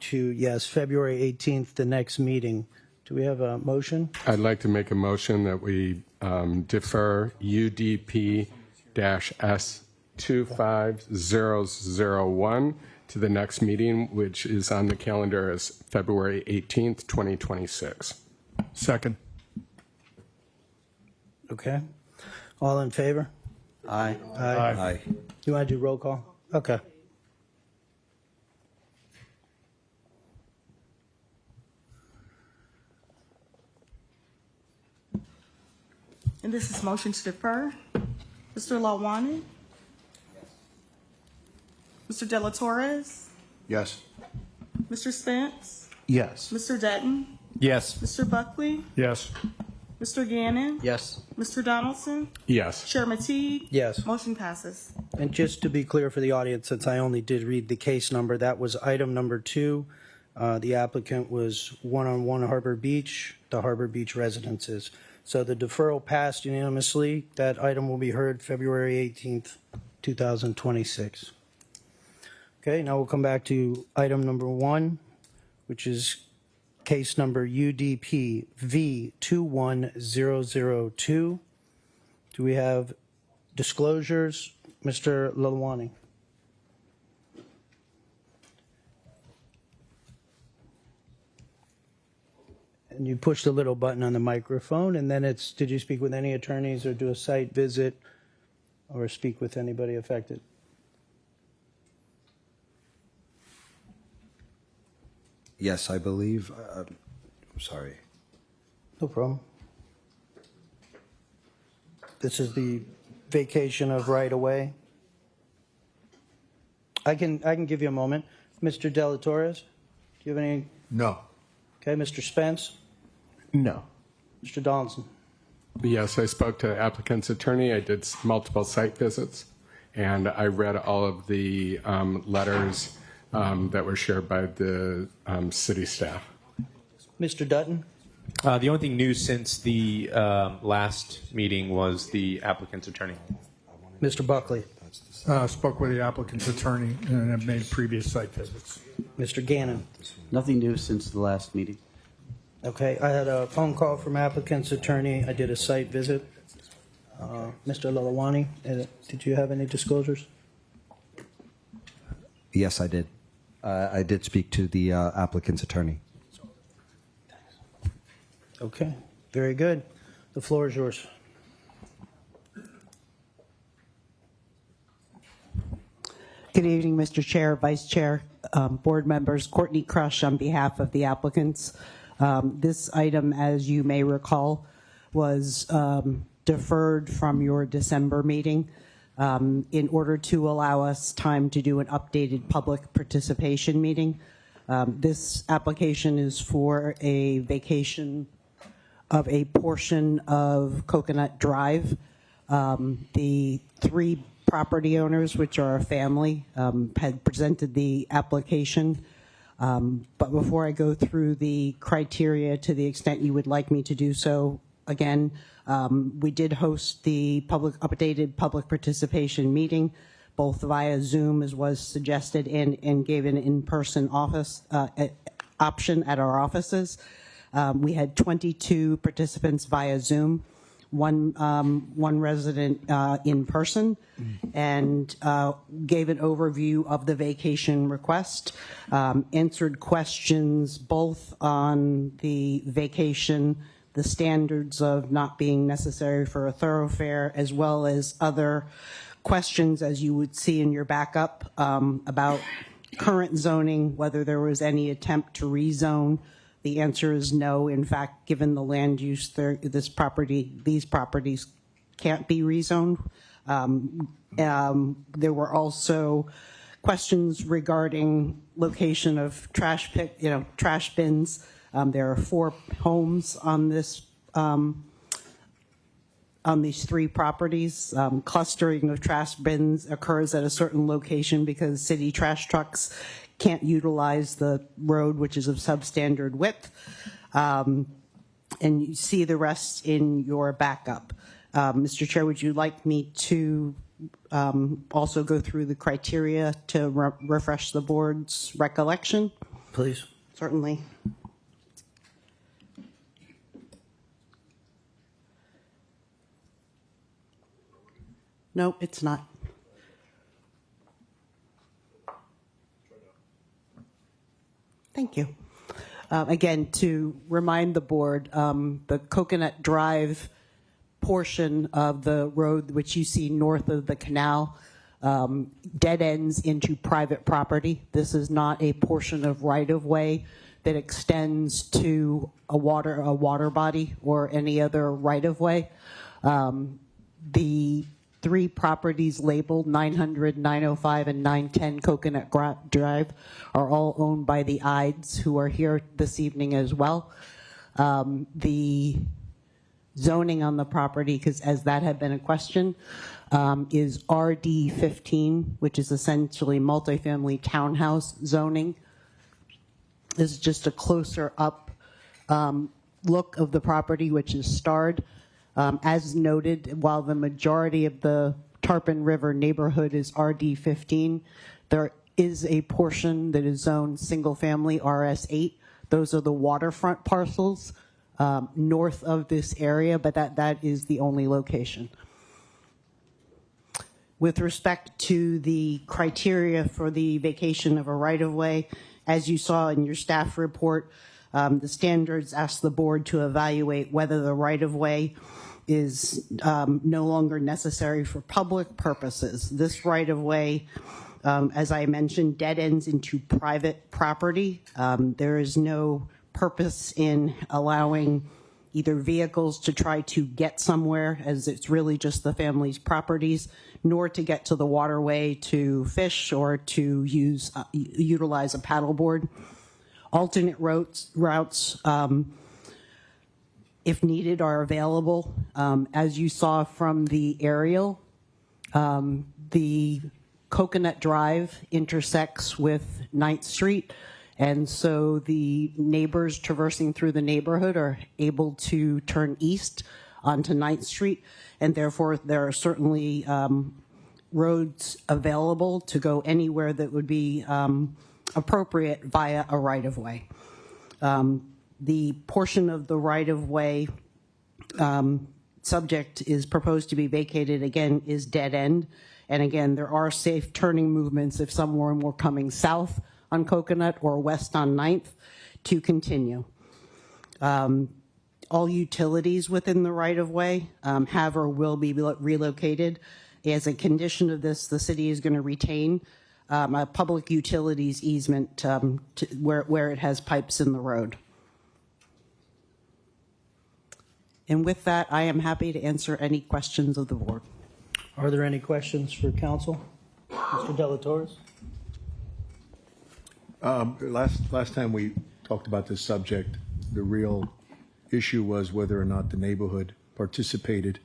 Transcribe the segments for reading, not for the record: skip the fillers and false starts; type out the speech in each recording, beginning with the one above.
to, yes, February 18th, the next meeting. Do we have a motion? I'd like to make a motion that we defer UDP-S25001 to the next meeting, which is on the calendar as February 18th, 2026. Second. Okay. All in favor? Aye. Aye. You want to do roll call? Okay. And this is motion to defer. Mr. Lawani? Mr. De La Torres? Yes. Mr. Spence? Yes. Mr. Dutton? Yes. Mr. Buckley? Yes. Mr. Gannon? Yes. Mr. Donaldson? Yes. Chair Matee? Yes. Motion passes. And just to be clear for the audience, since I only did read the case number, that was item number 2. The applicant was 101 Harbor Beach, the Harbor Beach residences. So the deferral passed unanimously. That item will be heard February 18th, 2026. Okay, now we'll come back to item number 1, which is case number UDP V21002. Do we have disclosures? Mr. Lalwani. And you push the little button on the microphone, and then it's, did you speak with any attorneys or do a site visit or speak with anybody affected? Yes, I believe. I'm sorry. No problem. This is the vacation of right away. I can give you a moment. Mr. De La Torres, do you have any? No. Okay, Mr. Spence? No. Mr. Donaldson? Yes, I spoke to the applicant's attorney. I did multiple site visits, and I read all of the letters that were shared by the city staff. Mr. Dutton? The only thing new since the last meeting was the applicant's attorney. Mr. Buckley? Spoke with the applicant's attorney and have made previous site visits. Mr. Gannon? Nothing new since the last meeting. Okay, I had a phone call from applicant's attorney. I did a site visit. Mr. Lalawani, did you have any disclosures? Yes, I did. I did speak to the applicant's attorney. Okay, very good. The floor is yours. Good evening, Mr. Chair, Vice Chair, board members. Courtney Crush on behalf of the applicants. This item, as you may recall, was deferred from your December meeting in order to allow us time to do an updated public participation meeting. This application is for a vacation of a portion of Coconut Drive. The 3 property owners, which are a family, had presented the application. But before I go through the criteria to the extent you would like me to do so, again, we did host the updated public participation meeting, both via Zoom as was suggested, and gave an in-person office option at our offices. We had 22 participants via Zoom, one resident in person, and gave an overview of the vacation request, answered questions both on the vacation, the standards of not being necessary for a thoroughfare, as well as other questions, as you would see in your backup, about current zoning, whether there was any attempt to rezone. The answer is no. In fact, given the land use, these properties can't be rezoned. There were also questions regarding location of trash bins. There are 4 homes on this on these 3 properties. Clustering of trash bins occurs at a certain location because city trash trucks can't utilize the road, which is of substandard width. And you see the rest in your backup. Mr. Chair, would you like me to also go through the criteria to refresh the board's recollection? please. Certainly. No, it's not. Thank you. Again, to remind the board, the Coconut Drive portion of the road, which you see north of the canal, dead ends into private property. This is not a portion of right-of-way that extends to a water body or any other right-of-way. The three properties labeled 900, 905, and 910 Coconut Drive are all owned by the Ides, who are here this evening as well. The zoning on the property, because as that had been a question, is RD15, which is essentially multifamily townhouse zoning. This is just a closer up look of the property, which is starred. As noted, while the majority of the Tarpon River neighborhood is RD15, there is a portion that is zoned single family RS8. Those are the waterfront parcels north of this area, but that is the only location. With respect to the criteria for the vacation of a right-of-way, as you saw in your staff report, the standards ask the board to evaluate whether the right-of-way is no longer necessary for public purposes. This right-of-way, as I mentioned, dead ends into private property. There is no purpose in allowing either vehicles to try to get somewhere, as it's really just the family's properties, nor to get to the waterway to fish or to utilize a paddleboard. Alternate routes if needed, are available. As you saw from the aerial, the Coconut Drive intersects with 9th Street, and so the neighbors traversing through the neighborhood are able to turn east onto 9th Street, and therefore there are certainly roads available to go anywhere that would be appropriate via a right-of-way. The portion of the right-of-way subject is proposed to be vacated, again, is dead end. And again, there are safe turning movements if someone were coming south on Coconut or west on 9th to continue. All utilities within the right-of-way have or will be relocated. As a condition of this, the city is going to retain a public utilities easement where it has pipes in the road. And with that, I am happy to answer any questions of the board. Are there any questions for council? Mr. Delatorres? Last time we talked about this subject, the real issue was whether or not the neighborhood participated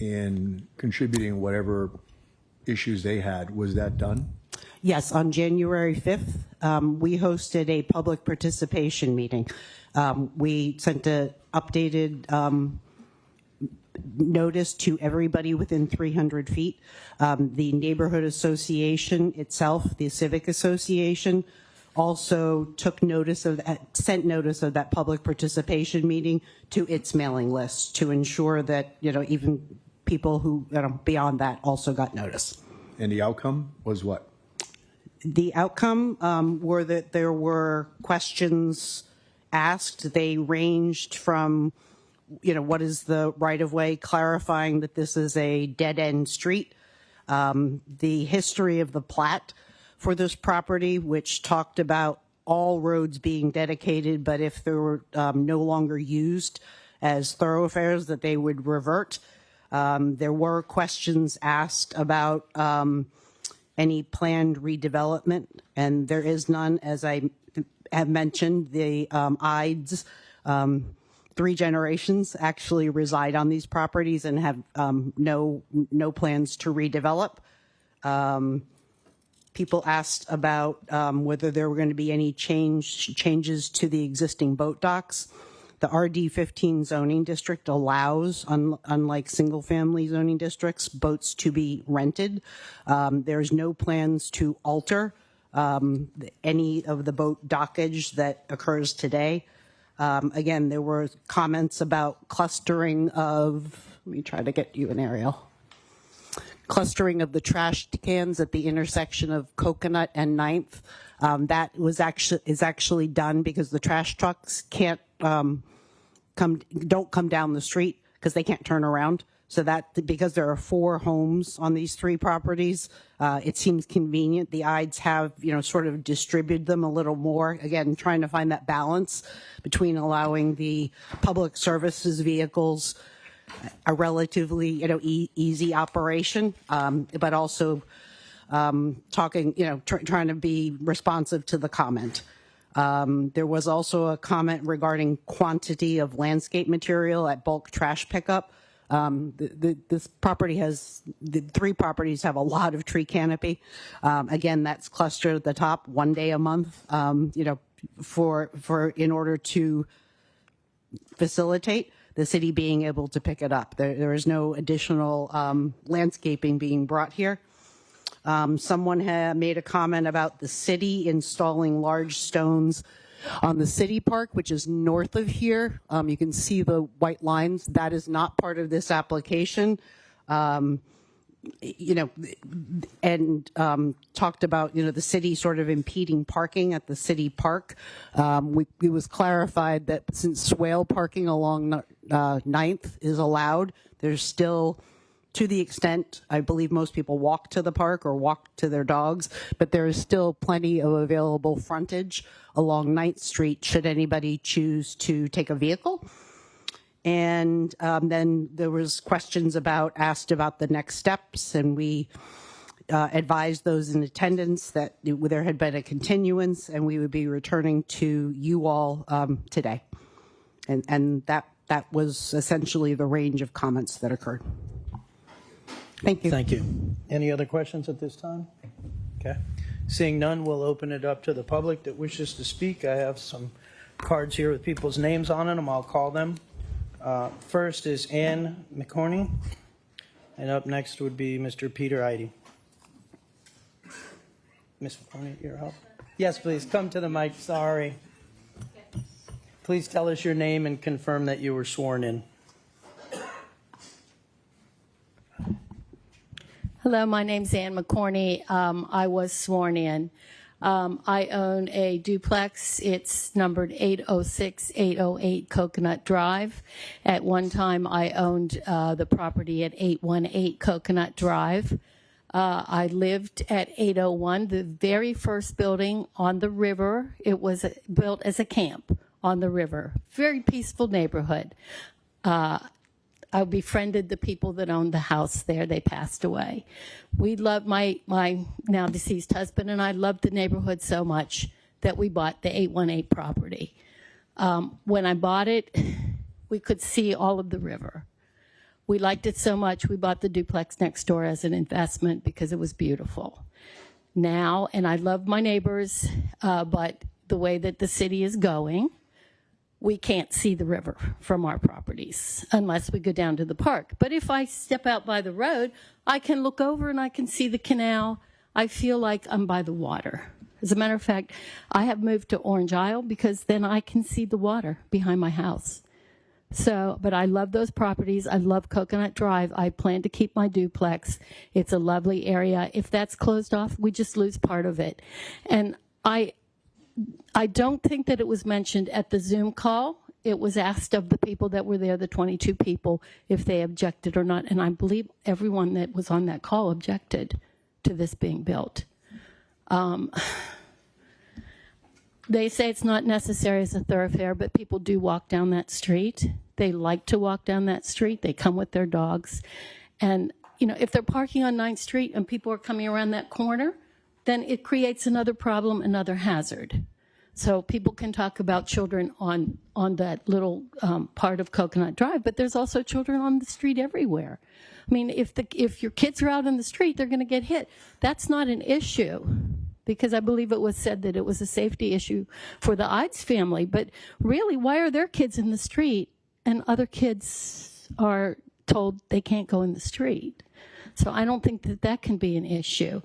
in contributing whatever issues they had. Was that done? Yes, on January 5th, we hosted a public participation meeting. We sent an updated notice to everybody within 300 feet. The neighborhood association itself, the civic association, also took notice of that, sent notice of that public participation meeting to its mailing list to ensure that, even people who, beyond that also got notice. And the outcome was what? The outcome were that there were questions asked. They ranged from, what is the right-of-way, clarifying that this is a dead-end street, the history of the plat for this property, which talked about all roads being dedicated, but if they were no longer used as thoroughfares, that they would revert. There were questions asked about any planned redevelopment, and there is none. As I have mentioned, the Ides, 3 generations actually reside on these properties and have no plans to redevelop. People asked about whether there were going to be any changes to the existing boat docks. The RD15 zoning district allows, unlike single-family zoning districts, boats to be rented. There's no plans to alter any of the boat dockage that occurs today. Again, there were comments about clustering of, let me try to get you an aerial. Clustering of the trash cans at the intersection of Coconut and 9th. That is actually done because the trash trucks don't come down the street because they can't turn around. So that, because there are 4 homes on these 3 properties, it seems convenient. The Ides have, sort of distributed them a little more. Again, trying to find that balance between allowing the public services vehicles a relatively, easy operation, but also talking, trying to be responsive to the comment. There was also a comment regarding quantity of landscape material at bulk trash pickup. This property the 3 properties have a lot of tree canopy. Again, that's clustered at the top 1 day a month, in order to facilitate the city being able to pick it up. There is no additional landscaping being brought here. Someone had made a comment about the city installing large stones on the city park, which is north of here. You can see the white lines. That is not part of this application. And talked about, the city sort of impeding parking at the city park. It was clarified that since swale parking along 9th is allowed, there's still, to the extent, I believe most people walk to the park or walk to their dogs, but there is still plenty of available frontage along 9th Street should anybody choose to take a vehicle. And then there was questions asked about the next steps, and we advised those in attendance that there had been a continuance and we would be returning to you all today. And that was essentially the range of comments that occurred. Thank you. Thank you. Any other questions at this time? Okay. Seeing none, we'll open it up to the public that wishes to speak. I have some cards here with people's names on them. I'll call them. First is Ann McCorney, and up next would be Mr. Peter Eide. Ms. McCorney, your help? Yes, please, come to the mic. Sorry. Please tell us your name and confirm that you were sworn in. Hello, my name's Ann McCorney. I was sworn in. I own a duplex. It's numbered 806-808 Coconut Drive. At one time, I owned the property at 818 Coconut Drive. I lived at 801, the very first building on the river. It was built as a camp on the river. Very peaceful neighborhood. I befriended the people that owned the house there. They passed away. We loved my now deceased husband and I loved the neighborhood so much that we bought the 818 property. When I bought it, we could see all of the river. We liked it so much, we bought the duplex next door as an investment because it was beautiful. Now, and I love my neighbors, but the way that the city is going, we can't see the river from our properties unless we go down to the park. But if I step out by the road, I can look over and I can see the canal. I feel like I'm by the water. As a matter of fact, I have moved to Orange Isle because then I can see the water behind my house. So, but I love those properties. I love Coconut Drive. I plan to keep my duplex. It's a lovely area. If that's closed off, we just lose part of it. And I don't think that it was mentioned at the Zoom call. It was asked of the people that were there, the 22 people, if they objected or not. And I believe everyone that was on that call objected to this being built. They say it's not necessary as a thoroughfare, but people do walk down that street. They like to walk down that street. They come with their dogs. And, if they're parking on 9th Street and people are coming around that corner, then it creates another problem, another hazard. So people can talk about children on that little part of Coconut Drive, but there's also children on the street everywhere. I mean, if your kids are out in the street, they're going to get hit. That's not an issue, because I believe it was said that it was a safety issue for the Ides family. But really, why are their kids in the street and other kids are told they can't go in the street? So I don't think that can be an issue.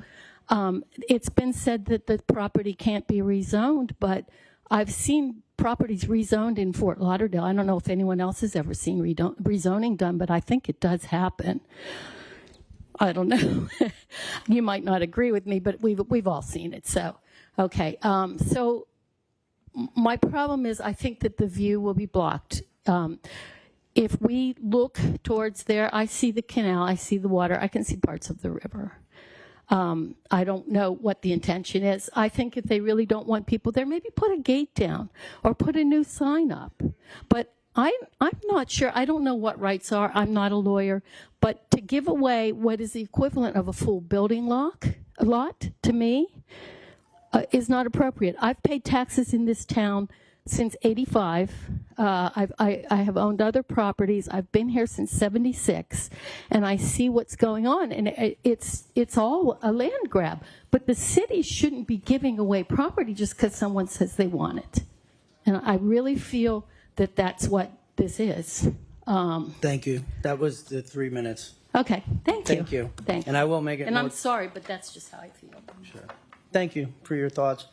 It's been said that the property can't be rezoned, but I've seen properties rezoned in Fort Lauderdale. I don't know if anyone else has ever seen rezoning done, but I think it does happen. I don't know. You might not agree with me, but we've all seen it. So, okay. So my problem is I think that the view will be blocked. If we look towards there, I see the canal, I see the water, I can see parts of the river. I don't know what the intention is. I think if they really don't want people there, maybe put a gate down or put a new sign up. But I'm not sure. I don't know what rights are. I'm not a lawyer. But to give away what is the equivalent of a full building lot, to me, is not appropriate. I've paid taxes in this town since '85. I have owned other properties. I've been here since '76, and I see what's going on. And it's all a land grab. But the city shouldn't be giving away property just because someone says they want it. And I really feel that that's what this is. Thank you. That was the 3 minutes. Okay, thank you. Thank you. Thank you. And I will make it And more... I'm sorry, but that's just how I feel. Sure. Thank you for your thoughts.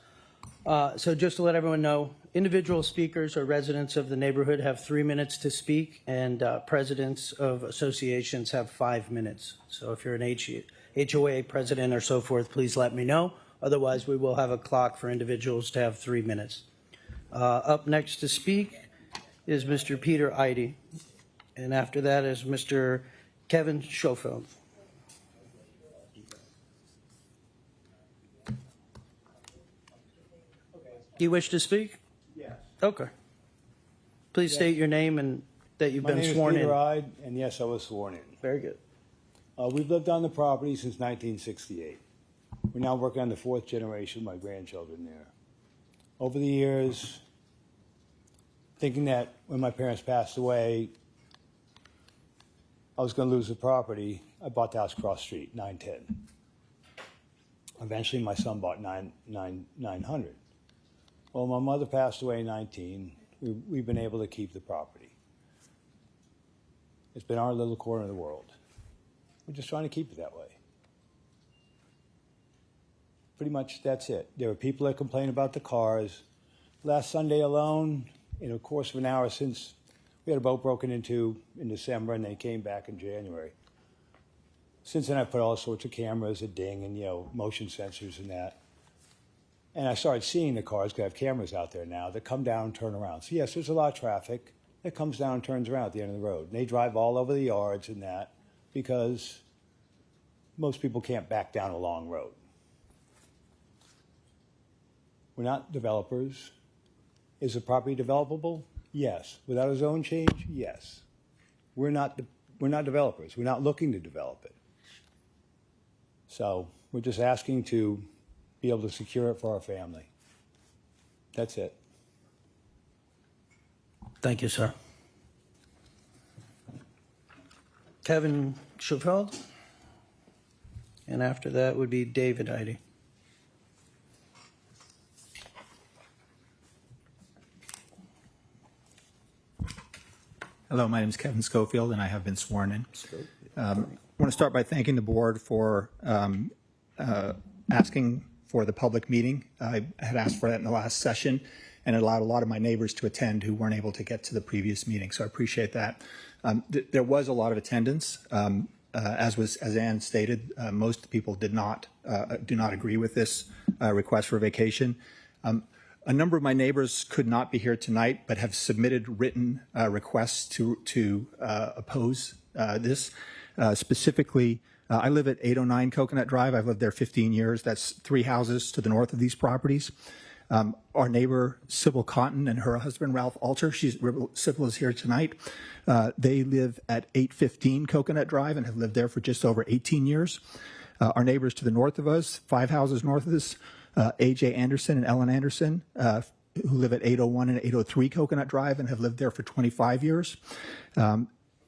So just to let everyone know, individual speakers or residents of the neighborhood have 3 minutes to speak, and presidents of associations have 5 minutes. So if you're an HOA president or so forth, please let me know. Otherwise, we will have a clock for individuals to have 3 minutes. Up next to speak is Mr. Peter Eide, and after that is Mr. Kevin Schofield. Do you wish to speak? Yes. Okay. Please state your name and that you've been sworn My name is Peter in. Ide, and yes, I was sworn in. Very good. We've lived on the property since 1968. We're now working on the fourth generation of my grandchildren there. Over the years, thinking that when my parents passed away, I was going to lose the property, I bought the house across the street, 910. Eventually, my son bought 900. Well, my mother passed away in 19. We've been able to keep the property. It's been our little corner of the world. We're just trying to keep it that way. Pretty much that's it. There were people that complain about the cars. Last Sunday alone, in the course of an hour since we had a boat broken into in December and they came back in January. Since then, I put all sorts of cameras, a ding, and motion sensors and that. And I started seeing the cars, because I have cameras out there now, that come down and turn around. So yes, there's a lot of traffic that comes down and turns around at the end of the road. And they drive all over the yards and that, because most people can't back down a long road. We're not developers. Is the property developable? Yes. Without a zone change? Yes. We're not developers. We're not looking to develop it. So we're just asking to be able to secure it for our family. That's it. Thank you, sir. Kevin Schofield. And after that would be David Eide. Hello, my name is Kevin Schofield, and I have been sworn in. I want to start by thanking the board for asking for the public meeting. I had asked for that in the last session, and it allowed a lot of my neighbors to attend who weren't able to get to the previous meeting, so I appreciate that. There was a lot of attendance. As Ann stated, most people do not agree with this request for vacation. A number of my neighbors could not be here tonight, but have submitted written requests to oppose this. Specifically, I live at 809 Coconut Drive. I've lived there 15 years. That's 3 houses to the north of these properties. Our neighbor, Sybil Cotton, and her husband, Ralph Alter, Sybil is here tonight. They live at 815 Coconut Drive and have lived there for just over 18 years. Our neighbors to the north of us, 5 houses north of us, A.J. Anderson and Ellen Anderson, who live at 801 and 803 Coconut Drive and have lived there for 25 years.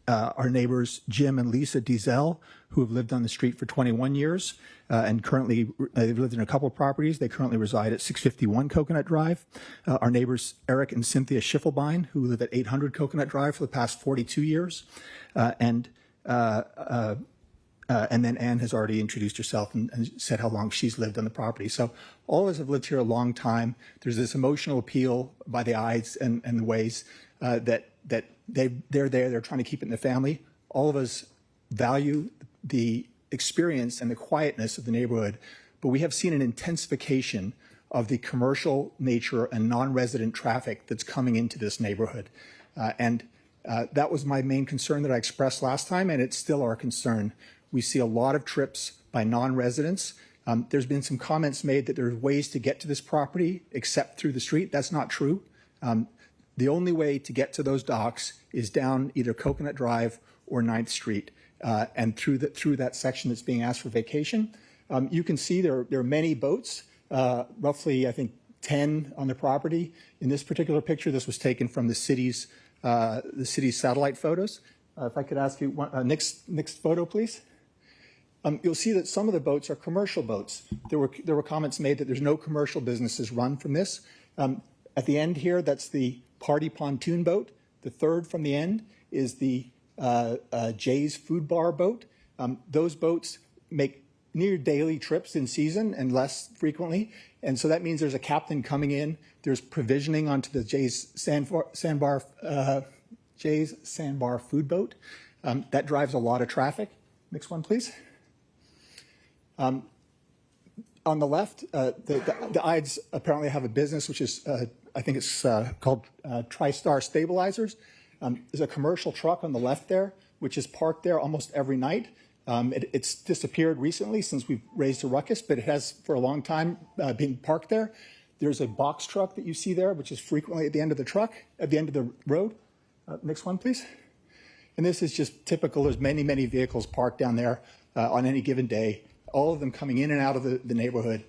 Our neighbors, Jim and Lisa Diesel, who have lived on the street for 21 years and currently they've lived in a couple of properties. They currently reside at 651 Coconut Drive. Our neighbors, Eric and Cynthia Schiffelbein, who live at 800 Coconut Drive for the past 42 years. And And then Anne has already introduced herself and said how long she's lived on the property. So all of us have lived here a long time. There's this emotional appeal by the Ides and the Ways that they're there. They're trying to keep it in the family. All of us value the experience and the quietness of the neighborhood, but we have seen an intensification of the commercial nature and non-resident traffic that's coming into this neighborhood. That was my main concern that I expressed last time, and it's still our concern. We see a lot of trips by non-residents. There's been some comments made that there's ways to get to this property except through the street. That's not true. The only way to get to those docks is down either Coconut Drive or 9th Street, and through that section that's being asked for vacation. You can see there are many boats, roughly, I think, 10 on the property. In this particular picture, this was taken from the city's satellite photos. If I could ask you, next photo, please. You'll see that some of the boats are commercial boats. There were comments made that there's no commercial businesses run from this. At the end here, that's the party pontoon boat. The third from the end is the Jay's Food Bar boat. Those boats make near daily trips in season and less frequently. And so that means there's a captain coming in. There's provisioning onto the Jay's Sandbar food boat. That drives a lot of traffic. Next one, please. On the left, the Ides apparently have a business, which is, I think it's called TriStar Stabilizers. There's a commercial truck on the left there, which is parked there almost every night. It's disappeared recently since we've raised a ruckus, but it has for a long time been parked there. There's a box truck that you see there, which is frequently at the end of the road. Next one, please. And this is just typical. There's many, many vehicles parked down there on any given day, all of them coming in and out of the neighborhood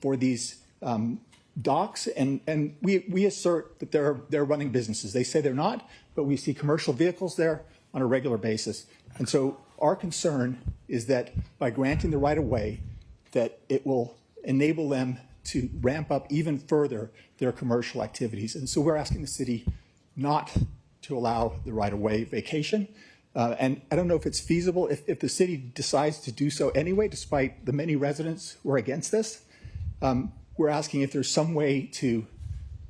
for these docks. And we assert that they're running businesses. They say they're not, but we see commercial vehicles there on a regular basis. And so our concern is that by granting the right of way, that it will enable them to ramp up even further their commercial activities. And so we're asking the city not to allow the right of way vacation. And I don't know if it's feasible if the city decides to do so anyway, despite the many residents who are against this. We're asking if there's some way to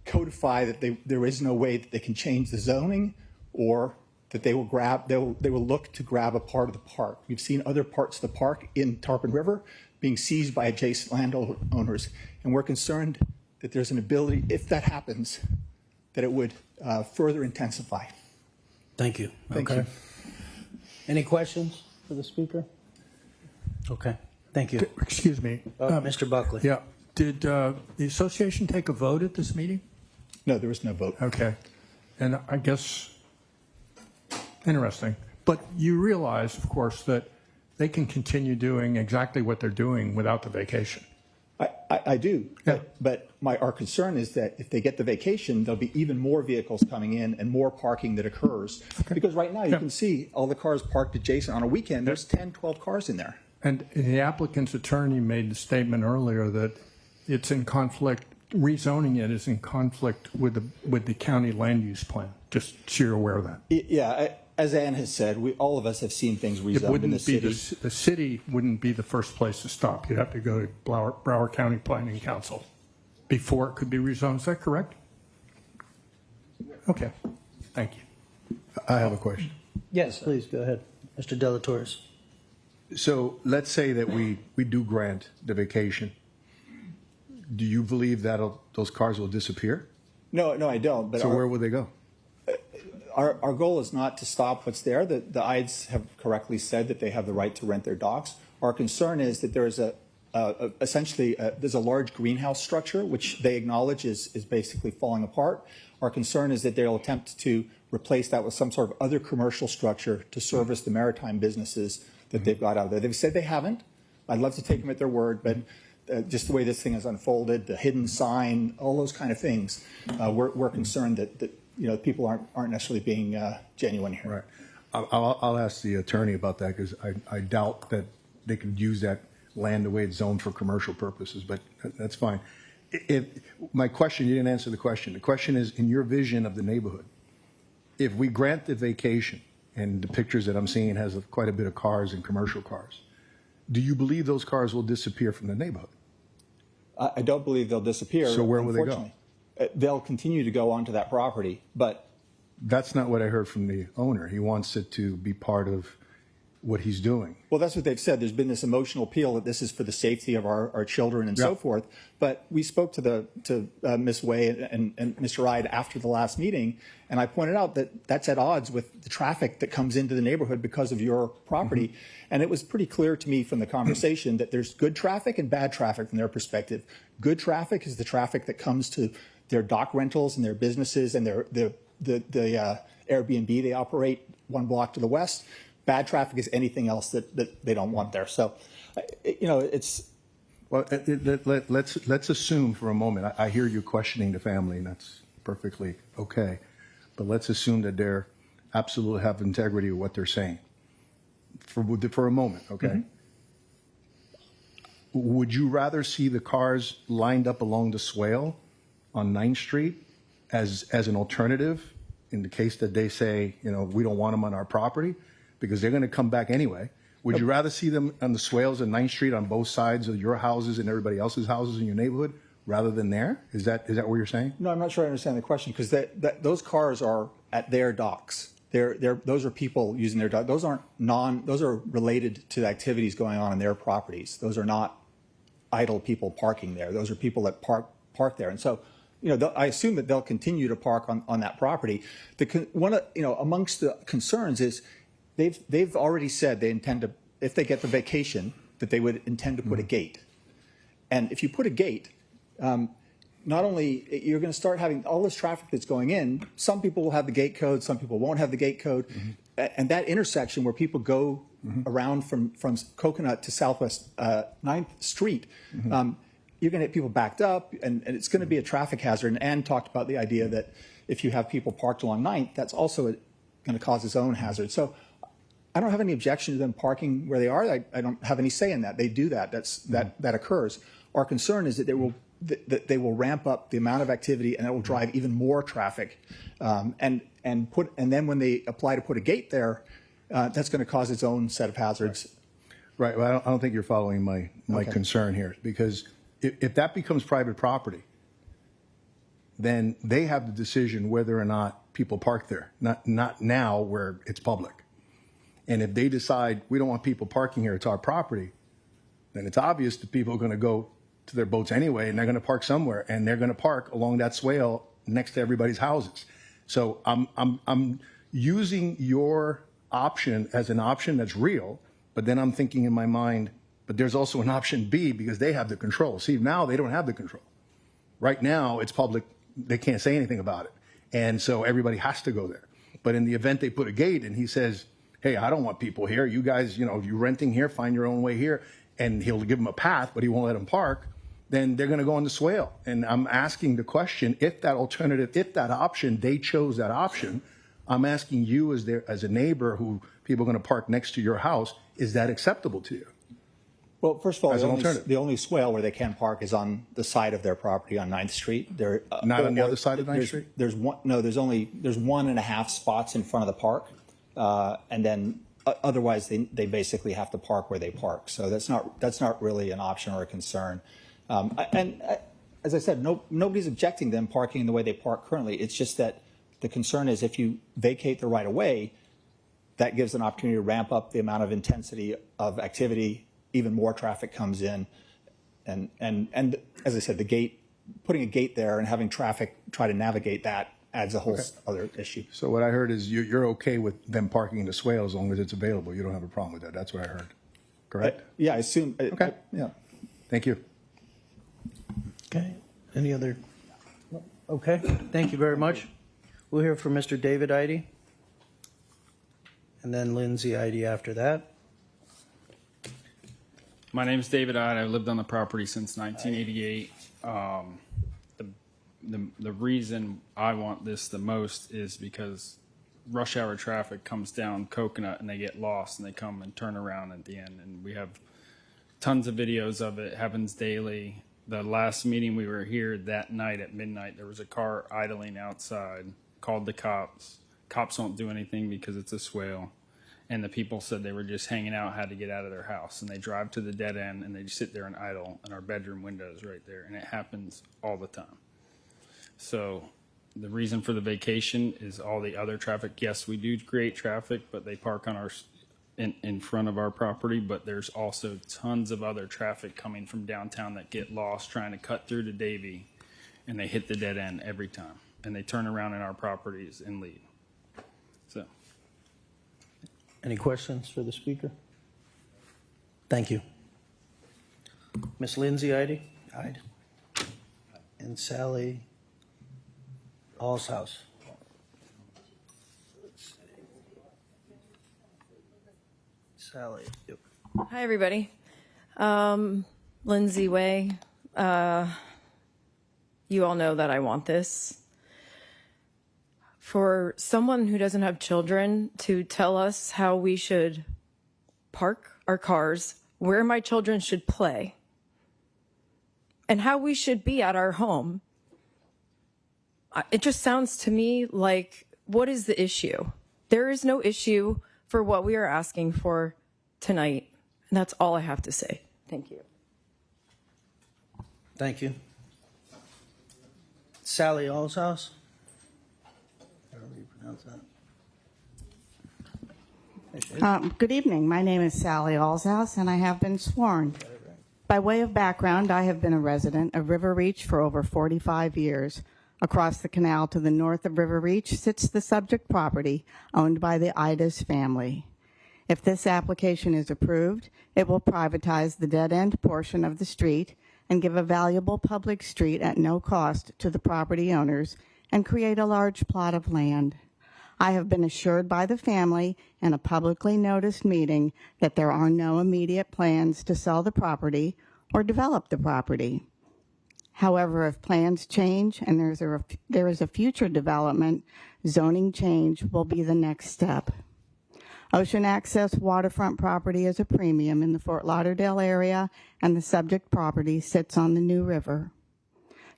codify that there is no way that they can change the zoning, or that they will look to grab a part of the park. We've seen other parts of the park in Tarpon River being seized by adjacent landowners, and we're concerned that there's an ability, if that happens, that it would further intensify. Thank you. Thank Okay. you. Any questions for the speaker? Okay, thank you. Excuse me. Mr. Buckley. Yeah. Did the association take a vote at this meeting? No, there was no vote. Okay. And I guess, interesting. But you realize, of course, that they can continue doing exactly what they're doing without the vacation. I do, Yeah. but our concern is that if they get the vacation, there'll be even more vehicles coming in and more parking that occurs. Okay. Because right now you can see all the cars parked adjacent. On a weekend, there's 10, 12 cars in there. And the applicant's attorney made the statement earlier that it's in conflict, rezoning it is in conflict with the county land use plan, just so you're aware of that. Yeah, as Ann has said, all of us have seen things rezoned in the city. The city wouldn't be the first place to stop. You'd have to go to Broward County Planning Council before it could be rezoned. Is that correct? Okay. Thank you. I have a question. Yes, please, go ahead. Mr. Delatorres. So let's say that we do grant the vacation. Do you believe that those cars will disappear? No, I don't. But so where will they go? Our goal is not to stop what's there. The Ides have correctly said that they have the right to rent their docks. Our concern is that there is there's a large greenhouse structure, which they acknowledge is basically falling apart. Our concern is that they'll attempt to replace that with some sort of other commercial structure to service the maritime businesses that they've got out there. They've said they haven't. I'd love to take them at their word, but just the way this thing has unfolded, the hidden sign, all those kind of things, we're concerned that people aren't necessarily being genuine here. Right. I'll ask the attorney about that, because I doubt that they could use that land the way it's zoned for commercial purposes, but that's fine. My question, you didn't answer the question. The question is, in your vision of the neighborhood, if we grant the vacation and the pictures that I'm seeing has quite a bit of cars and commercial cars. Do you believe those cars will disappear from the neighborhood? I don't believe they'll disappear. So where will they go? unfortunately. They'll continue to go onto that property, but That's not what I heard from the owner. He wants it to be part of what he's doing. well, that's what they've said. There's been this emotional appeal that this is for the safety of our children and so forth. But we spoke to Ms. Way and Mr. Ride after the last meeting, and I pointed out that that's at odds with the traffic that comes into the neighborhood because of your property. And it was pretty clear to me from the conversation that there's good traffic and bad traffic from their perspective. Good traffic is the traffic that comes to their dock rentals and their businesses and the Airbnb they operate one block to the west. Bad traffic is anything else that they don't want there. So, it's. Well, let's assume for a moment. I hear you questioning the family, and that's perfectly okay. But let's assume that they're absolutely have integrity with what they're saying. For a moment, okay. Mm-hmm. Would you rather see the cars lined up along the swale on 9th Street as an alternative in the case that they say, we don't want them on our property because they're going to come back anyway? Would you rather see them on the swales on 9th Street on both sides of your houses and everybody else's houses in your neighborhood rather than there? Is that what you're saying? No, I'm not sure I understand the question because those cars are at their docks. Those are people using their dock. Those are related to the activities going on in their properties. Those are not idle people parking there. Those are people that park there. And so, I assume that they'll continue to park on that property. Amongst the concerns is they've already said they intend to, if they get the vacation, that they would intend to put a gate. And if you put a gate, not only you're going to start having all this traffic that's going in, some people will have the gate code, some people won't have the gate code. Mm-hmm. And that intersection where people go around from Coconut to Southwest 9th Street, you're going to get people backed up, and it's going to be a traffic hazard. And Ann talked about the idea that if you have people parked along 9th, that's also going to cause its own hazard. So I don't have any objection to them parking where they are. I don't have any say in that. They do that. That occurs. Our concern is that they will ramp up the amount of activity, and it will drive even more traffic. And then when they apply to put a gate there, that's going to cause its own set of hazards. Right. Well, I don't think you're following my concern here, because if that becomes private property, then they have the decision whether or not people park there. Not now where it's public. And if they decide we don't want people parking here, it's our property, then it's obvious that people are going to go to their boats anyway, and they're going to park somewhere, and they're going to park along that swale next to everybody's houses. So I'm using your option as an option that's real, but then I'm thinking in my mind, but there's also an option B because they have the control. See, now they don't have the control. Right now it's public. They can't say anything about it. And so everybody has to go there. But in the event they put a gate and he says, hey, I don't want people here. You guys, if you're renting here, find your own way here. And he'll give them a path, but he won't let them park. Then they're going to go on the swale. And I'm asking the question, if that option, they chose that option, I'm asking you as a neighbor who people are going to park next to your house, is that acceptable to you? Well, first of all, As an alternative. the only swale where they can park is on the side of their property on 9th Street. Not on the other side of 9th Street? There's 1.5 spots in front of the park. And then otherwise they basically have to park where they park. So that's not really an option or a concern. As I said, nobody's objecting them parking the way they park currently. It's just that the concern is if you vacate the right of way, that gives an opportunity to ramp up the amount of intensity of activity. Even more traffic comes in, and as I said, putting a gate there and having traffic try to navigate that adds a whole other issue. So what I heard is you're okay with them parking in the swale as long as it's available. You don't have a problem with that. That's what I heard. Correct? Yeah, I assume. Okay. Yeah. Thank you. Okay. Any other? Okay. Thank you very much. We'll hear from Mr. David Idy, and then Lindsay Idy after that. My name is David Idy. I've lived on the property since 1988. The reason I want this the most is because rush hour traffic comes down Coconut and they get lost and they come and turn around at the end. And we have tons of videos of it. It happens daily. The last meeting we were here that night at midnight, there was a car idling outside, called the cops, cops won't do anything because it's a swale. And the people said they were just hanging out, had to get out of their house. And they drive to the dead end and they just sit there and idle. And our bedroom window is right there. And it happens all the time. So the reason for the vacation is all the other traffic. Yes, we do create traffic, but they park on our in front of our property. But there's also tons of other traffic coming from downtown that get lost trying to cut through to Davie. And they hit the dead end every time. And they turn around in our properties and leave. So. Any questions for the speaker? Thank you. Miss Lindsay Ide and Sally Allshouse. Sally. Yep. Hi, everybody. Lindsay Way. You all know that I want this. For someone who doesn't have children to tell us how we should park our cars, where my children should play, and how we should be at our home, it just sounds to me like, what is the issue? There is no issue for what we are asking for tonight, and that's all I have to say. Thank you. Thank you. Sally Allshouse. Good evening. My name is Sally Allshouse, and I have been sworn. By way of background, I have been a resident of River Reach for over 45 years. Across the canal to the north of River Reach sits the subject property owned by the Ides family. If this application is approved, it will privatize the dead-end portion of the street and give a valuable public street at no cost to the property owners and create a large plot of land. I have been assured by the family in a publicly noticed meeting that there are no immediate plans to sell the property or develop the property. However, if plans change and there is a future development, zoning change will be the next step. Ocean access waterfront property is a premium in the Fort Lauderdale area, and the subject property sits on the New River.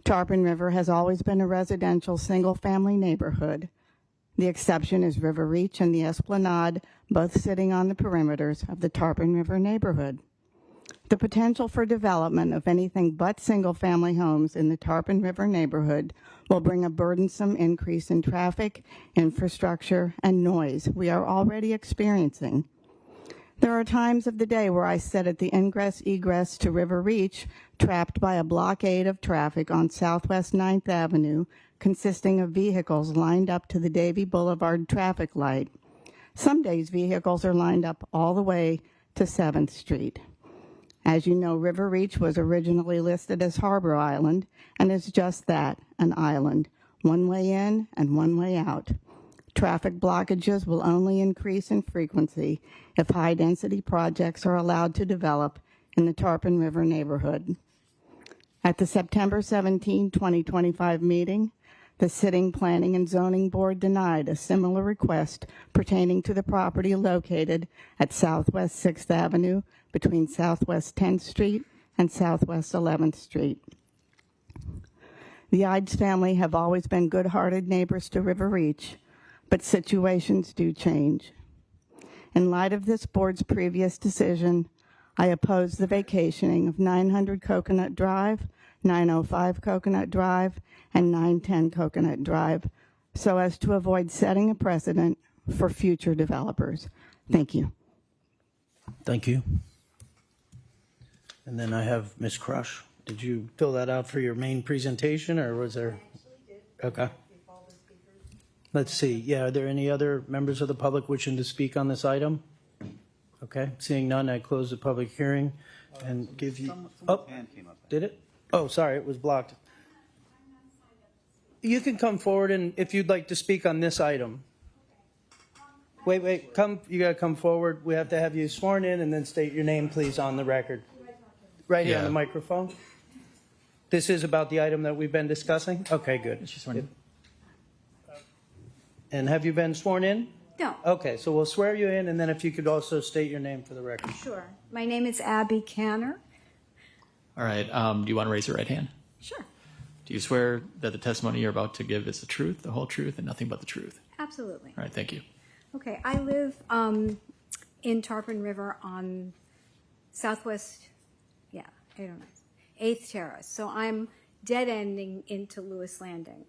Tarpon River has always been a residential single-family neighborhood. The exception is River Reach and the Esplanade, both sitting on the perimeters of the Tarpon River neighborhood. The potential for development of anything but single-family homes in the Tarpon River neighborhood will bring a burdensome increase in traffic, infrastructure, and noise we are already experiencing. There are times of the day where I sit at the ingress-egress to River Reach, trapped by a blockade of traffic on Southwest 9th Avenue, consisting of vehicles lined up to the Davie Boulevard traffic light. Some days vehicles are lined up all the way to 7th Street. As you know, River Reach was originally listed as Harbor Island and is just that, an island, one way in and one way out. Traffic blockages will only increase in frequency if high-density projects are allowed to develop in the Tarpon River neighborhood. At the September 17, 2025 meeting, the sitting Planning and Zoning Board denied a similar request pertaining to the property located at Southwest 6th Avenue between Southwest 10th Street and Southwest 11th Street. The Ides family have always been good-hearted neighbors to River Reach, but situations do change. In light of this board's previous decision, I oppose the vacationing of 900 Coconut Drive, 905 Coconut Drive, and 910 Coconut Drive, so as to avoid setting a precedent for future developers. Thank you. Thank you. And then I have Ms. Crush. Did you fill that out for your main presentation, or was there? Okay. Let's see. Yeah, are there any other members of the public wishing to speak on this item? Okay, seeing none, I close the public hearing and give you. Oh, did it? Oh, sorry, it was blocked. You can come forward, and if you'd like to speak on this item. Wait, come. You got to come forward. We have to have you sworn in, and then state your name, please, on the record. Right here on the microphone. This is about the item that we've been discussing? Okay, good. And have you been sworn in? No. Okay, so we'll swear you in, and then if you could also state your name for the record. Sure. My name is Abby Canner. All right. Do you want to raise your right hand? Sure. Do you swear that the testimony you're about to give is the truth, the whole truth, and nothing but the truth? Absolutely. All right, thank you. Okay, I live in Tarpon River on southwest, I don't know, 8th Terrace. So I'm dead-ending into Lewis Landing.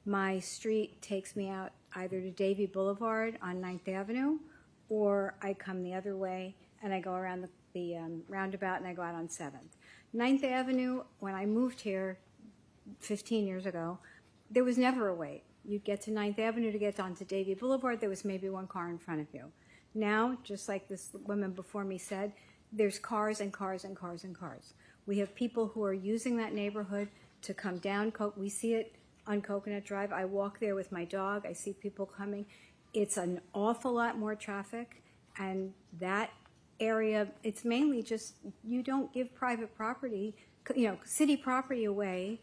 My street takes me out either to Davie Boulevard on 9th Avenue, or I come the other way and I go around the roundabout and I go out on 7th. 9th Avenue, when I moved here 15 years ago, there was never a wait. You'd get to 9th Avenue to get onto Davie Boulevard, there was maybe one car in front of you. Now, just like this woman before me said, there's cars and cars and cars and cars. We have people who are using that neighborhood to come down. We see it on Coconut Drive. I walk there with my dog. I see people coming. It's an awful lot more traffic, and that area, it's mainly just, you don't give private property, city property away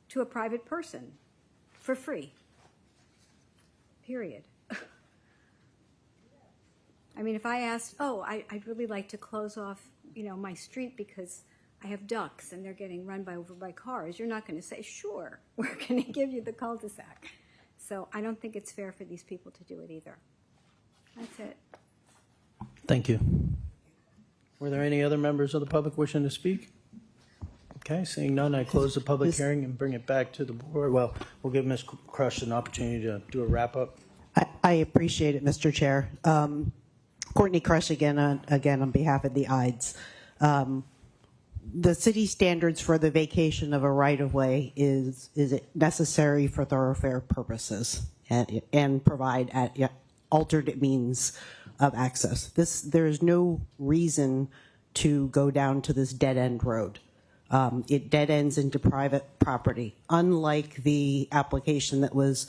to a private person for free. Period. I mean, if I asked, I'd really like to close off, my street because I have ducks and they're getting run over by cars, you're not going to say, sure, we're going to give you the cul-de-sac. So I don't think it's fair for these people to do it either. That's it. Thank you. Were there any other members of the public wishing to speak? Okay, seeing none, I close the public hearing and bring it back to the board. Well, we'll give Ms. Crush an opportunity to do a wrap-up. I appreciate it, Mr. Chair. Courtney Crush again on behalf of the IDES. The city standards for the vacation of a right-of-way is it necessary for thoroughfare purposes and provide alternate means of access. There is no reason to go down to this dead-end road. It dead ends into private property, unlike the application that was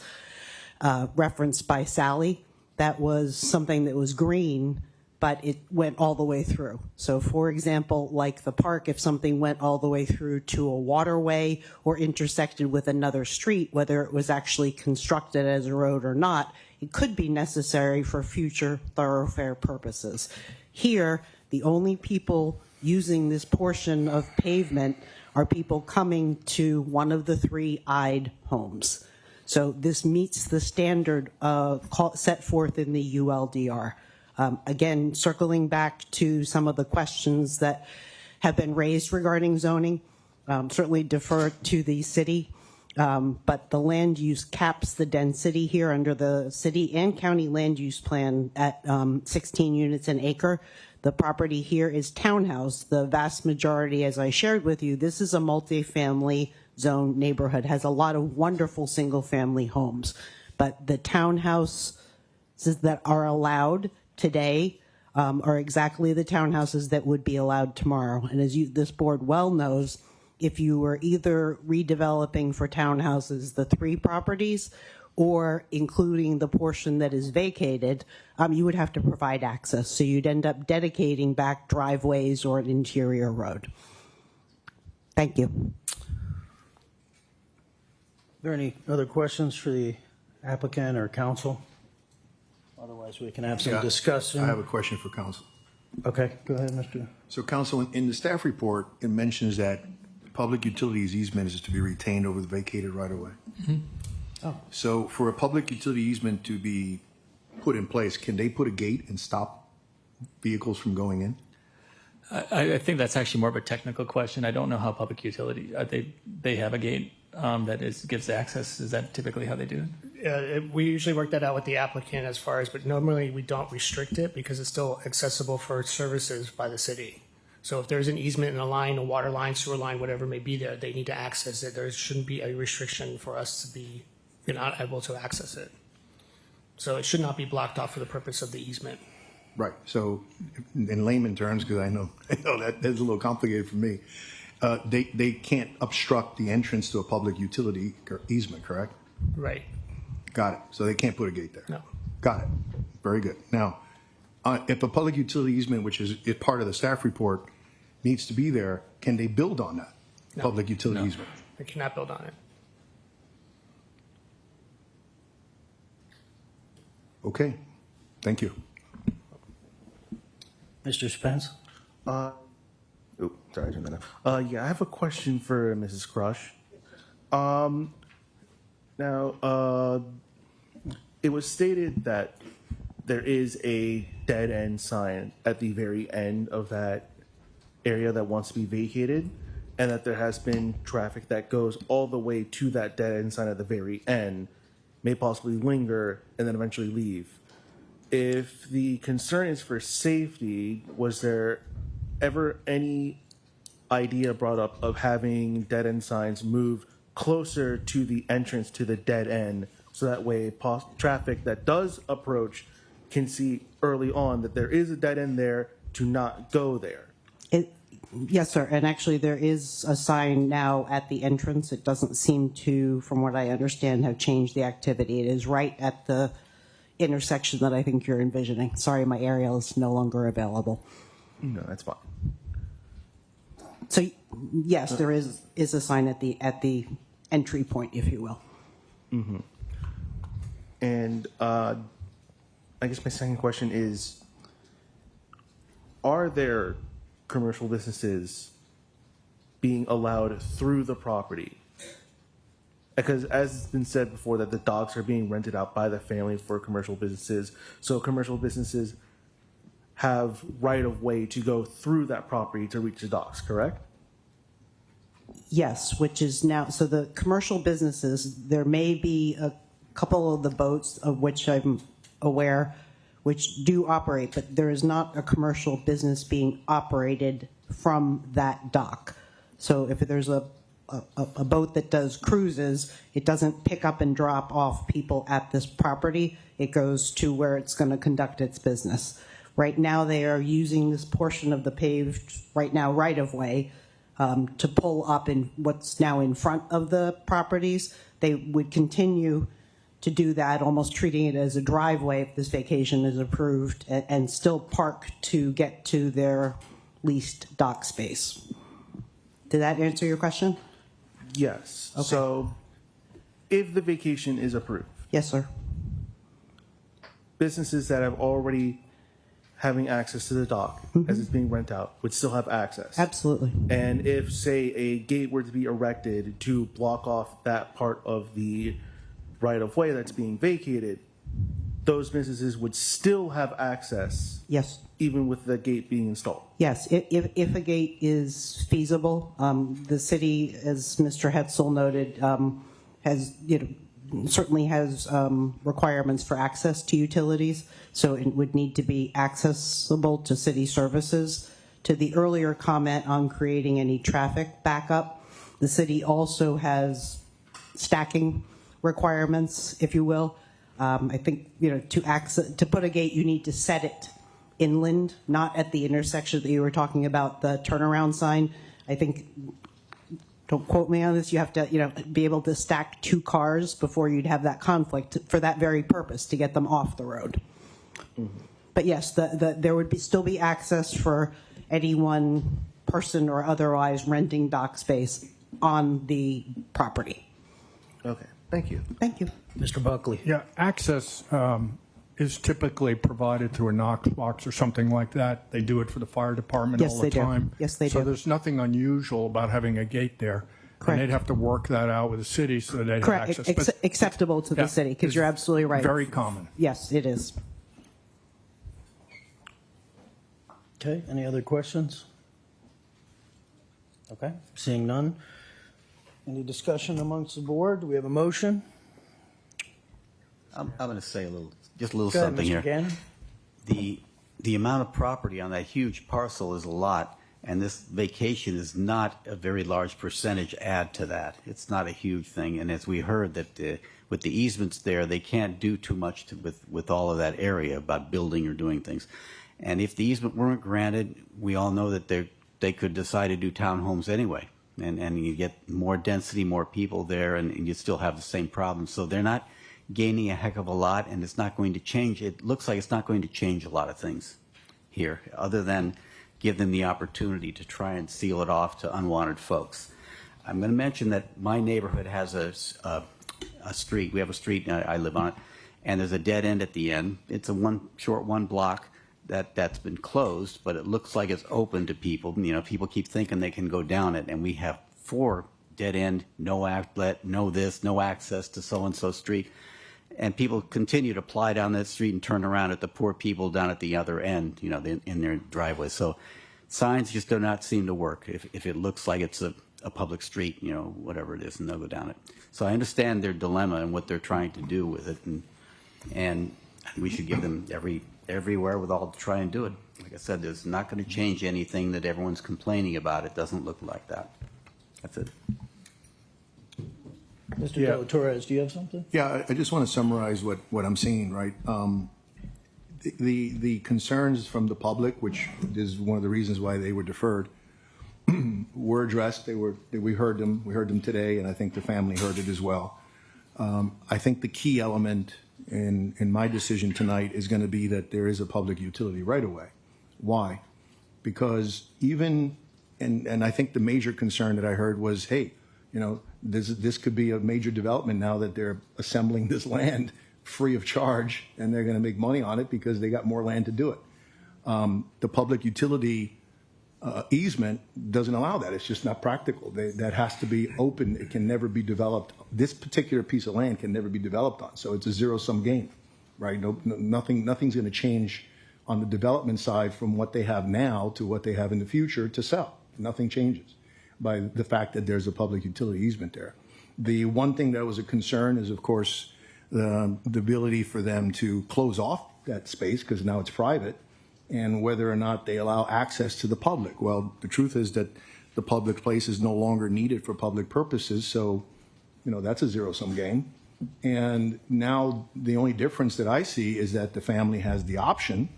referenced by Sally. That was something that was green, but it went all the way through. So for example, like the park, if something went all the way through to a waterway or intersected with another street, whether it was actually constructed as a road or not, it could be necessary for future thoroughfare purposes. Here, the only people using this portion of pavement are people coming to one of the 3 IDE homes. So this meets the standard set forth in the ULDR. Again, circling back to some of the questions that have been raised regarding zoning, certainly defer to the city, but the land use caps the density here under the city and county land use plan at 16 units an acre. The property here is townhouse. The vast majority, as I shared with you, this is a multifamily zone neighborhood, has a lot of wonderful single family homes, but the townhouses that are allowed today are exactly the townhouses that would be allowed tomorrow. And as this board well knows, if you were either redeveloping for townhouses the 3 properties or including the portion that is vacated, you would have to provide access. So you'd end up dedicating back driveways or an interior road. Thank you. Are there any other questions for the applicant or council? Otherwise, we can have some discussion. I have a question for council. Okay, go ahead, Mr. So council, in the staff report, it mentions that public utilities easement is to be retained over the vacated right-of-way. Mm-hmm. Oh. So for a public utility easement to be put in place, can they put a gate and stop vehicles from going in? I think that's actually more of a technical question. I don't know how public utility, they have a gate that gives access. Is that typically how they do it? We usually work that out with the applicant as far as, but normally we don't restrict it because it's still accessible for services by the city. So if there's an easement in a line, a water line, sewer line, whatever may be there, they need to access it. There shouldn't be a restriction for us to be not able to access it. So it should not be blocked off for the purpose of the easement. Right. So in layman terms, because I know that's a little complicated for me, they can't obstruct the entrance to a public utility easement, correct? Right. Got it. So they can't put a gate there. No. Got it. Very good. Now, if a public utility easement, which is part of the staff report, needs to be there, can they build on that public utility easement? They cannot build on it. Okay. Thank you. Mr. Spence? Sorry, I turned that off. Yeah, I have a question for Mrs. Crush. Now, it was stated that there is a dead end sign at the very end of that area that wants to be vacated, and that there has been traffic that goes all the way to that dead end sign at the very end, may possibly linger and then eventually leave. If the concern is for safety, was there ever any idea brought up of having dead end signs move closer to the entrance to the dead end, so that way traffic that does approach can see early on that there is a dead end there to not go there? Yes, sir. And actually, there is a sign now at the entrance. It doesn't seem to, from what I understand, have changed the activity. It is right at the intersection that I think you're envisioning. Sorry, my aerial is no longer available. No, that's fine. So yes, there is a sign at the entry point, if you will. Mm-hmm. And I guess my second question is, are there commercial businesses being allowed through the property? Because as it's been said before, that the docks are being rented out by the family for commercial businesses. So commercial businesses have right of way to go through that property to reach the docks, correct? Yes, which is now, so the commercial businesses, there may be a couple of the boats of which I'm aware which do operate, but there is not a commercial business being operated from that dock. So if there's a boat that does cruises, it doesn't pick up and drop off people at this property. It goes to where it's going to conduct its business. Right now, they are using this portion of the paved, right-of-way to pull up in what's now in front of the properties. They would continue to do that, almost treating it as a driveway if this vacation is approved, and still park to get to their leased dock space. Did that answer your question? Yes. Okay. So if the vacation is approved, yes, sir. Businesses that have already having access to the dock as it's being rent out would still have access. Absolutely. And if, say, a gate were to be erected to block off that part of the right-of-way that's being vacated, those businesses would still have access. Yes. Even with the gate being installed. Yes, if a gate is feasible, the city, as Mr. Hetzel noted, has certainly has requirements for access to utilities, so it would need to be accessible to city services. To the earlier comment on creating any traffic backup, the city also has stacking requirements, if you will. I think to put a gate, you need to set it inland, not at the intersection that you were talking about, the turnaround sign. I think, don't quote me on this, you have to be able to stack 2 cars before you'd have that conflict for that very purpose, to get them off the road. Mm-hmm. But yes, there would still be access for any one person or otherwise renting dock space on the property. Okay, thank you. Thank you. Mr. Buckley. Yeah, access is typically provided through a Knox box or something like that. They do it for the fire department Yes, all they the do. time. Yes, they So do. there's nothing unusual about having a gate there. Correct. And they'd have to work that out with the city so they'd have Correct. access. But Acceptable to yeah, the city, because it's you're absolutely right. very common. Yes, it is. Okay, any other questions? Okay, seeing none. Any discussion amongst the board? Do we have a motion? I'm going to say just a little Go ahead, something Mr. here. Gannon. The amount of property on that huge parcel is a lot, and this vacation is not a very large percentage add to that. It's not a huge thing, and as we heard that with the easements there, they can't do too much with all of that area about building or doing things. And if the easement weren't granted, we all know that they could decide to do townhomes anyway, and you get more density, more people there, and you still have the same problem. So they're not gaining a heck of a lot, and it's not going to change. It looks like it's not going to change a lot of things here, other than give them the opportunity to try and seal it off to unwanted folks. I'm going to mention that my neighborhood has a street. We have a street, I live on it, and there's a dead end at the end. It's a short one block that's been closed, but it looks like it's open to people. People keep thinking they can go down it, and we have 4 dead end, no outlet, no this, no access to so-and-so street. and people continue to ply down that street and turn around at the poor people down at the other end, you know, in their driveway. So signs just do not seem to work if it looks like it's a public street, you know, whatever it is, and they'll go down it. So I understand their dilemma and what they're trying to do with it, and we should give them every wherewithal to try and do it. Like I said, it's not going to change anything that everyone's complaining about. It doesn't look like that. That's it. Mr. De La Torres, do you have something? Yeah, I just want to summarize what I'm seeing, right? The concerns from the public, which is one of the reasons why they were deferred, were addressed. We heard them. We heard them today, and I think the family heard it as well. I think the key element in my decision tonight is going to be that there is a public utility right of way. Why? Because and I think the major concern that I heard was, hey, you know, this could be a major development now that they're assembling this land free of charge, and they're going to make money on it because they got more land to do it. The public utility easement doesn't allow that. It's just not practical. That has to be open. It can never be developed. This particular piece of land can never be developed on. So it's a zero-sum game, right? Nothing's going to change on the development side from what they have now to what they have in the future to sell. Nothing changes by the fact that there's a public utility easement there. The one thing that was a concern is, of course, the ability for them to close off that space because now it's private, and whether or not they allow access to the public. Well, the truth is that the public place is no longer needed for public purposes, so, you know, that's a zero-sum game. And now the only difference that I see is that the family has the option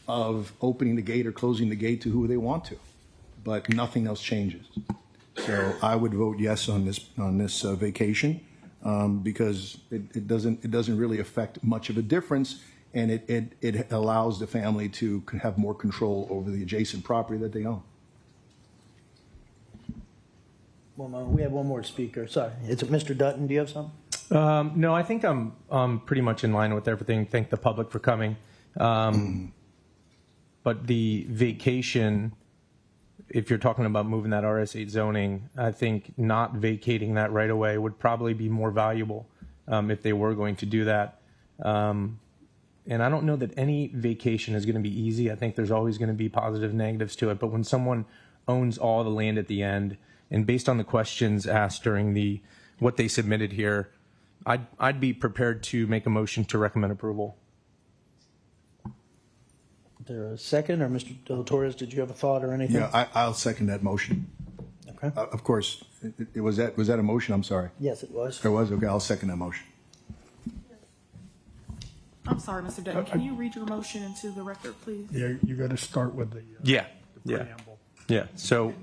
of opening the gate or closing the gate to who they want to, but nothing else changes. So I would vote yes on this vacation because it doesn't really affect much of a difference, and it allows the family to have more control over the adjacent property that they own. One moment. We have one more speaker. Sorry. Is it Mr. Dutton? Do you have something? No, I think I'm pretty much in line with everything. Thank the public for coming. But the vacation, if you're talking about moving that RS8 zoning, I think not vacating that right away would probably be more valuable if they were going to do that. And I don't know that any vacation is going to be easy. I think there's always going to be positive and negatives to it. But when someone owns all the land at the end, and based on the questions asked during what they submitted here, I'd be prepared to make a motion to recommend approval. Is there a second, or Mr. De La Torres, did you have a thought or anything? Yeah, I'll second that motion. Okay. Of course, was that a motion? I'm sorry. Yes, it was. It was? Okay, I'll second that motion. I'm sorry, Mr. Dutton. Can you read your motion into the record, please? Yeah, you got to start with the preamble. Yeah. So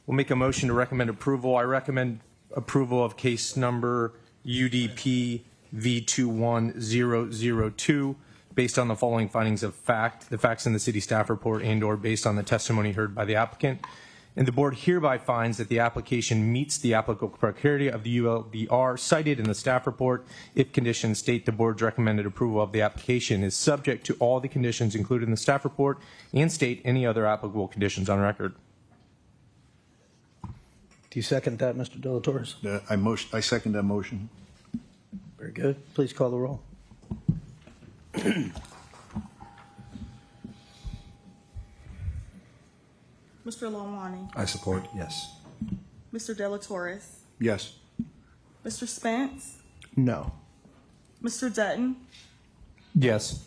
we'll make a motion to recommend approval. I recommend approval of case number UDP V21002 based on the following findings of fact, the facts in the city staff report and/or based on the testimony heard by the applicant. And the board hereby finds that the application meets the applicable criteria of the ULDR cited in the staff report. If conditions state the board's recommended approval of the application is subject to all the conditions included in the staff report and state any other applicable conditions on record. Do you second that, Mr. De La Torres? I second that motion. Very good. Please call the roll. Mr. Lawani, I support, yes. Mr. De La Torres, Yes. Mr. Spence, No. Mr. Dutton, Yes.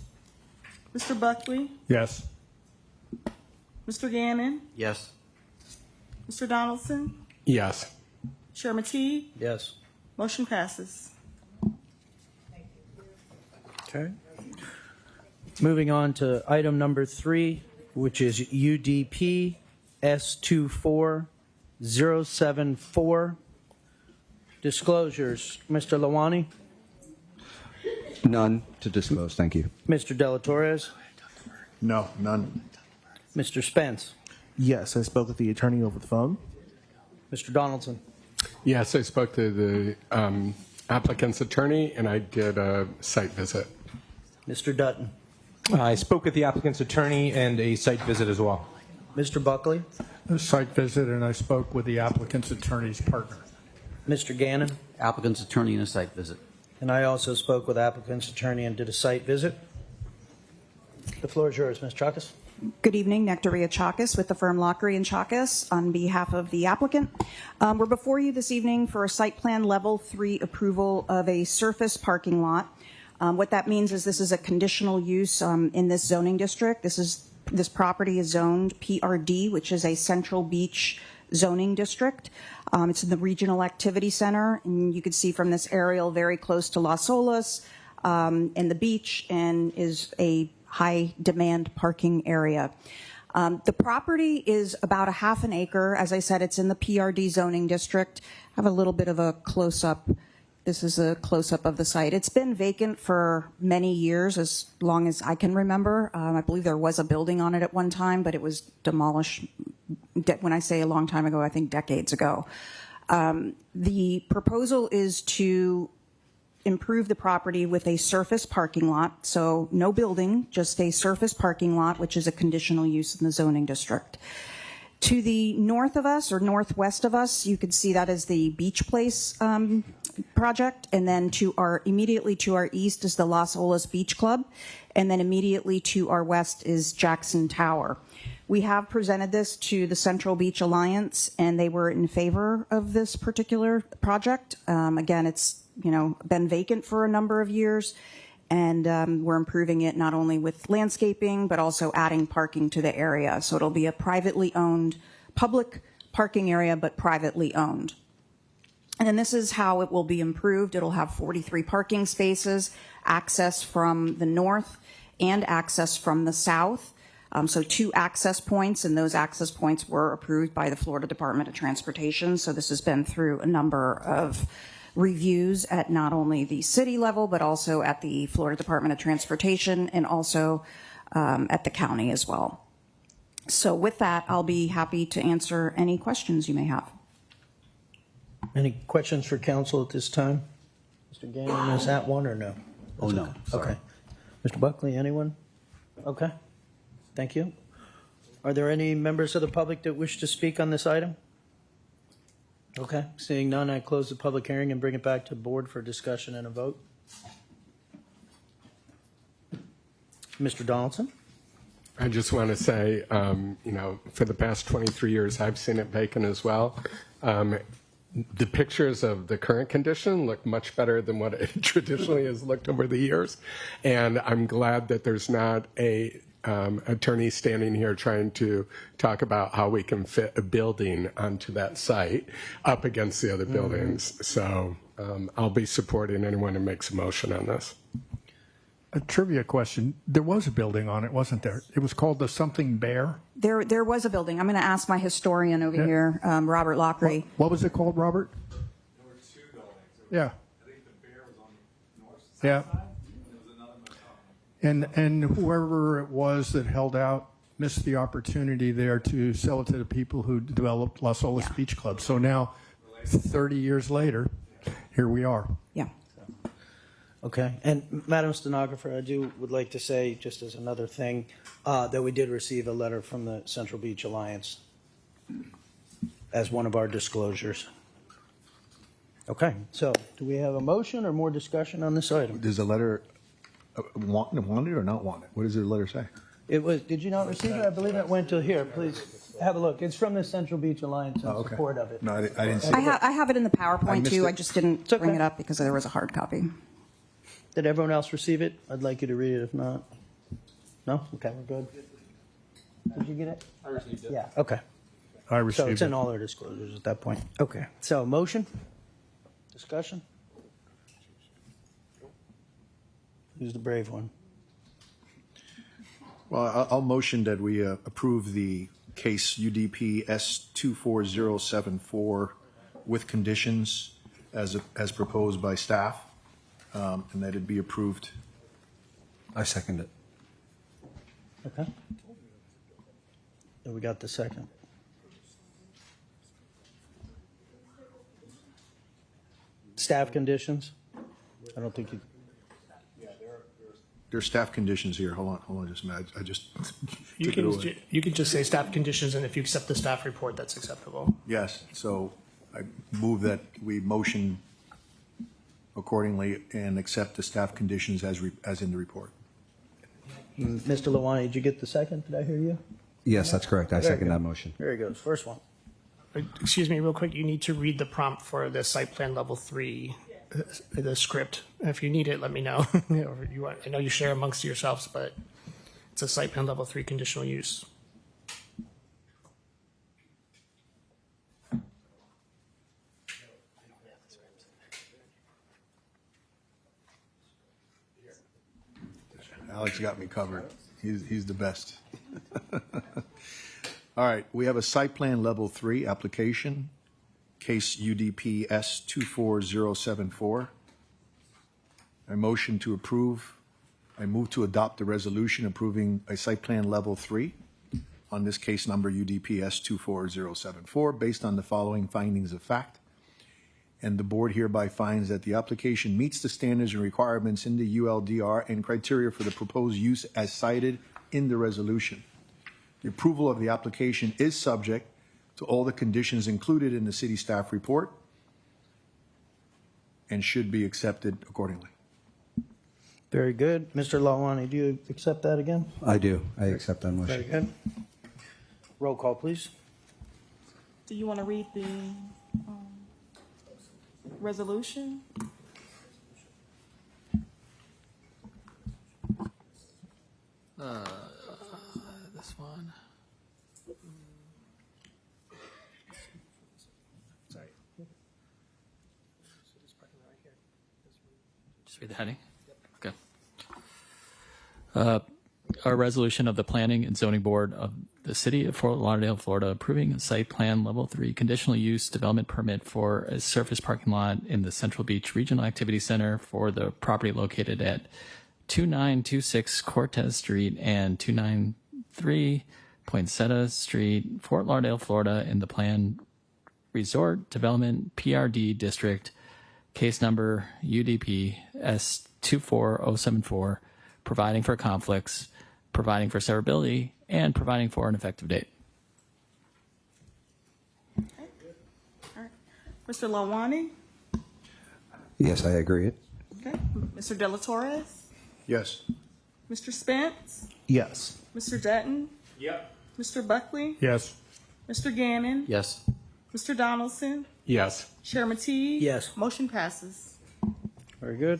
Mr. Buckley, Yes. Mr. Gannon, Yes. Mr. Donaldson, Yes. Chairman T. Yes. Motion passes. Okay. Moving on to item number 3, which is UDP S24074. Disclosures. Mr. Lawani? None to disclose, thank you. Mr. De La Torres? No, none. Mr. Spence? Yes, I spoke with the attorney over the phone. Mr. Donaldson? Yes, I spoke to the applicant's attorney, and I did a site visit. Mr. Dutton? I spoke with the applicant's attorney and a site visit as well. Mr. Buckley? A site visit, and I spoke with the applicant's attorney's partner. Mr. Gannon? Applicant's attorney and a site visit. And I also spoke with applicant's attorney and did a site visit. The floor is yours, Ms. Chakas. Good evening, Nectaria Chakas with the firm Lockery & Chakas on behalf of the applicant. We're before you this evening for a site plan level 3 approval of a surface parking lot. What that means is this is a conditional use in this zoning district. This property is zoned PRD, which is a Central Beach zoning district. It's in the Regional Activity Center, and you can see from this aerial very close to Las Olas and the beach, and is a high demand parking area. The property is about a half an acre. As I said, it's in the PRD zoning district. I have a little bit of a close-up. This is a close-up of the site. It's been vacant for many years, as long as I can remember. I believe there was a building on it at one time, but it was demolished. When I say a long time ago, I think decades ago. The proposal is to improve the property with a surface parking lot. So no building, just a surface parking lot, which is a conditional use in the zoning district. To the north of us or northwest of us, you can see that as the Beach Place project. And then immediately to our east is the Las Olas Beach Club. And then immediately to our west is Jackson Tower. We have presented this to the Central Beach Alliance, and they were in favor of this particular project. Again, it's been vacant for a number of years, and we're improving it not only with landscaping, but also adding parking to the area. So it'll be a privately owned, public parking area, but privately owned. And then this is how it will be improved. It'll have 43 parking spaces, access from the north and access from the south. So 2 access points, and those access points were approved by the Florida Department of Transportation. So this has been through a number of reviews at not only the city level, but also at the Florida Department of Transportation and also at the county as well. So with that, I'll be happy to answer any questions you may have. Any questions for council at this time? Mr. Gannon, is that one or no? Oh, no. Sorry. Okay. Mr. Buckley, anyone? Okay. Thank you. Are there any members of the public that wish to speak on this item? Okay. Seeing none, I close the public hearing and bring it back to the board for discussion and a vote. Mr. Donaldson? I just want to say, for the past 23 years, I've seen it vacant as well. The pictures of the current condition look much better than what it traditionally has looked over the years. And I'm glad that there's not a attorney standing here trying to talk about how we can fit a building onto that site up against the other buildings. So I'll be supporting anyone who makes a motion on this. A trivia question. There was a building on it, wasn't there? It was called the something Bear? There was a building. I'm going to ask my historian over here, Robert Lockery. What was it called, Robert? There were 2 buildings. Yeah. I think the Bear was on the north side. Yeah. There was another one. And whoever it was that held out missed the opportunity there to sell it to the people who developed Las Olas Beach Club. So now, 30 years later, here we are. Yeah. Okay. And Madam Stenographer, I would like to say, just as another thing, that we did receive a letter from the Central Beach Alliance as one of our disclosures. Okay. So do we have a motion or more discussion on this item? Does the letter wanted or not wanted? What does the letter say? It was. Did you not receive it? I believe it went to here. Please have a look. It's from the Central Beach Alliance in support of it. No, I didn't see I it. have it in the PowerPoint too. it. I just didn't bring it up because there was a hard copy. Did everyone else receive it? I'd like you to read it if not. No? Okay, we're good. Did you get it? I received it. Yeah, okay. I received So it's it. in all our disclosures at that point. Okay, so motion? Discussion? Who's the brave one? Well, I'll motion that we approve the case UDP S24074 with conditions as proposed by staff, and that it be approved. I second it. Okay. And we got the second. Staff conditions? I don't think you. There's staff conditions here. Hold on just a minute. I just You took it can away. you can just say staff conditions, and if you accept the staff report, that's acceptable. Yes, so I move that we motion accordingly and accept the staff conditions as in the report. Mr. Lawani, did you get the second? Did I hear you? Yes, that's correct. I Very second good. that motion. There he goes. First one. Excuse me, real quick. You need to read the prompt for the site plan level 3, the script. If you need it, let me know. Or I know you share amongst yourselves, but it's a site plan level 3 conditional use. Alex got me covered. He's the best. All right, we have a site plan level 3 application, case UDP S24074. I motion to approve. I move to adopt the resolution approving a site plan level 3 on this case number UDP S24074 based on the following findings of fact. And the board hereby finds that the application meets the standards and requirements in the ULDR and criteria for the proposed use as cited in the resolution. The approval of the application is subject to all the conditions included in the city staff report and should be accepted accordingly. Very good. Mr. Lawani, do you accept that again? I do. I accept that Very motion. good. Roll call, please. Do you want to read the resolution? This one. Sorry. Just read the heading. Okay. A resolution of the Planning and Zoning Board of the City of Fort Lauderdale, Florida, approving a site plan level 3 conditional use development permit for a surface parking lot in the Central Beach Regional Activity Center for the property located at 2926 Cortez Street and 293 Poinsettia Street, Fort Lauderdale, Florida, in the planned Resort Development PRD District, case number UDP S24074, providing for conflicts, providing for severability, and providing for an effective date. All right. Mr. Lawani? Yes, I agree. Okay. Mr. Delatorres? Yes. Mr. Spence? Yes. Mr. Dutton? Yep. Mr. Buckley? Yes. Mr. Gannon? Yes. Mr. Donaldson? Yes. Chairman Teague? Yes. Motion passes. Very good.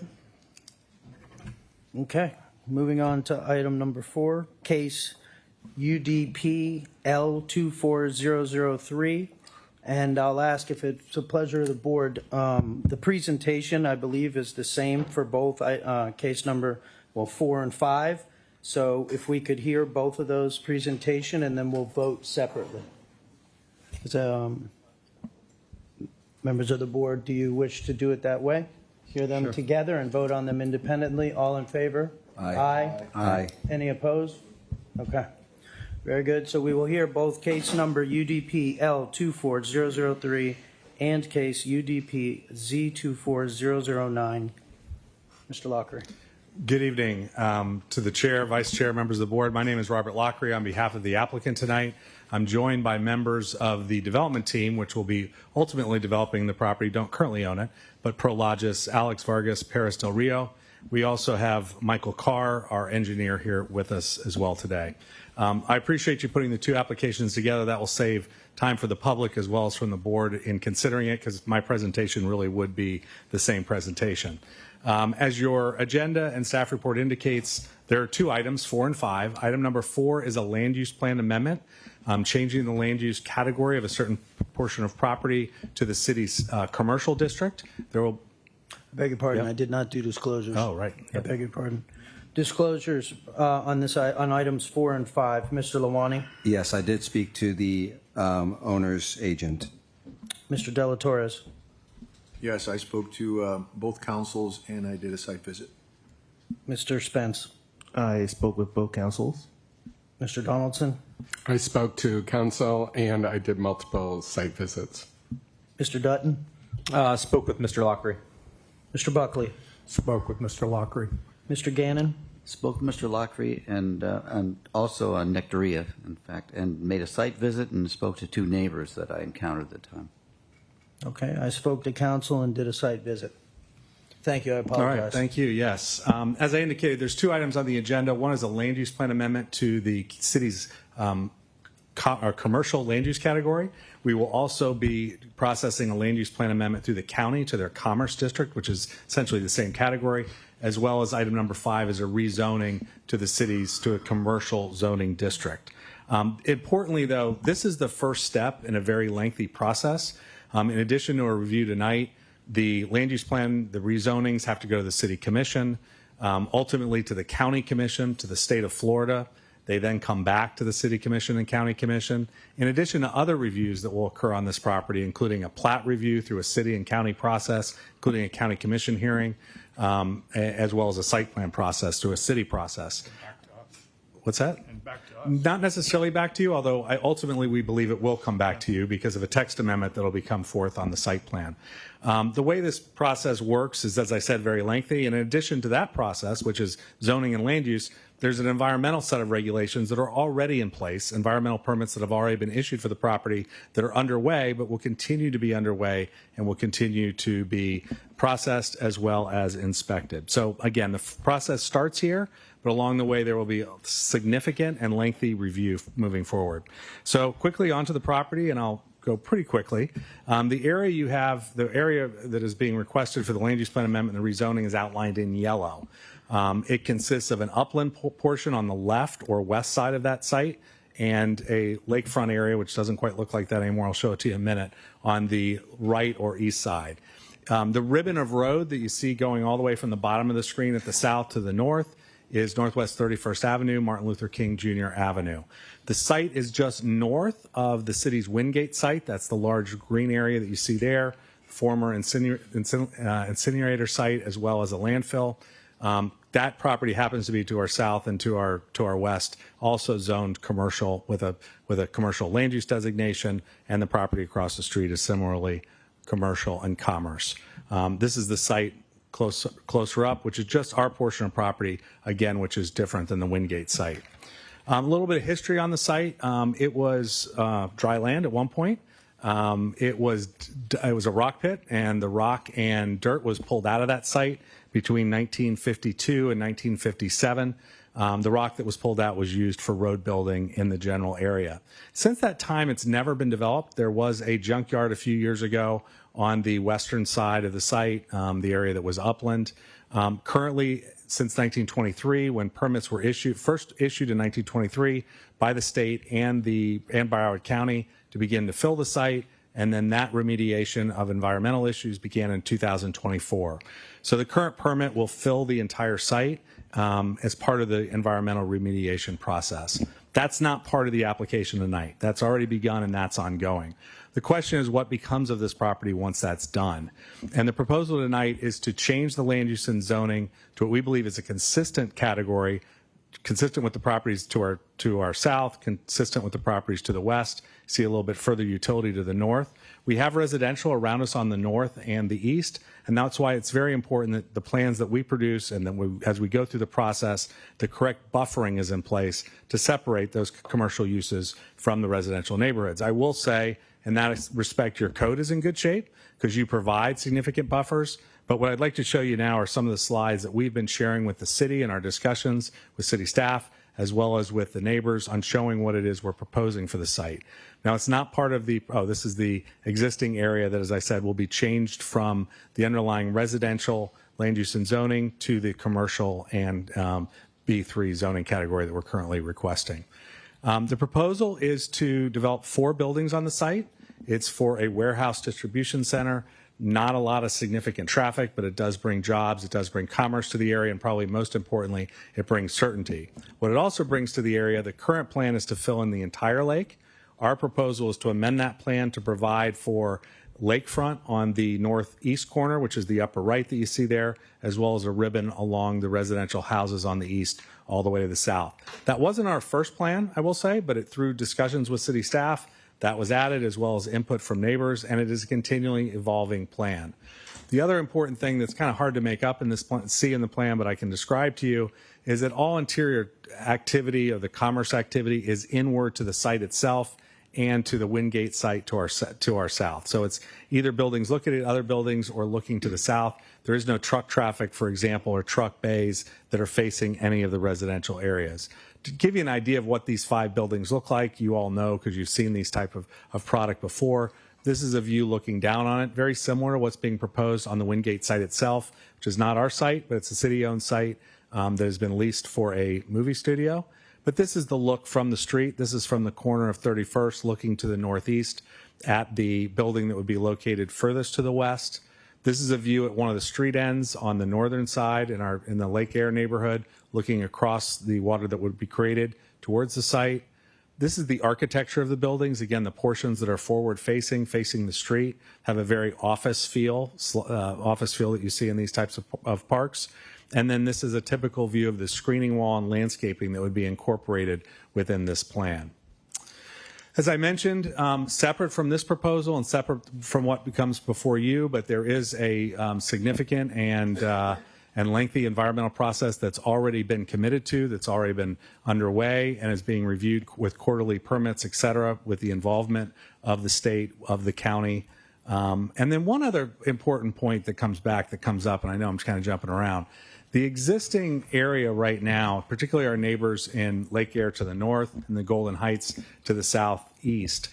Okay, moving on to item number 4, case UDP L24003. And I'll ask if it's a pleasure of the board. The presentation, I believe, is the same for both case number 4 and 5. So if we could hear both of those presentation, and then we'll vote separately. Members of the board, do you wish to do it that way? Hear them together and vote on them independently. All in favor? Aye. Aye. Aye. Any opposed? Okay. Very good. So we will hear both case number UDP L24003 and case UDP Z24009. Mr. Lockery. Good evening to the chair, vice chair, members of the board. My name is Robert Lockery on behalf of the applicant tonight. I'm joined by members of the development team, which will be ultimately developing the property, don't currently own it, but Prologis, Alex Vargas, Paris Del Rio. We also have Michael Carr, our engineer, here with us as well today. I appreciate you putting the two applications together. That will save time for the public as well as from the board in considering it, because my presentation really would be the same presentation. As your agenda and staff report indicates, there are two items, 4 and 5. Item number 4 is a land use plan amendment, changing the land use category of a certain portion of property to the city's commercial district. There will. I beg your pardon. Yep. I did not do disclosures. Oh, right. I beg your pardon. Disclosures on items 4 and 5. Mr. Lawani. Yes, I did speak to the owner's agent. Mr. Delatorres. Yes, I spoke to both councils and I did a site visit. Mr. Spence. I spoke with both councils. Mr. Donaldson. I spoke to council and I did multiple site visits. Mr. Dutton. Spoke with Mr. Lockery. Mr. Buckley. Spoke with Mr. Lockery. Mr. Gannon. Spoke to Mr. Lockery and also Nectaria, in fact, and made a site visit and spoke to 2 neighbors that I encountered at the time. Okay, I spoke to council and did a site visit. Thank you. I All apologize. right, thank you. Yes. As I indicated, there's two items on the agenda. One is a land use plan amendment to the city's commercial land use category. We will also be processing a land use plan amendment through the county to their commerce district, which is essentially the same category, as well as item number 5 is a rezoning to the city's to a commercial zoning district. Importantly, though, this is the first step in a very lengthy process. In addition to a review tonight, the land use plan, the rezonings have to go to the city commission, ultimately to the county commission, to the state of Florida. They then come back to the city commission and county commission, in addition to other reviews that will occur on this property, including a plat review through a city and county process, including a county commission hearing, as well as a site plan process through a city process. What's that? And back to us. Not necessarily back to you, although ultimately we believe it will come back to you because of a text amendment that will be come forth on the site plan. The way this process works is, as I said, very lengthy. And in addition to that process, which is zoning and land use, there's an environmental set of regulations that are already in place, environmental permits that have already been issued for the property that are underway, but will continue to be underway and will continue to be processed as well as inspected. So again, the process starts here, but along the way there will be a significant and lengthy review moving forward. So quickly onto the property, and I'll go pretty quickly. The area that is being requested for the land use plan amendment and the rezoning is outlined in yellow. It consists of an upland portion on the left or west side of that site and a lakefront area, which doesn't quite look like that anymore. I'll show it to you in a minute, on the right or east side. The ribbon of road that you see going all the way from the bottom of the screen at the south to the north is Northwest 31st Avenue, Martin Luther King Jr. Avenue. The site is just north of the city's Wingate site. That's the large green area that you see there, former incinerator site, as well as a landfill. That property happens to be to our south and to our west, also zoned commercial with a commercial land use designation, and the property across the street is similarly commercial and commerce. This is the site closer up, which is just our portion of property, again, which is different than the Wingate site. A little bit of history on the site. It was dry land at one point. It was a rock pit, and the rock and dirt was pulled out of that site between 1952 and 1957. The rock that was pulled out was used for road building in the general area. Since that time, it's never been developed. There was a junkyard a few years ago on the western side of the site, the area that was upland. Currently, since 1923, when permits were first issued in 1923 by the state and Broward County to begin to fill the site, and then that remediation of environmental issues began in 2024. So the current permit will fill the entire site as part of the environmental remediation process. That's not part of the application tonight. That's already begun and that's ongoing. The question is what becomes of this property once that's done. And the proposal tonight is to change the land use and zoning to what we believe is a consistent category, consistent with the properties to our south, consistent with the properties to the west. See a little bit further utility to the north. We have residential around us on the north and the east, and that's why it's very important that the plans that we produce and then as we go through the process, the correct buffering is in place to separate those commercial uses from the residential neighborhoods. I will say, in that respect, your code is in good shape because you provide significant buffers. But what I'd like to show you now are some of the slides that we've been sharing with the city in our discussions with city staff, as well as with the neighbors on showing what it is we're proposing for the site. Now, it's not part of this is the existing area that, as I said, will be changed from the underlying residential land use and zoning to the commercial and B3 zoning category that we're currently requesting. The proposal is to develop 4 buildings on the site. It's for a warehouse distribution center. Not a lot of significant traffic, but it does bring jobs, it does bring commerce to the area, and probably most importantly, it brings certainty. What it also brings to the area, the current plan is to fill in the entire lake. Our proposal is to amend that plan to provide for lakefront on the northeast corner, which is the upper right that you see there, as well as a ribbon along the residential houses on the east all the way to the south. That wasn't our first plan, I will say, but through discussions with city staff, that was added, as well as input from neighbors, and it is a continually evolving plan. The other important thing that's kind of hard to make up in this plan, see in the plan, but I can describe to you, is that all interior activity of the commerce activity is inward to the site itself and to the Wingate site to our south. So it's either buildings looking at other buildings or looking to the south. There is no truck traffic, for example, or truck bays that are facing any of the residential areas. To give you an idea of what these 5 buildings look like, you all know because you've seen these type of product before. This is a view looking down on it, very similar to what's being proposed on the Wingate site itself, which is not our site, but it's a city-owned site that has been leased for a movie studio. But this is the look from the street. This is from the corner of 31st looking to the northeast at the building that would be located furthest to the west. This is a view at one of the street ends on the northern side in the Lake Air neighborhood, looking across the water that would be created towards the site. This is the architecture of the buildings. Again, the portions that are forward-facing, facing the street, have a very office feel that you see in these types of parks. And then this is a typical view of the screening wall and landscaping that would be incorporated within this plan. As I mentioned, separate from this proposal and separate from what becomes before you, but there is a significant and lengthy environmental process that's already been committed to, that's already been underway, and is being reviewed with quarterly permits, et cetera, with the involvement of the state, of the county. And then one other important point that comes up, and I know I'm kind of jumping around. The existing area right now, particularly our neighbors in Lake Air to the north and the Golden Heights to the southeast,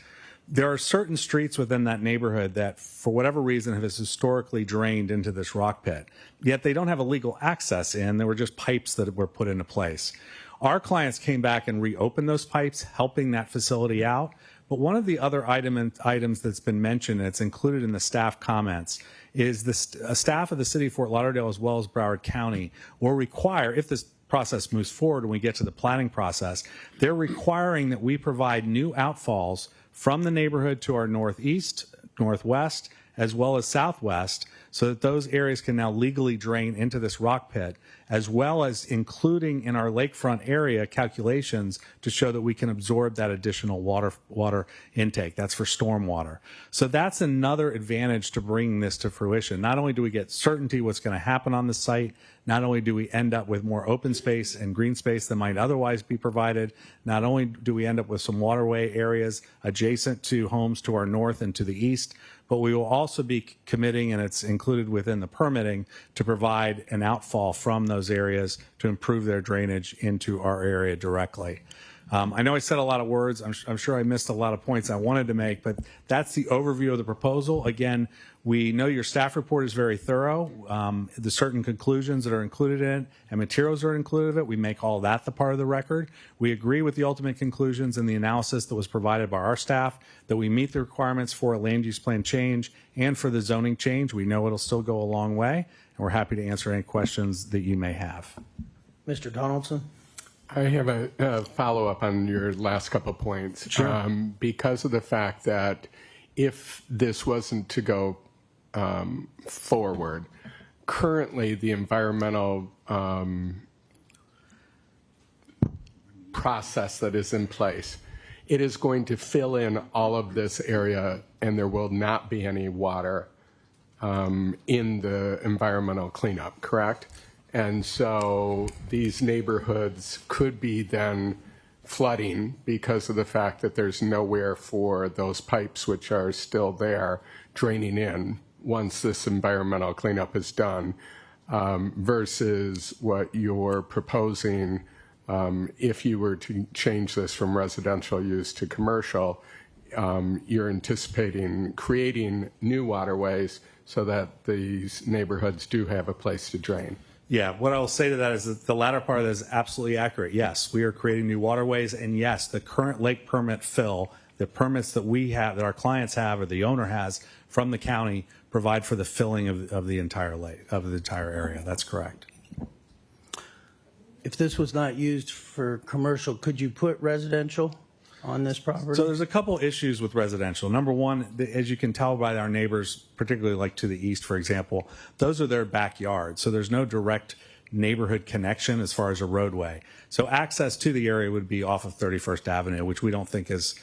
there are certain streets within that neighborhood that, for whatever reason, have historically drained into this rock pit. Yet they don't have a legal access in. There were just pipes that were put into place. Our clients came back and reopened those pipes, helping that facility out. But one of the other items that's been mentioned, and it's included in the staff comments, is the staff of the city of Fort Lauderdale as well as Broward County will require, if this process moves forward and we get to the planning process, they're requiring that we provide new outfalls from the neighborhood to our northeast, northwest, as well as southwest, so that those areas can now legally drain into this rock pit, as well as including in our lakefront area calculations to show that we can absorb that additional water intake. That's for stormwater. So that's another advantage to bringing this to fruition. Not only do we get certainty what's going to happen on the site, not only do we end up with more open space and green space than might otherwise be provided, not only do we end up with some waterway areas adjacent to homes to our north and to the east, but we will also be committing, and it's included within the permitting, to provide an outfall from those areas to improve their drainage into our area directly. I know I said a lot of words. I'm sure I missed a lot of points I wanted to make, but that's the overview of the proposal. Again, we know your staff report is very thorough. The certain conclusions that are included in it and materials are included in it, we make all that the part of the record. We agree with the ultimate conclusions and the analysis that was provided by our staff, that we meet the requirements for a land use plan change and for the zoning change. We know it'll still go a long way, and we're happy to answer any questions that you may have. Mr. Donaldson? I have a follow-up on your last couple points. Sure. Because of the fact that if this wasn't to go forward, currently the environmental process that is in place, it is going to fill in all of this area, and there will not be any water in the environmental cleanup, correct? And so these neighborhoods could be then flooding because of the fact that there's nowhere for those pipes, which are still there, draining in once this environmental cleanup is done, versus what you're proposing if you were to change this from residential use to commercial. You're anticipating creating new waterways so that these neighborhoods do have a place to drain. Yeah, what I'll say to that is that the latter part of that is absolutely accurate. Yes, we are creating new waterways, and yes, the current lake permit fill, the permits that we have, that our clients have, or the owner has from the county, provide for the filling of the entire lake, of the entire area. That's correct. If this was not used for commercial, could you put residential on this property? So there's a couple issues with residential. Number one, as you can tell by our neighbors, particularly like to the east, for example, those are their backyards. So there's no direct neighborhood connection as far as a roadway. So access to the area would be off of 31st Avenue, which we don't think is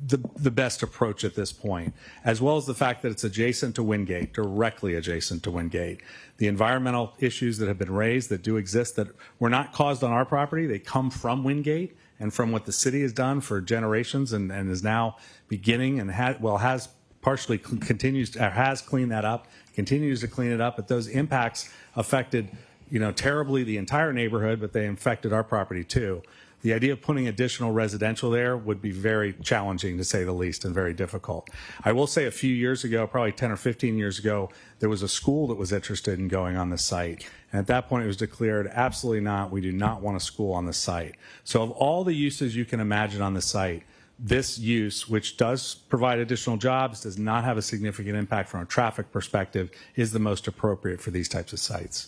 the best approach at this point, as well as the fact that it's adjacent to Wingate, directly adjacent to Wingate. The environmental issues that have been raised that do exist that were not caused on our property, they come from Wingate, and from what the city has done for generations and is now beginning and has partially has cleaned that up, continues to clean it up, but those impacts affected, terribly the entire neighborhood, but they affected our property too. The idea of putting additional residential there would be very challenging, to say the least, and very difficult. I will say a few years ago, probably 10 or 15 years ago, there was a school that was interested in going on the site. And at that point, it was declared, absolutely not, we do not want a school on the site. So of all the uses you can imagine on the site, this use, which does provide additional jobs, does not have a significant impact from a traffic perspective, is the most appropriate for these types of sites.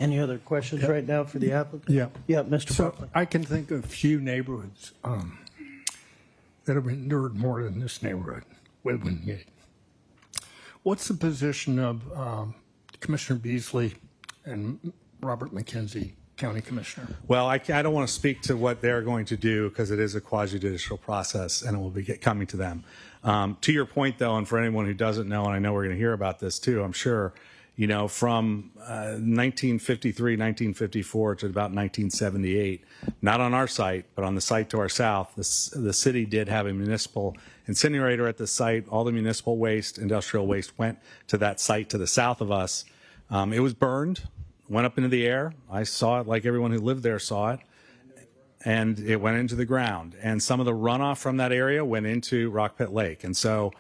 Any other questions right now for the applicant? Yeah. Yeah, Mr. So Buckley. I can think of few neighborhoods that have endured more than this neighborhood with Wingate. What's the position of Commissioner Beasley and Robert McKenzie, County Commissioner? Well, I don't want to speak to what they're going to do because it is a quasi-judicial process and it will be coming to them. To your point, though, and for anyone who doesn't know, and I know we're going to hear about this too, I'm sure, from 1953, 1954 to about 1978, not on our site, but on the site to our south, the city did have a municipal incinerator at the site. All the municipal waste, industrial waste, went to that site to the south of us. It was burned, went up into the air. I saw it like everyone who lived there saw it. And it went into the ground. And some of the runoff from that area went into Rock Pit Lake. And so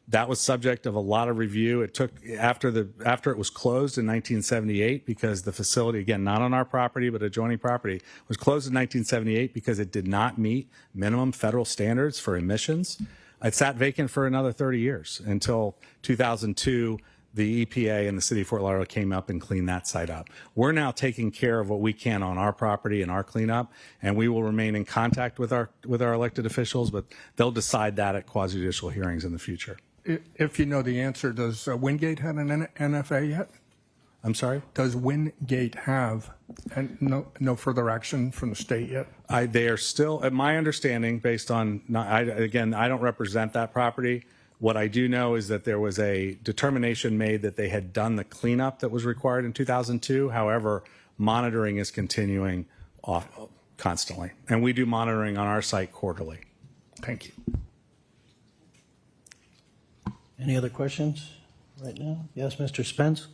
that was subject of a lot of review. It took after it was closed in 1978 because the facility, again, not on our property but adjoining property, was closed in 1978 because it did not meet minimum federal standards for emissions. It sat vacant for another 30 years until 2002. The EPA and the city of Fort Lauderdale came up and cleaned that site up. We're now taking care of what we can on our property and our cleanup, and we will remain in contact with our elected officials, but they'll decide that at quasi-judicial hearings in the future. If you know the answer, does Wingate have an NFA yet? I'm sorry? Does Wingate have no further action from the state yet? They are still, at my understanding, based on, I don't represent that property. What I do know is that there was a determination made that they had done the cleanup that was required in 2002. However, monitoring is continuing constantly. And we do monitoring on our site quarterly. Thank you. Any other questions right now? Yes, Mr. Spence?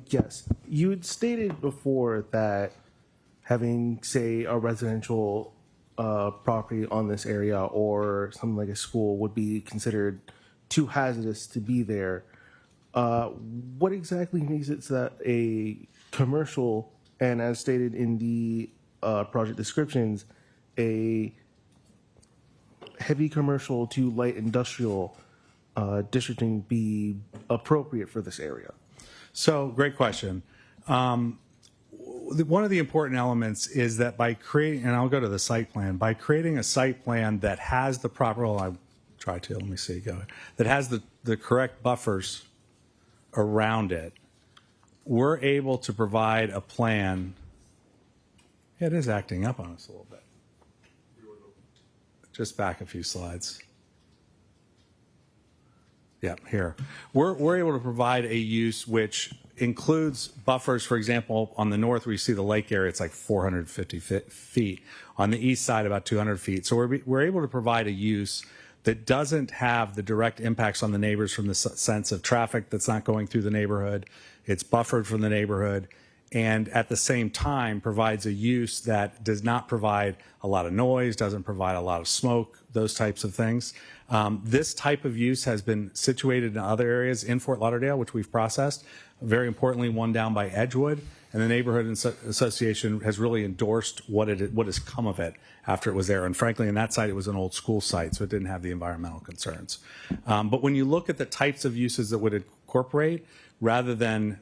Yes. You had stated before that having, say, a residential property on this area or something like a school would be considered too hazardous to be there. What exactly makes it so that a commercial, and as stated in the project descriptions, a heavy commercial to light industrial districting be appropriate for this area? So, great question. One of the important elements is that by creating, and I'll go to the site plan, by creating a site plan that has the proper, that has the correct buffers around it, we're able to provide a plan. Yeah, it is acting up on us a little bit. Just back a few slides. Yeah, here. We're able to provide a use which includes buffers. For example, on the north where you see the lake area, it's like 450 feet. On the east side, about 200 feet. So we're able to provide a use that doesn't have the direct impacts on the neighbors from the sense of traffic that's not going through the neighborhood. It's buffered from the neighborhood, and at the same time provides a use that does not provide a lot of noise, doesn't provide a lot of smoke, those types of things. This type of use has been situated in other areas in Fort Lauderdale, which we've processed. Very importantly, one down by Edgewood, and the Neighborhood Association has really endorsed what has come of it after it was there. And frankly, in that site, it was an old school site, so it didn't have the environmental concerns. But when you look at the types of uses that would incorporate, rather than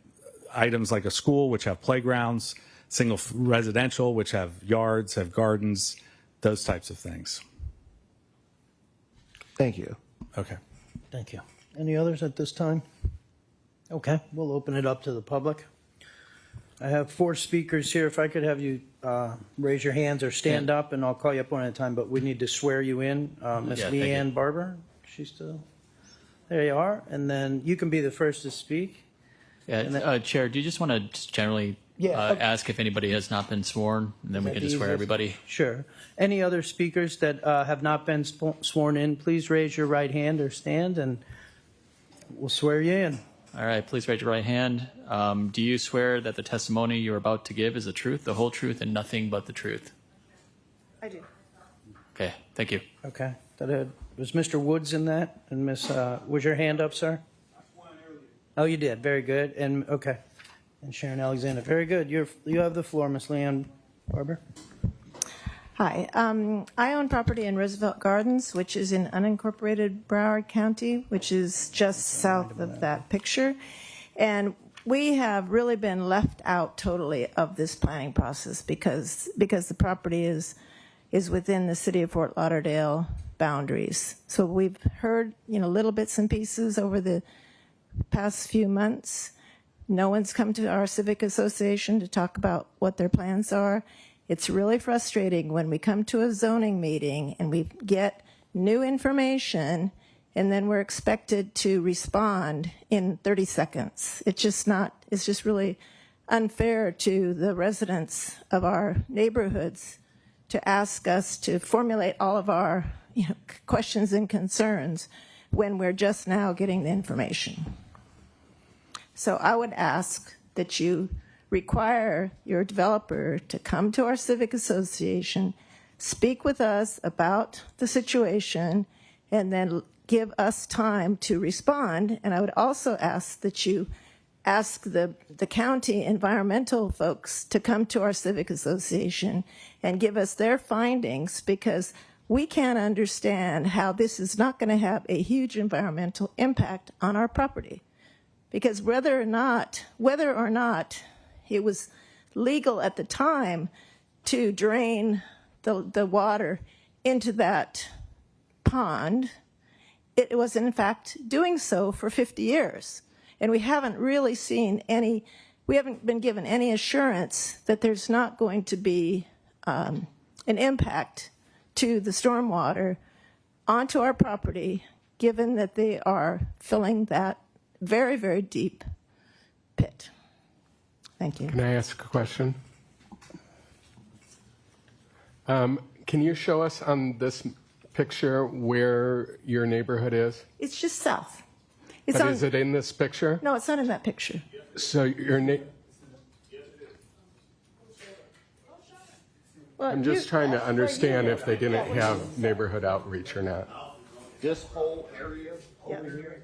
items like a school, which have playgrounds, single residential, which have yards, have gardens, those types of things. Thank you. Okay. Thank you. Any others at this time? Okay, we'll open it up to the public. I have 4 speakers here. If I could have you raise your hands or stand up, and I'll call you up one at a time, but we need to swear you in. Ms. Leanne Barber, she's still, there you are. And then you can be the first to speak. Yeah, Chair, do you just want to just generally Yeah, okay. ask if anybody has not been sworn, and then we can just swear everybody. Sure. Any other speakers that have not been sworn in, please raise your right hand or stand, and we'll swear you in. All right, please raise your right hand. Do you swear that the testimony you're about to give is the truth, the whole truth, and nothing but the truth? I do. Okay, thank you. Okay. Was Mr. Woods in that? And Miss, was your hand up, sir? Oh, you did. Very good. And okay. And Sharon Alexander. Very good. You have the floor, Miss Leanne Barber. Hi. I own property in Roosevelt Gardens, which is in unincorporated Broward County, which is just south of that picture. And we have really been left out totally of this planning process because the property is within the city of Fort Lauderdale boundaries. So we've heard, little bits and pieces over the past few months. No one's come to our civic association to talk about what their plans are. It's really frustrating when we come to a zoning meeting and we get new information and then we're expected to respond in 30 seconds. It's just really unfair to the residents of our neighborhoods to ask us to formulate all of our questions and concerns when we're just now getting the information. So I would ask that you require your developer to come to our civic association, speak with us about the situation, and then give us time to respond. And I would also ask that you ask the county environmental folks to come to our civic association and give us their findings, because we can't understand how this is not going to have a huge environmental impact on our property. Because whether or not it was legal at the time to drain the water into that pond, it was in fact doing so for 50 years. And we haven't really we haven't been given any assurance that there's not going to be an impact to the stormwater onto our property, given that they are filling that very, very deep pit. Thank you. Can I ask a question? Can you show us on this picture where your neighborhood is? It's just south. Is it in this picture? No, it's not in that picture. So I'm just trying to understand if they didn't have neighborhood outreach or not. This whole area over here.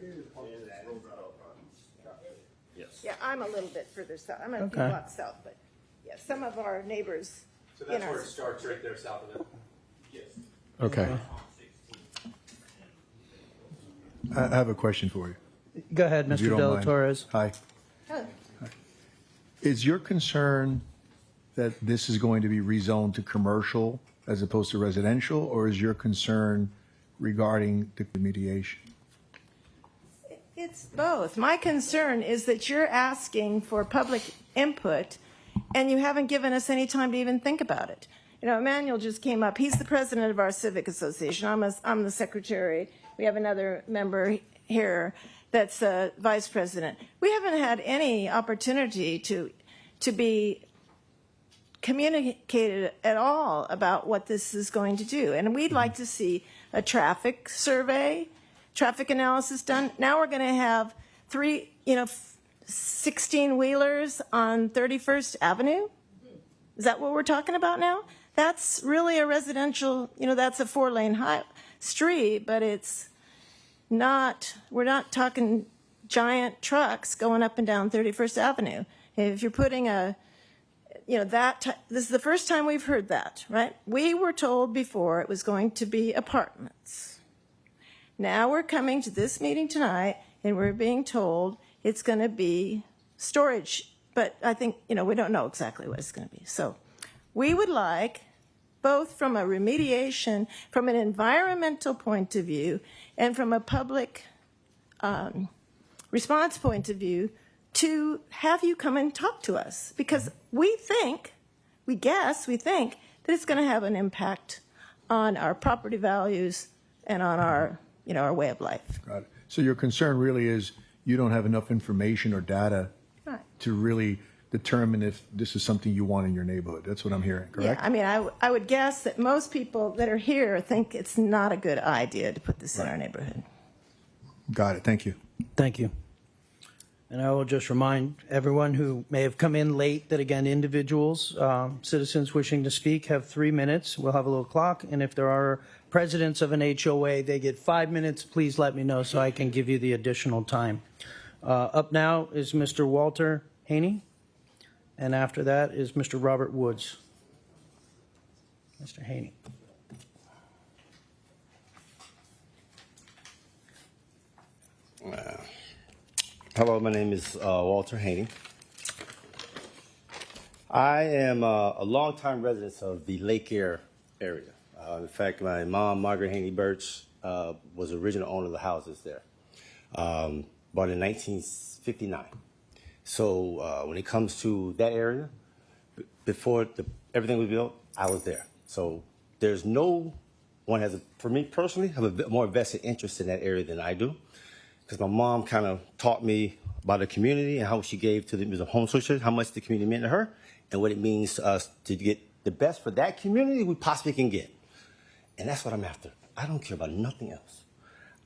Yeah, I'm a little bit further south. I'm a few blocks south, but yeah, some of our neighbors. So that's where it starts, right there south of it? Yes. Okay. I have a question for you. Go ahead, If you Mr. don't De La mind. Torres. Hi. Is your concern that this is going to be rezoned to commercial as opposed to residential, or is your concern regarding the mediation? It's both. My concern is that you're asking for public input and you haven't given us any time to even think about it. Emmanuel just came up. He's the president of our civic association. I'm the secretary. We have another member here that's a vice president. We haven't had any opportunity to be communicated at all about what this is going to do. And we'd like to see a traffic survey, traffic analysis done. Now we're going to have 16-wheelers on 31st Avenue. Is that what we're talking about now? That's really a residential, that's a 4-lane street, but it's not, we're not talking giant trucks going up and down 31st Avenue. If you're putting this is the first time we've heard that, right? We were told before it was going to be apartments. Now we're coming to this meeting tonight and we're being told it's going to be storage, but I think, we don't know exactly what it's going to be. So we would like, both from a remediation, from an environmental point of view, and from a public response point of view, to have you come and talk to us, because we think that it's going to have an impact on our property values and on our way of life. Got it. So your concern really is you don't have enough information or data Right. to really determine if this is something you want in your neighborhood. That's what I'm hearing, correct? Yeah, I mean, I would guess that most people that are here think it's not a good idea to put this in our neighborhood. Got it. Thank you. Thank you. And I will just remind everyone who may have come in late that, again, individuals, citizens wishing to speak have 3 minutes. We'll have a little clock. And if there are presidents of an HOA, they get 5 minutes. Please let me know so I can give you the additional time. Up now is Mr. Walter Haney. And after that is Mr. Robert Woods. Mr. Haney. Hello, my name is Walter Haney. I am a longtime resident of the Lake Air area. In fact, my mom, Margaret Haney Birch, was the original owner of the houses there, bought in 1959. So when it comes to that area, before everything was built, I was there. So there's no one has, for me personally, have a more vested interest in that area than I do. Because my mom kind of taught me about the community and how she gave to the home association, how much the community meant to her, and what it means to us to get the best for that community we possibly can get. And that's what I'm after. I don't care about nothing else.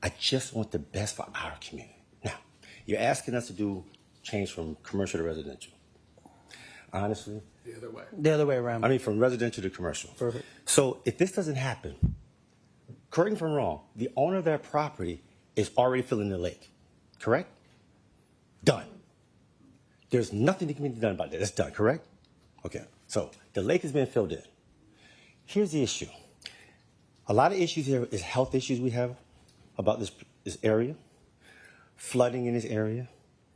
I just want the best for our community. Now, you're asking us to do change from commercial to residential. Honestly, The other way. The other way around. I mean, from residential to commercial. Perfect. So if this doesn't happen, correct me if I'm wrong, the owner of that property is already filling the lake, correct? Done. There's nothing that can be done about that. That's done, correct? Okay. So the lake has been filled in. Here's the issue. A lot of issues here is health issues we have about this area, flooding in this area,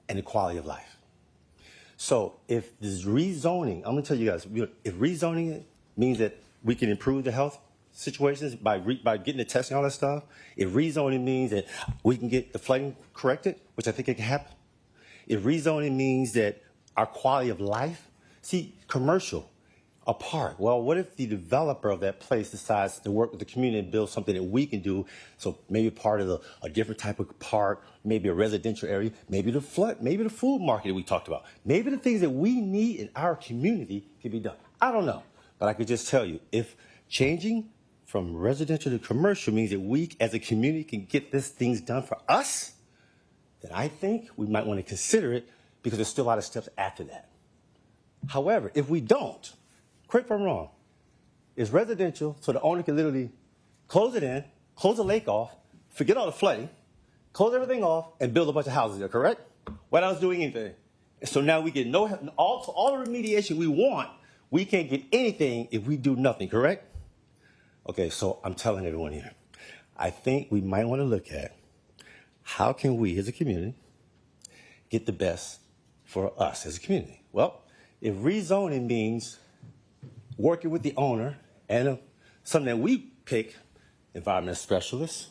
and the quality of life. So if this rezoning, I'm going to tell you guys, if rezoning it means that we can improve the health situations by getting the testing, all that stuff, if rezoning means that we can get the flooding corrected, which I think it can happen, if rezoning means that our quality of life, see, commercial, a park. Well, what if the developer of that place decides to work with the community and build something that we can do? So maybe part of a different type of park, maybe a residential area, maybe the food market that we talked about. Maybe the things that we need in our community can be done. I don't know. But I could just tell you, if changing from residential to commercial means that we as a community can get these things done for us, then I think we might want to consider it because there's still a lot of steps after that. However, if we don't, correct if I'm wrong, it's residential, so the owner can literally close it in, close the lake off, forget all the flooding, close everything off, and build a bunch of houses there, correct? Without us doing anything. And so now we get all the remediation we want. We can't get anything if we do nothing, correct? Okay, so I'm telling everyone here, I think we might want to look at how can we as a community get the best for us as a community? Well, if rezoning means working with the owner and something that we pick, environmental specialists,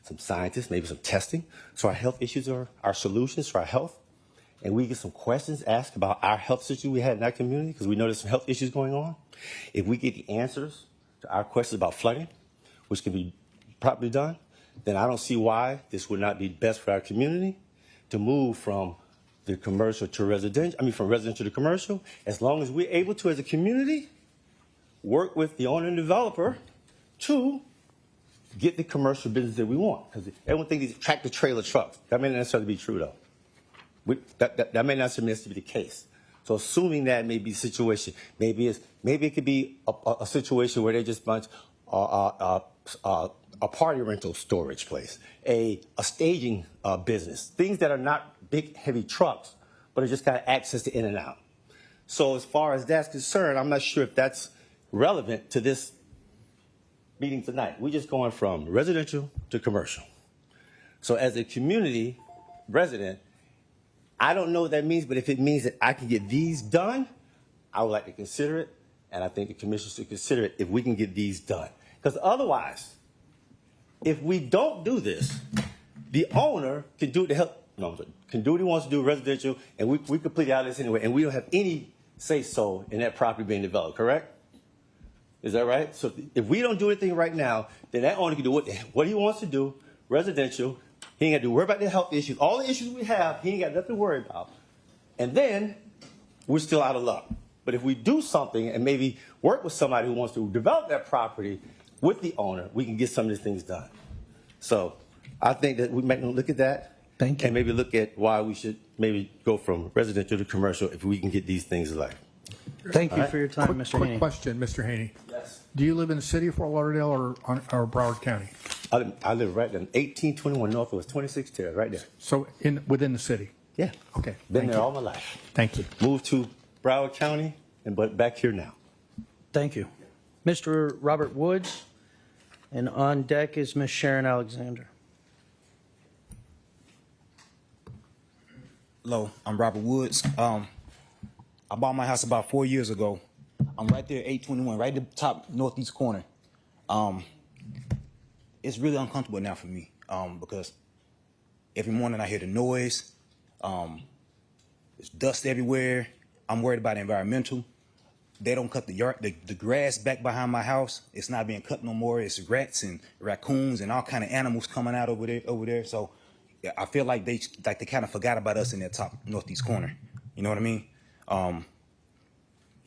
some scientists, maybe some testing, so our health issues are our solutions for our health, and we get some questions asked about our health situation we had in our community because we know there's some health issues going on. If we get the answers to our questions about flooding, which can be properly done, then I don't see why this would not be best for our community to move from the commercial to residential, from residential to commercial, as long as we're able to, as a community, work with the owner and developer to get the commercial business that we want. Because everyone thinks these tractor trailer trucks. That may not necessarily be true, though. That may not necessarily be the case. So assuming that may be the situation, maybe it could be a situation where they just bunch a party rental storage place, a staging business, things that are not big, heavy trucks, but are just got access to in and out. So as far as that's concerned, I'm not sure if that's relevant to this meeting tonight. We're just going from residential to commercial. So as a community resident, I don't know what that means, but if it means that I can get these done, I would like to consider it, and I think the commission should consider it if we can get these done. Because otherwise, if we don't do this, the owner can do can do what he wants to do residential, and we completely out of this anyway, and we don't have any say-so in that property being developed, correct? Is that right? So if we don't do anything right now, then that owner can do what he wants to do, residential. He ain't got to worry about the health issues. All the issues we have, he ain't got nothing to worry about. And then we're still out of luck. But if we do something and maybe work with somebody who wants to develop that property with the owner, we can get some of these things done. So I think that we might look at that. Thank you. And maybe look at why we should maybe go from residential to commercial if we can get these things alive. Thank you All right. for your time, Mr. Quick Haney. question, Mr. Haney. Yes. Do you live in the city of Fort Lauderdale or Broward County? I live right in 1821 North. It was 26 Terrace, right there. So within the city? Yeah. Okay. Been thank there you. all my life. Thank you. Moved to Broward County, but back here now. Thank you. Mr. Robert Woods, and on deck is Ms. Sharon Alexander. Hello, I'm Robert Woods. I bought my house about 4 years ago. I'm right there, 821, right at the top northeast corner. It's really uncomfortable now for me because every morning I hear the noise. There's dust everywhere. I'm worried about environmental. They don't cut the grass back behind my house. It's not being cut no more. It's rats and raccoons and all kind of animals coming out over there. So yeah, I feel like they kind of forgot about us in that top northeast corner. You know what I mean?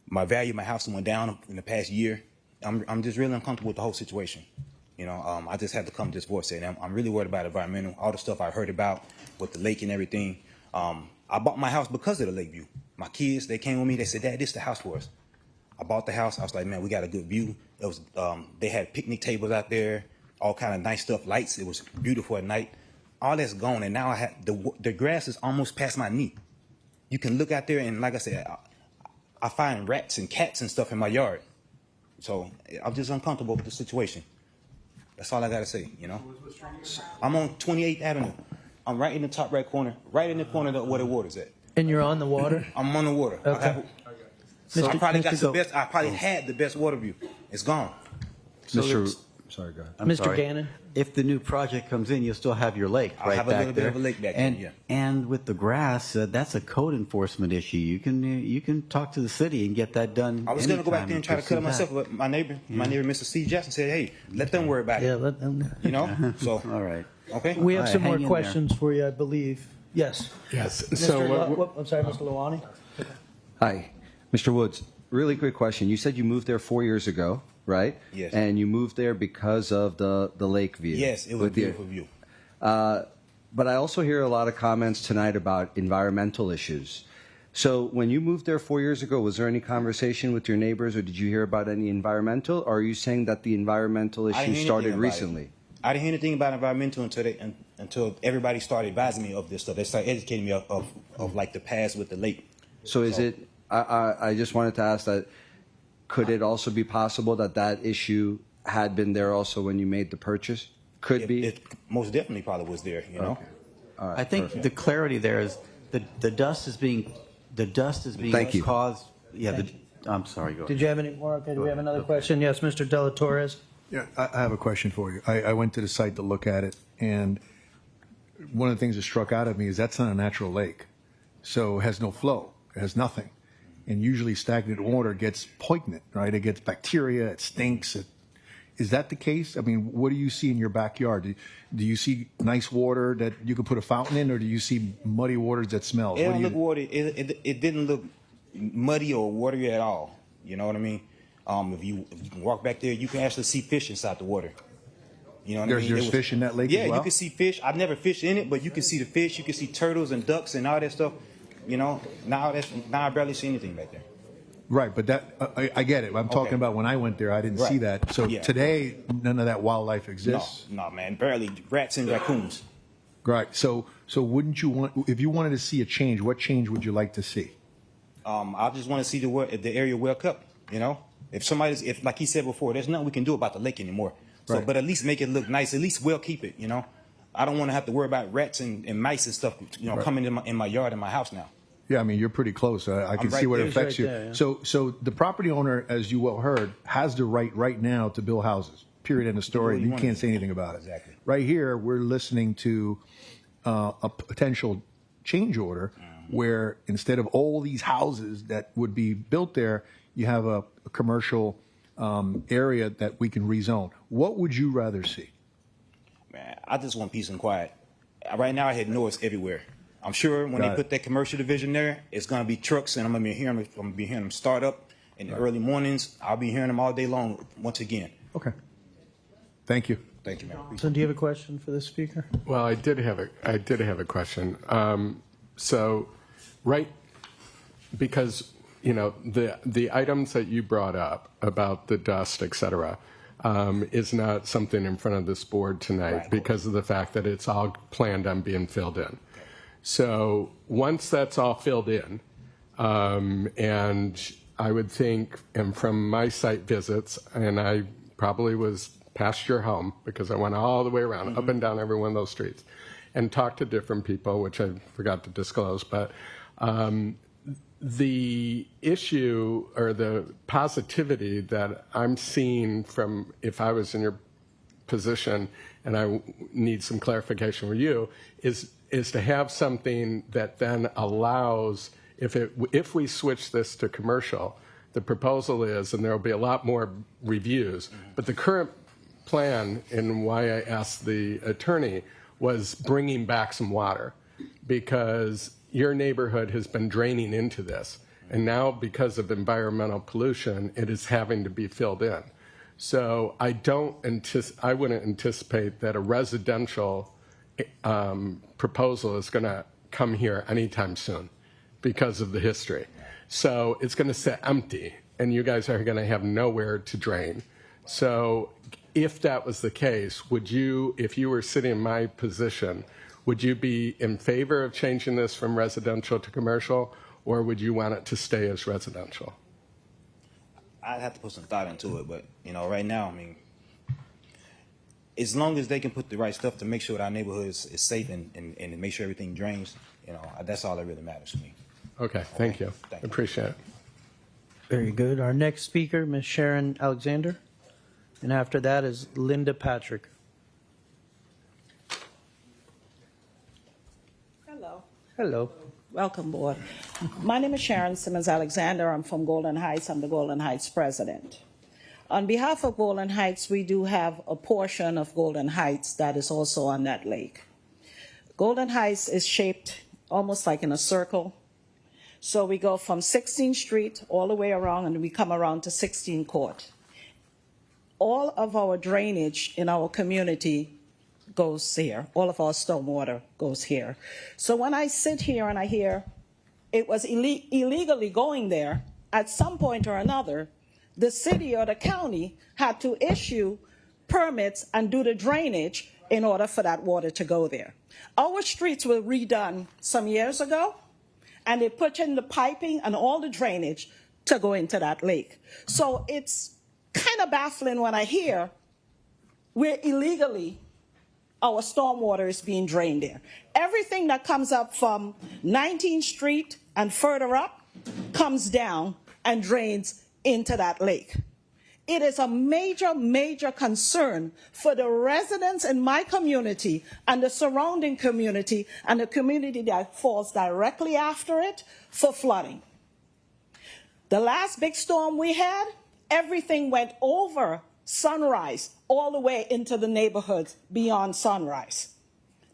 My value of my house went down in the past year. I'm just really uncomfortable with the whole situation. You know, I just had to come to this voice saying I'm really worried about environmental, all the stuff I heard about with the lake and everything. I bought my house because of the lake view. My kids, they came with me. They said, "Dad, this is the house for us." I bought the house. I was like, "Man, we got a good view." It was. They had picnic tables out there, all kind of nice stuff, lights. It was beautiful at night. All that's gone, and now I have the grass is almost past my knee. You can look out there, and like I said, I find rats and cats and stuff in my yard. So I'm just uncomfortable with the situation. That's all I got to say, you know. I'm on 28th Avenue. I'm right in the top right corner, right in the corner where the water's at. And you're on the water? I'm on the water. Okay. I probably got the Mr. best. I probably had the best water view. It's gone. Sorry, go ahead. I'm Mr. sorry. Gannon? If the new project comes in, you'll still have your lake I'll right have a back little bit there. of a lake back and, there, yeah. And with the grass, that's a code enforcement issue. You can talk to the city and get that done. I was going to go back there and try to cut it pursue myself, that. but my neighbor, Mr. C. Jackson, said, "Hey, let them worry about it." Yeah, let them. You know. So All right. okay. We have All right, some more hang in questions for you, I believe. Yes. Yes. Mr. So I'm sorry, Mr. Lawani? Hi, Mr. Woods. Really quick question. You said you moved there 4 years ago, right? Yes. And you moved there because of the lake view. Yes, it was a beautiful view. But I also hear a lot of comments tonight about environmental issues. So when you moved there 4 years ago, was there any conversation with your neighbors, or did you hear about any environmental? Or are you saying that the environmental I didn't issue hear started anything about recently? it. I didn't hear anything about environmental until everybody started advising me of this stuff. They started educating me of like the past with the lake. So is it? I just wanted to ask that. Could it also be possible that that issue had been there also when you made the purchase? Could be. It most definitely probably was there. You know. Okay. All right, I think perfect. the clarity there is the dust is being Thank you. caused. Yeah. I'm sorry. Go ahead. Did you have any more? Okay, do we have another question? Yes, Mr. Dela Torres. Yeah, I have a question for you. I went to the site to look at it, and one of the things that struck out at me is that's not a natural lake. So it has no flow. It has nothing. And usually stagnant water gets poignant, right? It gets bacteria, it stinks. Is that the case? I mean, what do you see in your backyard? Do you see nice water that you can put a fountain in, or do you see muddy waters that smell? It don't look watery. It didn't look muddy or watery at all. You know what I mean? If you can walk back there, you can actually see fish inside the water. You know what I mean? There's fish in that lake Yeah, as well? you can see fish. I've never fished in it, but you can see the fish. You can see turtles and ducks and all that stuff. You know, now I barely see anything back there. Right, but that I get it. I'm talking about when I went there, I didn't see Right. that. So Yeah. today, none of that wildlife exists. No, man, barely rats and raccoons. Right. So wouldn't you want, if you wanted to see a change, what change would you like to see? I just want to see the area well kept. You know, if like he said before, there's nothing we can do about the lake anymore. So, Right. but at least make it look nice. At least well keep it. You know, I don't want to have to worry about rats and mice and stuff. You know, Right. coming in my yard and my house now. Yeah, I mean, you're pretty close. I can right see what there. it affects He's you. right there, yeah. So the property owner, as you well heard, has the right now to build houses. Period. End of story. what You he can't wants. say anything about it. Exactly. Right here, we're listening to a potential change order where instead of all these houses that would be built there, you have a commercial area that we can rezone. What would you rather see? Man, I just want peace and quiet. Right now, I had noise everywhere. I'm sure when Got they it. put that commercial division there, it's going to be trucks, and I'm going to be hearing them start up in the early mornings. I'll be hearing them all day long once again. Okay. Thank you. Thank you, Mayor. So do you have a question for the speaker? Well, I did have a question. So, right, because the items that you brought up about the dust, et cetera, is not something in front of this board tonight because of the fact that it's all planned on being filled in. So once that's all filled in, and I would think, and from my site visits, and I probably was past your home because I went all the way around, up and down every one of those streets, and talked to different people, which I forgot to disclose, but the issue or the positivity that I'm seeing from, if I was in your position and I need some clarification with you, is to have something that then allows, if we switch this to commercial, the proposal is, and there will be a lot more reviews, but the current plan, and why I asked the attorney, was bringing back some water because your neighborhood has been draining into this, and now because of environmental pollution, it is having to be filled in. So I wouldn't anticipate that a residential proposal is going to come here anytime soon because of the history. So it's going to sit empty, and you guys are going to have nowhere to drain. So if that was the case, would you, if you were sitting in my position, would you be in favor of changing this from residential to commercial, or would you want it to stay as residential? I'd have to put some thought into it, but right now, I mean, as long as they can put the right stuff to make sure that our neighborhood is safe and make sure everything drains, that's all that really matters to me. Okay, thank you. Appreciate it. Very good. Our next speaker, Ms. Sharon Alexander, and after that is Linda Patrick. Hello. Hello. Welcome, board. My name is Sharon Simmons Alexander. I'm from Golden Heights. I'm the Golden Heights president. On behalf of Golden Heights, we do have a portion of Golden Heights that is also on that lake. Golden Heights is shaped almost like in a circle. So we go from 16th Street all the way around, and we come around to 16th Court. All of our drainage in our community goes here. All of our stormwater goes here. So when I sit here and I hear it was illegally going there, at some point or another, the city or the county had to issue permits and do the drainage in order for that water to go there. Our streets were redone some years ago, and they put in the piping and all the drainage to go into that lake. So it's kind of baffling when I hear we're illegally, our stormwater is being drained there. Everything that comes up from 19th Street and further up comes down and drains into that lake. It is a major, major concern for the residents in my community and the surrounding community and the community that falls directly after it for flooding. The last big storm we had, everything went over Sunrise all the way into the neighborhoods beyond Sunrise.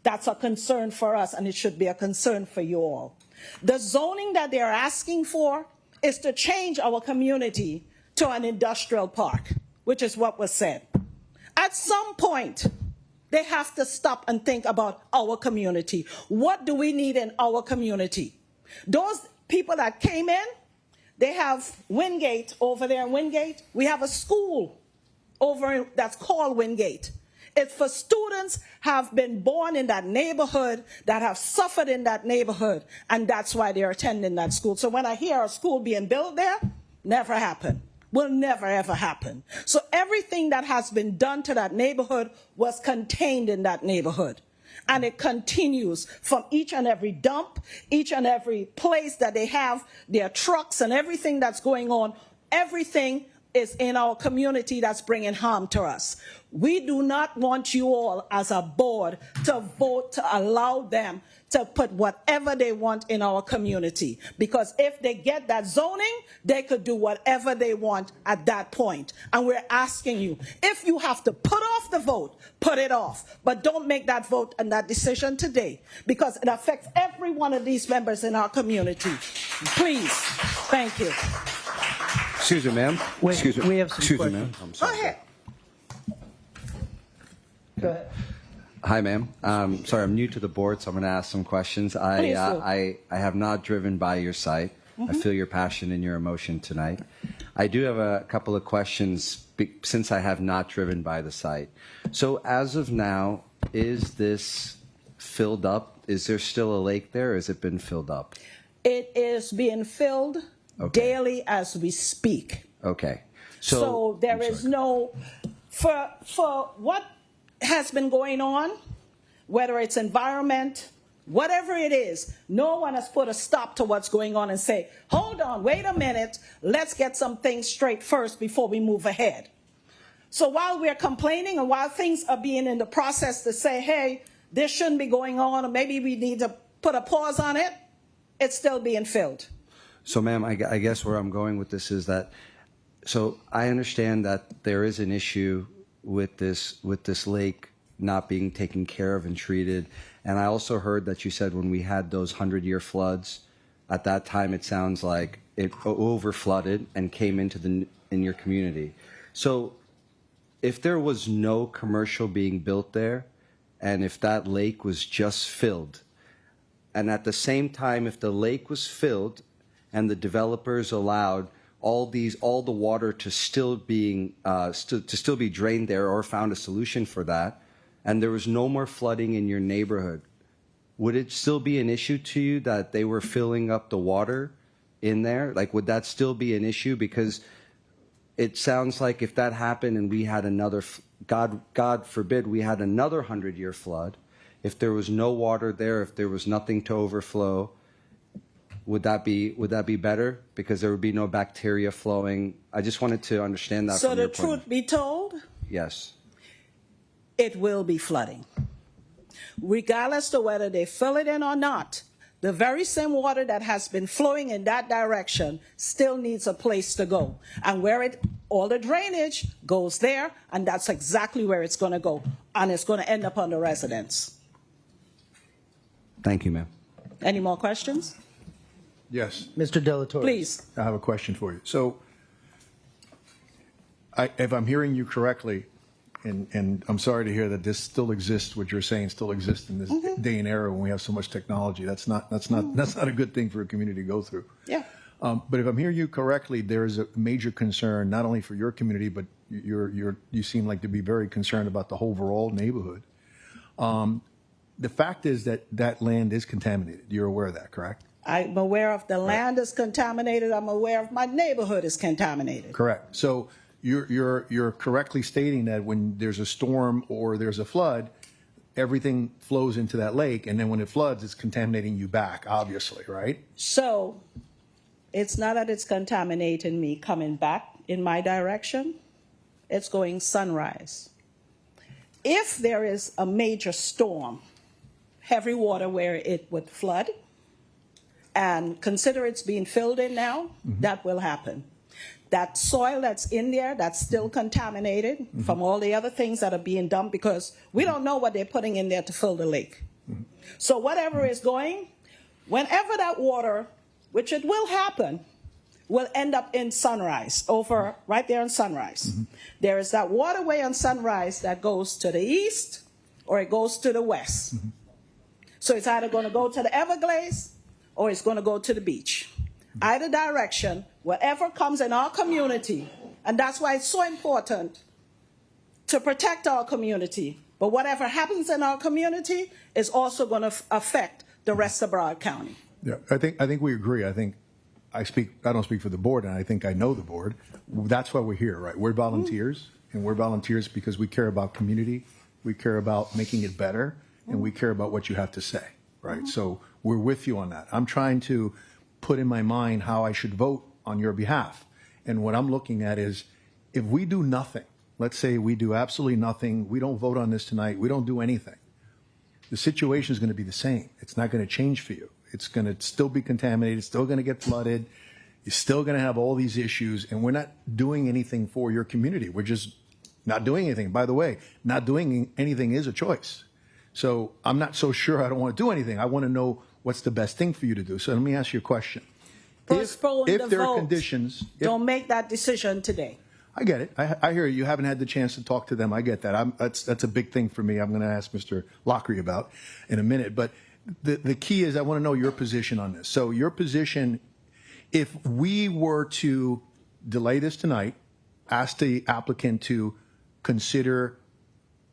That's a concern for us, and it should be a concern for you all. The zoning that they're asking for is to change our community to an industrial park, which is what was said. At some point, they have to stop and think about our community. What do we need in our community? Those people that came in, they have Wingate over there in Wingate. We have a school over that's called Wingate. It's for students have been born in that neighborhood, that have suffered in that neighborhood, and that's why they're attending that school. So when I hear a school being built there, never happened. Will never ever happen. So everything that has been done to that neighborhood was contained in that neighborhood. And it continues from each and every dump, each and every place that they have their trucks and everything that's going on. Everything is in our community that's bringing harm to us. We do not want you all as a board to vote to allow them to put whatever they want in our community. Because if they get that zoning, they could do whatever they want at that point. And we're asking you, if you have to put off the vote, put it off. But don't make that vote and that decision today, because it affects every one of these members in our community. Please. Thank you. Excuse me, ma'am. Wait, Excuse me. we have some Excuse me, questions. ma'am. I'm Go sorry. ahead. Go ahead. Hi, ma'am. Sorry, I'm new to the board, so I'm going to ask some questions. Please do. I have not driven by your site. I feel your passion and your emotion tonight. I do have a couple of questions since I have not driven by the site. So as of now, is this filled up? Is there still a lake there, or has it been filled up? It is being filled daily as we speak. Okay. So there is no, for what has been going on, whether it's environment, whatever it is, no one has put a stop to what's going on and say, hold on, wait a minute, let's get some things straight first before we move ahead. So while we're complaining and while things are being in the process to say, hey, this shouldn't be going on, or maybe we need to put a pause on it, it's still being filled. So, ma'am, I guess where I'm going with this is that, so I understand that there is an issue with this lake not being taken care of and treated. And I also heard that you said when we had those 100-year floods, at that time it sounds like it over-flooded and came into in your community. So if there was no commercial being built there, and if that lake was just filled, and at the same time, if the lake was filled and the developers allowed all the water to still be drained there, or found a solution for that, and there was no more flooding in your neighborhood, would it still be an issue to you that they were filling up the water in there? Like, would that still be an issue? Because it sounds like if that happened and we had another, God forbid, we had another 100-year flood, if there was no water there, if there was nothing to overflow, would that be better? Because there would be no bacteria flowing. I just wanted to understand that. So from the your point. truth be told, Yes. it will be flooding. Regardless of whether they fill it in or not, the very same water that has been flowing in that direction still needs a place to go. And all the drainage goes there, and that's exactly where it's going to go. And it's going to end up on the residents. Thank you, ma'am. Any more questions? Yes. Mr. Delatorre. Please. I have a question for you. So if I'm hearing you correctly, and I'm sorry to hear that this still exists, what you're saying still exists in this day and era when we have so much technology. That's not a good thing for a community to go through. Yeah. But if I'm hearing you correctly, there is a major concern, not only for your community, but you seem like to be very concerned about the overall neighborhood. The fact is that that land is contaminated. You're aware of that, correct? I'm aware of the land is contaminated. I'm aware of my neighborhood is contaminated. Correct. So you're correctly stating that when there's a storm or there's a flood, everything flows into that lake, and then when it floods, it's contaminating you back, obviously, right? So it's not that it's contaminating me coming back in my direction. It's going sunrise. If there is a major storm, heavy water where it would flood, and consider it's being filled in now, that will happen. That soil that's in there, that's still contaminated from all the other things that are being dumped, because we don't know what they're putting in there to fill the lake. So whatever is going, whenever that water, which it will happen, will end up in Sunrise, over right there in Sunrise. There is that waterway on Sunrise that goes to the east or it goes to the west. So it's either going to go to the Everglades or it's going to go to the beach. Either direction, whatever comes in our community, and that's why it's so important to protect our community. But whatever happens in our community is also going to affect the rest of Broward County. Yeah, I think we agree. I don't speak for the board, and I think I know the board. That's why we're here, right? We're volunteers, and we're volunteers because we care about community, we care about making it better, and we care about what you have to say, right? So we're with you on that. I'm trying to put in my mind how I should vote on your behalf. And what I'm looking at is if we do nothing, let's say we do absolutely nothing, we don't vote on this tonight, we don't do anything, the situation is going to be the same. It's not going to change for you. It's going to still be contaminated, it's still going to get flooded, you're still going to have all these issues, and we're not doing anything for your community. We're just not doing anything. By the way, not doing anything is a choice. So I'm not so sure I don't want to do anything. I want to know what's the best thing for you to do. So let me ask you a question. Postpone If the there are vote. conditions, Don't make that decision today. I get it. I hear you. You haven't had the chance to talk to them. I get that. That's a big thing for me. I'm going to ask Mr. Lockery about in a minute. But the key is I want to know your position on this. So your position, if we were to delay this tonight, ask the applicant to consider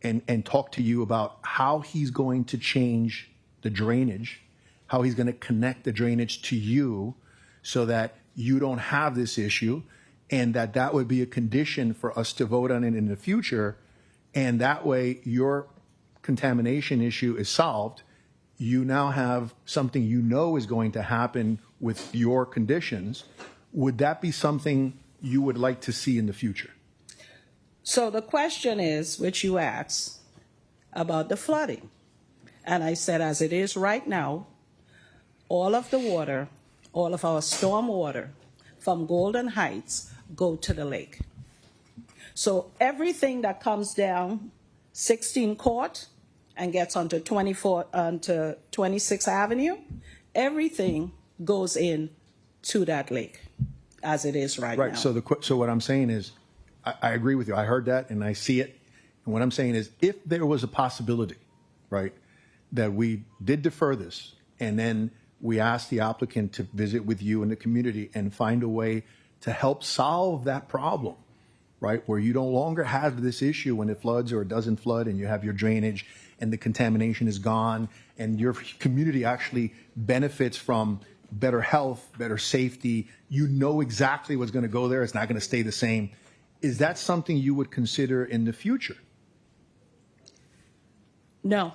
and talk to you about how he's going to change the drainage, how he's going to connect the drainage to you so that you don't have this issue, and that would be a condition for us to vote on it in the future, and that way your contamination issue is solved. You now have something you know is going to happen with your conditions. Would that be something you would like to see in the future? So the question is, which you asked, about the flooding. And I said, as it is right now, all of the water, all of our storm water from Golden Heights go to the lake. So everything that comes down 16 Court and gets onto 26th Avenue, everything goes in to that lake as it is right now. Right. So what I'm saying is, I agree with you. I heard that and I see it. And what I'm saying is, if there was a possibility, right, that we did defer this and then we asked the applicant to visit with you and the community and find a way to help solve that problem, right, where you no longer have this issue when it floods or it doesn't flood and you have your drainage and the contamination is gone and your community actually benefits from better health, better safety. You know exactly what's going to go there. It's not going to stay the same. Is that something you would consider in the future? No.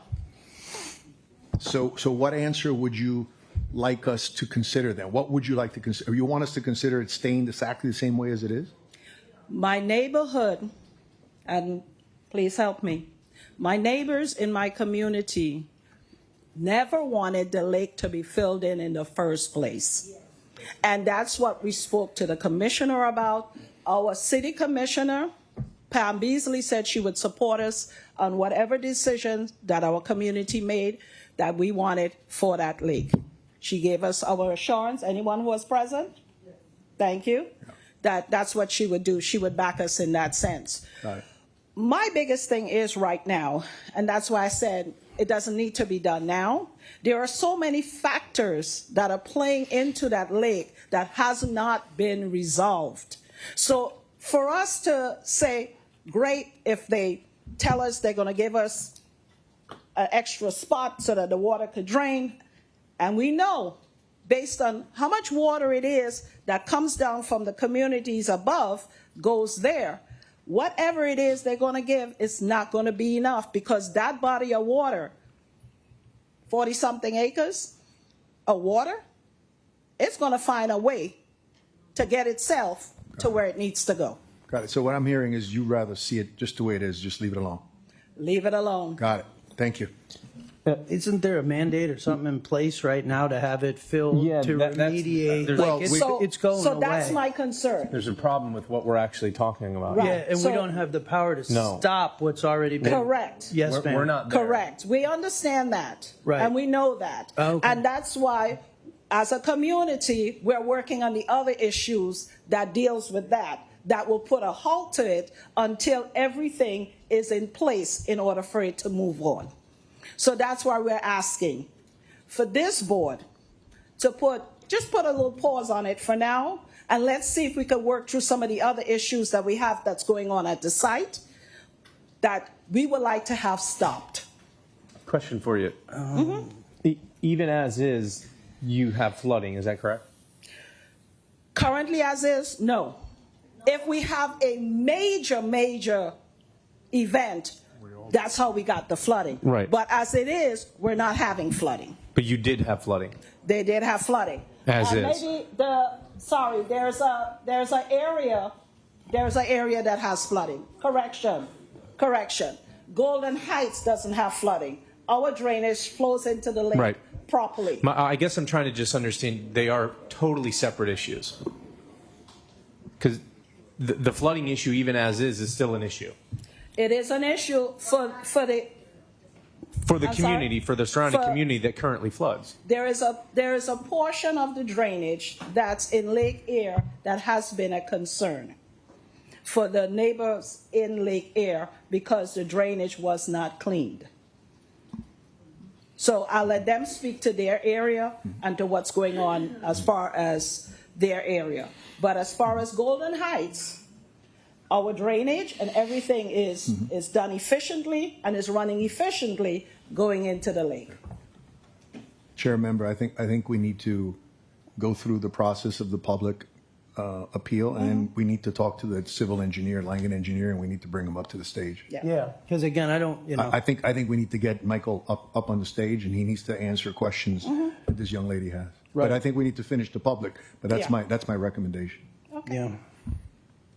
So what answer would you like us to consider then? What would you like to consider? You want us to consider it staying exactly the same way as it is? My neighborhood, and please help me, my neighbors in my community never wanted the lake to be filled in the first place. And that's what we spoke to the commissioner about. Our city commissioner, Pam Beasley, said she would support us on whatever decision that our community made that we wanted for that lake. She gave us our assurance. Anyone who was present? Yes. Thank you. Yeah. That's what she would do. She would back us in that sense. Got it. My biggest thing is right now, and that's why I said it doesn't need to be done now. There are so many factors that are playing into that lake that has not been resolved. So for us to say, great, if they tell us they're going to give us an extra spot so that the water could drain, and we know based on how much water it is that comes down from the communities above goes there, whatever it is they're going to give is not going to be enough, because that body of water, 40-something acres of water, it's going to find a way to get itself to where it needs to go. Got it. So what I'm hearing is you rather see it just the way it is, just leave it alone. Leave it alone. Got it. Thank you. Isn't there a mandate or something in place right now to have it filled to remediate? It's going so away. that's my concern. There's a problem with what we're actually talking about. Right. Yeah, and So- we don't have the power to No. stop what's already been. Correct. Yes, We're- ma'am. we're not there. Correct. We understand that. Right. And we know that. Okay. And that's why, as a community, we're working on the other issues that deals with that will put a halt to it until everything is in place in order for it to move on. So that's why we're asking for this board to just put a little pause on it for now, and let's see if we can work through some of the other issues that we have that's going on at the site that we would like to have stopped. Question for you. Even as is, you have flooding, is that correct? Currently as is, no. If we have a major event, that's how we got the flooding. Right. But as it is, we're not having flooding. But you did have flooding. They did have flooding. As and is. Maybe there's an area There's an area that has flooding. Correction. Golden Heights doesn't have flooding. Our drainage flows into the lake Right. properly. I guess I'm trying to just understand, they are totally separate issues. Because the flooding issue, even as is still an issue. It is an issue for the I'm community, sorry? for the surrounding For- community that currently floods. There is a portion of the drainage that's in Lake Air that has been a concern for the neighbors in Lake Air because the drainage was not cleaned. So I'll let them speak to their area and to what's going on as far as their area. But as far as Golden Heights, our drainage and everything is done efficiently and is running efficiently going into the lake. Chair member, I think we need to go through the process of the public appeal, and then we need to talk to the civil engineer, Langen engineer, and we need to bring him up to the stage. Yeah, because again, I don't, I think we need to get Michael up on the stage, and he needs to answer questions that this young lady has. Right. But I think we need to finish the public. But that's Yeah. that's my recommendation. Yeah.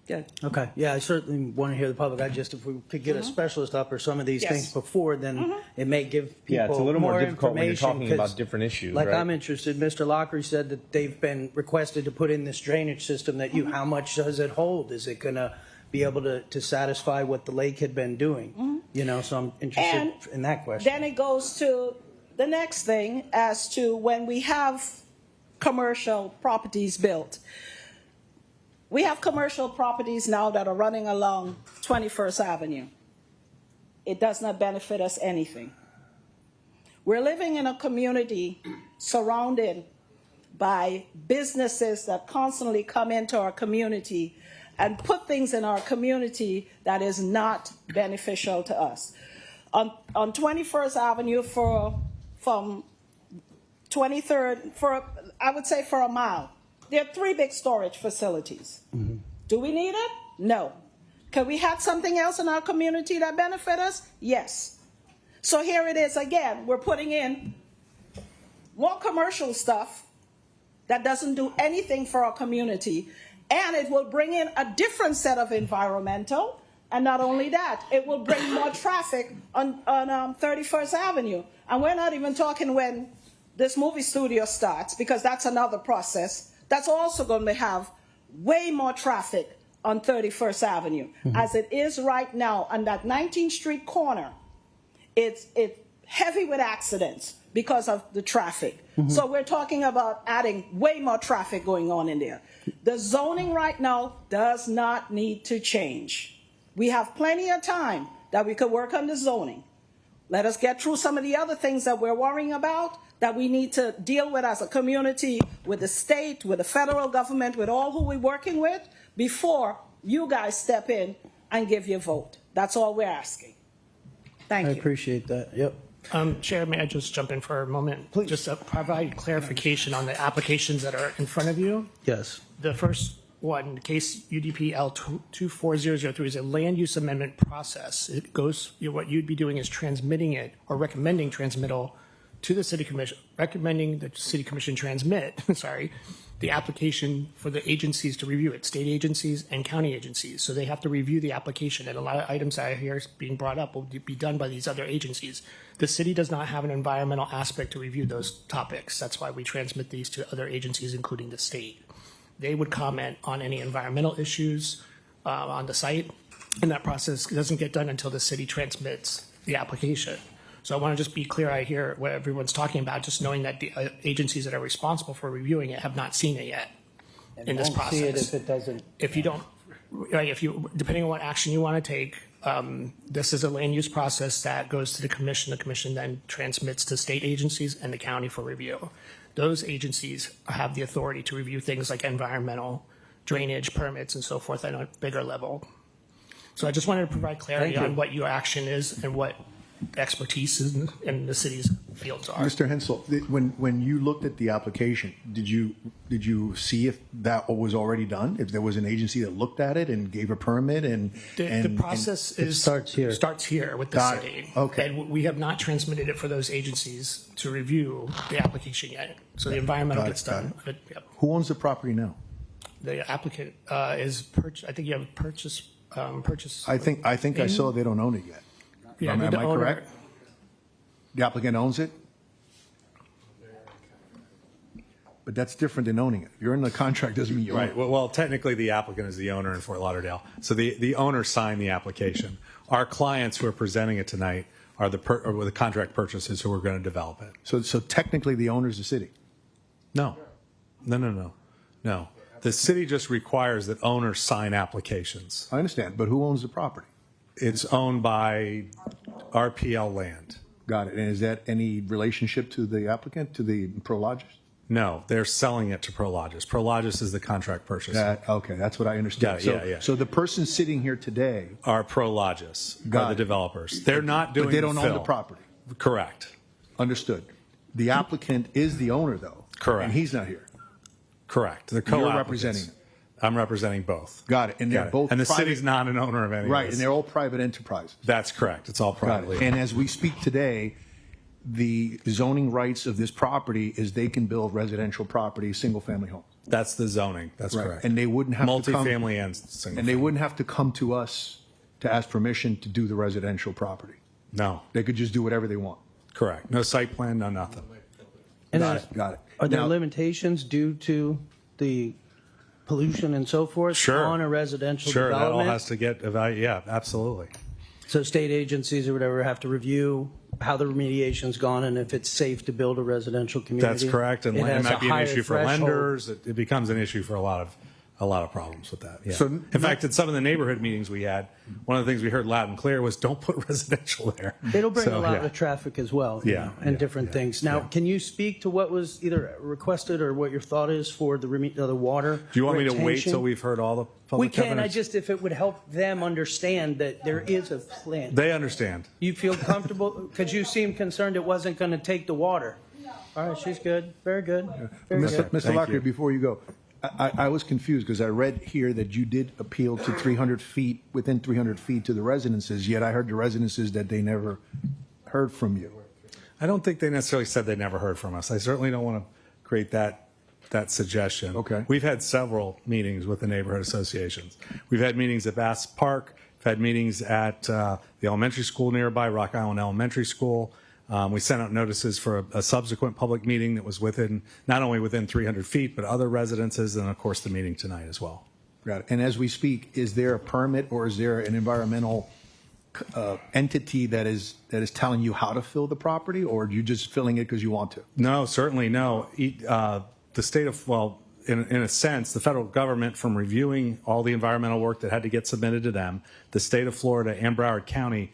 Good. Okay. Yeah, I certainly want to hear the public. If we could get a specialist up or some of these Yes. things before, then it may give people Yeah, it's a little more difficult when you're information, talking about 'cause, different issues, Like right? I'm interested. Mr. Lockery said that they've been requested to put in this drainage system. That how much does it hold? Is it going to be able to satisfy what the lake had been doing? So I'm interested And in that question. Then it goes to the next thing as to when we have commercial properties built. We have commercial properties now that are running along 21st Avenue. It does not benefit us anything. We're living in a community surrounded by businesses that constantly come into our community and put things in our community that is not beneficial to us. On 21st Avenue from 23rd, I would say for a mile, there are 3 big storage facilities. Do we need it? No. Can we have something else in our community that benefit us? Yes. So here it is again. We're putting in more commercial stuff that doesn't do anything for our community, and it will bring in a different set of environmental. And not only that, it will bring more traffic on 31st Avenue. And we're not even talking when this movie studio starts, because that's another process. That's also going to have way more traffic on 31st Avenue. As it is right now on that 19th Street corner, it's heavy with accidents because of the traffic. So we're talking about adding way more traffic going on in there. The zoning right now does not need to change. We have plenty of time that we could work on the zoning. Let us get through some of the other things that we're worrying about, that we need to deal with as a community, with the state, with the federal government, with all who we're working with, before you guys step in and give your vote. That's all we're asking. Thank I you. appreciate that. Yep. Chair, may I just jump in for a moment? Please. Just to provide clarification on the applications that are in front of you. Yes. The first one, case UDP L24003, is a land use amendment process. It goes, what you'd be doing is transmitting it or recommending transmittal to the city commission, recommending the city commission transmit, the application for the agencies to review it, state agencies and county agencies. So they have to review the application, and a lot of items I hear being brought up will be done by these other agencies. The city does not have an environmental aspect to review those topics. That's why we transmit these to other agencies, including the state. They would comment on any environmental issues on the site, and that process doesn't get done until the city transmits the application. So I want to just be clear, I hear what everyone's talking about, just knowing that the agencies that are responsible for reviewing it have not seen it yet in this Won't see it process. if it doesn't. If you don't, right, depending on what action you want to take, this is a land use process that goes to the commission then transmits to state agencies and the county for review. Those agencies have the authority to review things like environmental, drainage, permits, and so forth at a bigger level. So I just wanted to provide clarity on what your action is and what expertise in the city's fields are. Mr. Hensel, when you looked at the application, did you see if that was already done? If there was an agency that looked at it and gave a permit The process starts here with the Got it. city. Okay. And we have not transmitted it for those agencies to review the application yet. So the environmental Got it, gets done. got Who owns the property now? the applicant is I think you have purchase. I think I saw they don't own it yet. Yeah, Am the I owner- correct? The applicant owns it? But that's different than owning it. If you're in the contract, doesn't mean you own Right. it. Well, technically, the applicant is the owner in Fort Lauderdale. So the owner signed the application. Our clients who are presenting it tonight are the contract purchasers who are going to develop it. So technically, the owner is the city. No. No. The city just requires that owners sign applications. I understand, but who owns the property? It's owned by RPL Land. Got it. And is that any relationship to the applicant, to the Prologis? No, they're selling it to Prologis. Prologis is the contract purchaser. Okay, that's what I understand. Yeah. So the person sitting here today Are Prologis, Got are the it. developers. They're not doing but they don't the own the fill. property. Correct. Understood. The applicant is the owner, though. Correct. And he's not here. Correct. The You're co-applicants. representing him. I'm representing both. Got it. And they're Got it. both And the private- city's not an owner of any Right, of this. and they're all private enterprises. That's correct. It's all Got privately it. And as we speak today, the zoning rights of this property is they can build residential property, single-family homes. That's the zoning. That's Right. correct. And they wouldn't have to come, multifamily and single. and they wouldn't have to come to us to ask permission to do the residential property. No. They could just do whatever they want. Correct. No site plan. No nothing. And Got is- it. Got it. Are there Now- limitations due to the pollution and so forth Sure. on a residential Sure. That all development? has to get evaluated. Yeah. Absolutely. So state agencies or whatever have to review how the remediation's gone and if it's safe to build a residential community. That's correct. And It it has might a be an higher issue for threshold. lenders. It becomes an issue for a lot of problems with that. Yeah. So in fact, in some of the neighborhood meetings we had, one of the things we heard loud and clear was don't put residential there. It'll bring So, a lot yeah. of traffic as well, you Yeah, know, and yeah, different things. Now, can you speak to what was either requested or what your thought is for the water? Do you want me to wait retention? till we've heard all the public We can. evidence? If it would help them understand that there is a plan. They understand. You feel comfortable because you seem concerned it wasn't going to take the water. All right, she's good. Very good. Very good. Mr. Lockyer, before you go, I was confused because I read here that you did appeal to 300 feet, within 300 feet to the residences, yet I heard the residences that they never heard from you. I don't think they necessarily said they never heard from us. I certainly don't want to create that suggestion. Okay. We've had several meetings with the neighborhood associations. We've had meetings at Bass Park. We've had meetings at the elementary school nearby, Rock Island Elementary School. We sent out notices for a subsequent public meeting that was not only within 300 feet, but other residences, and of course the meeting tonight as well. Got it. And as we speak, is there a permit or is there an environmental entity that is telling you how to fill the property, or are you just filling it because you want to? No, certainly no. The state of, in a sense, the federal government, from reviewing all the environmental work that had to get submitted to them, the state of Florida and Broward County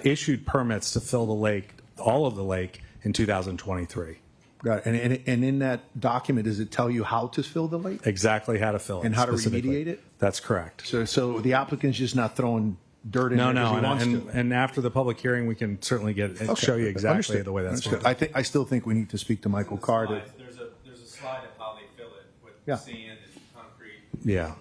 issued permits to fill the lake, all of the lake, in 2023. Got it. And in that document, does it tell you how to fill the lake? Exactly how to fill it. And how to specifically. remediate it? That's correct. So the applicant's just not throwing dirt in No, there because he no, wants to. and after the public hearing, we can certainly show you exactly Understood. the way that's Understood. done. I still think we need to speak to Michael Carter. There's a slide of how they fill it with Yeah. sand and concrete. Yeah.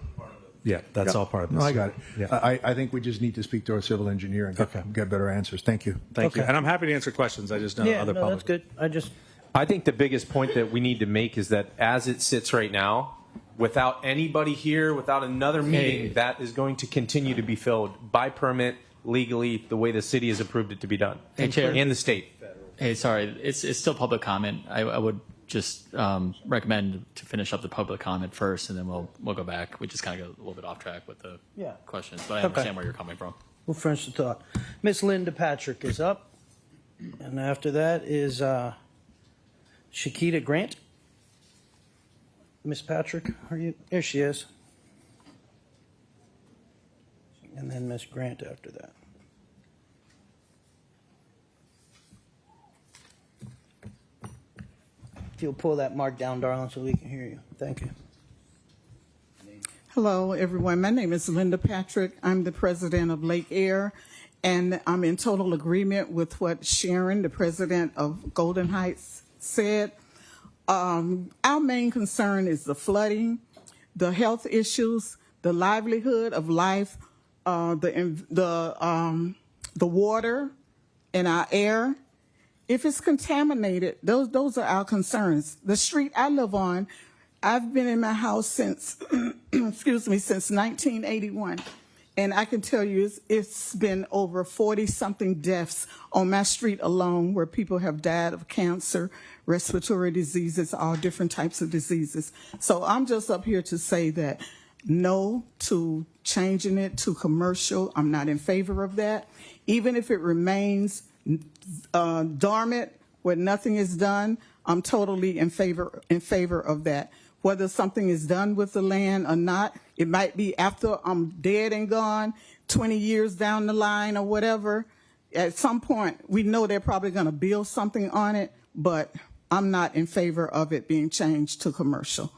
Yeah, that's all part of this. No, I got it. Yeah. I think we just need to speak to our civil engineer and get better answers. Thank you. Thank you. And I'm happy to answer questions. I just know other public. that's good. I think the biggest point that we need to make is that as it sits right now, without anybody here, without another meeting, that is going to continue to be filled by permit, legally, the way the city has approved it to be done. Hey, Chair. And the state. Hey, sorry, it's still public comment. I would just recommend to finish up the public comment first, and then we'll go back. We just kind of go a little bit off track with the questions, but I understand where you're coming from. We'll finish the thought. Miss Linda Patrick is up, and after that is Shakita Grant. Miss Patrick, are you? There she is. And then Miss Grant after that. If you'll pull that mark down, darling, so we can hear you. Thank you. Hello, everyone. My name is Linda Patrick. I'm the president of Lake Air, and I'm in total agreement with what Sharon, the president of Golden Heights, said. Our main concern is the flooding, the health issues, the livelihood of life, the water and our air. If it's contaminated, those are our concerns. The street I live on, I've been in my house since, excuse me, since 1981. And I can tell you it's been over 40-something deaths on my street alone where people have died of cancer, respiratory diseases, all different types of diseases. So I'm just up here to say that no to changing it to commercial. I'm not in favor of that. Even if it remains dormant where nothing is done, I'm totally in favor of that. Whether something is done with the land or not, it might be after I'm dead and gone, 20 years down the line or whatever. At some point, we know they're probably going to build something on it, but I'm not in favor of it being changed to commercial.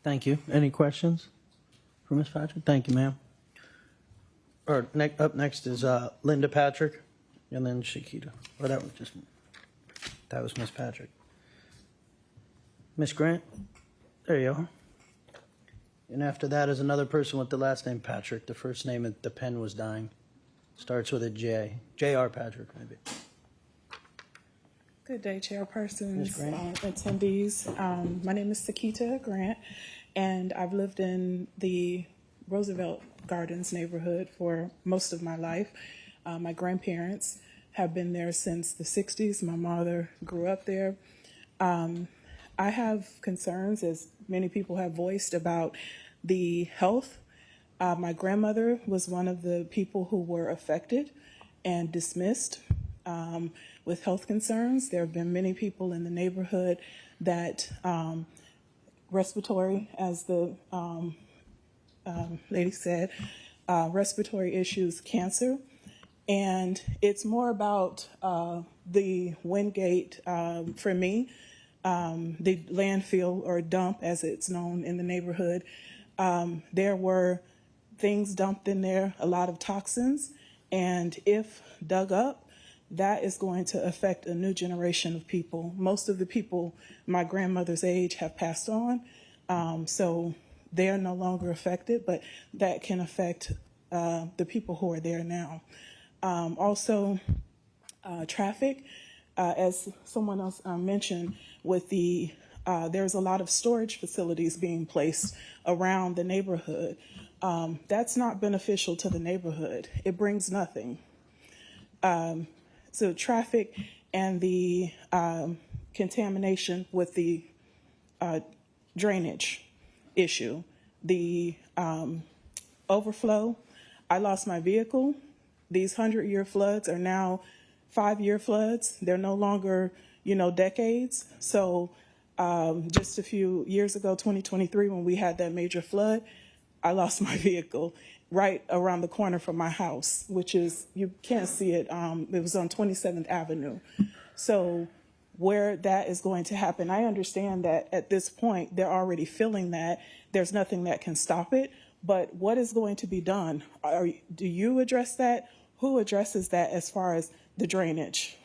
Thank you. Any questions for Ms. Patrick? Thank you, ma'am. Up next is Linda Patrick, and then Shakita. Or that was Ms. Patrick. Ms. Grant, there you are. And after that is another person with the last name Patrick. The first name, the pen was dying. Starts with a J. J.R. Patrick, maybe. Good day, chairpersons, Ms. Grant. attendees. My name is Sakita Grant, and I've lived in the Roosevelt Gardens neighborhood for most of my life. My grandparents have been there since the 60s. My mother grew up there. I have concerns, as many people have voiced, about the health. My grandmother was one of the people who were affected and dismissed with health concerns. There have been many people in the neighborhood that respiratory, as the lady said, respiratory issues, cancer. And it's more about the Wingate, for me, the landfill or dump, as it's known in the neighborhood. There were things dumped in there, a lot of toxins, and if dug up, that is going to affect a new generation of people. Most of the people my grandmother's age have passed on, so they are no longer affected, but that can affect the people who are there now. Also, traffic, as someone else mentioned, with the there's a lot of storage facilities being placed around the neighborhood. That's not beneficial to the neighborhood. It brings nothing. So traffic and the contamination with the drainage issue, the overflow. I lost my vehicle. These 100-year floods are now 5-year floods. They're no longer, decades. So just a few years ago, 2023, when we had that major flood, I lost my vehicle right around the corner from my house, which is, you can't see it. It was on 27th Avenue. So where that is going to happen, I understand that at this point, they're already feeling that. There's nothing that can stop it. But what is going to be done? Do you address that? Who addresses that as far as the drainage?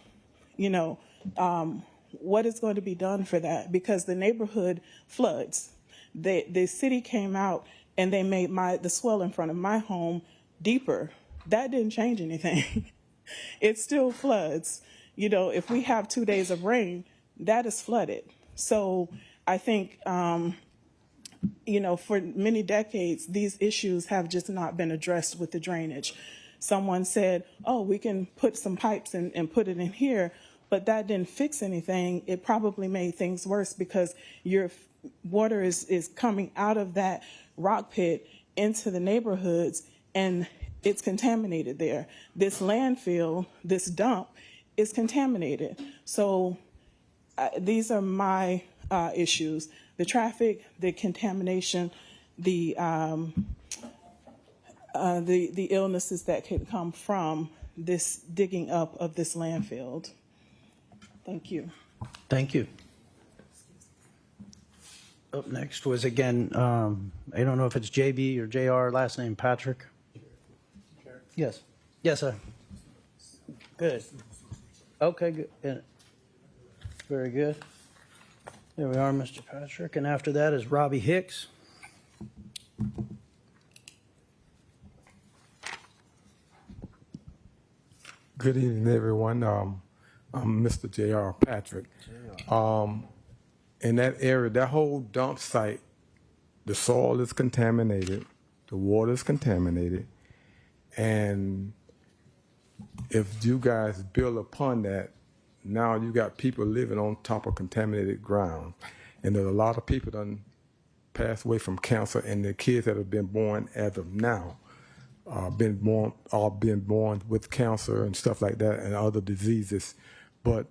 What is going to be done for that? Because the neighborhood floods. The city came out and they made the swell in front of my home deeper. That didn't change anything. It still floods. If we have 2 days of rain, that is flooded. So I think, for many decades, these issues have just not been addressed with the drainage. Someone said, oh, we can put some pipes and put it in here, but that didn't fix anything. It probably made things worse because your water is coming out of that rock pit into the neighborhoods, and it's contaminated there. This landfill, this dump, is contaminated. So these are my issues: the traffic, the contamination, the illnesses that could come from this digging up of this landfill. Thank you. Thank you. Up next was, again, I don't know if it's JB or JR, last name Patrick. Yes. Yes, sir. Good. Okay, good. Yeah. Very good. There we are, Mr. Patrick. And after that is Robbie Hicks. Good evening, everyone. I'm Mr. J.R. Patrick. in that area, that whole dump site, the soil is contaminated, the water is contaminated, and if you guys build upon that, now you got people living on top of contaminated ground, and there's a lot of people done passed away from cancer, and the kids that have been born as of now been born with cancer and stuff like that and other diseases. But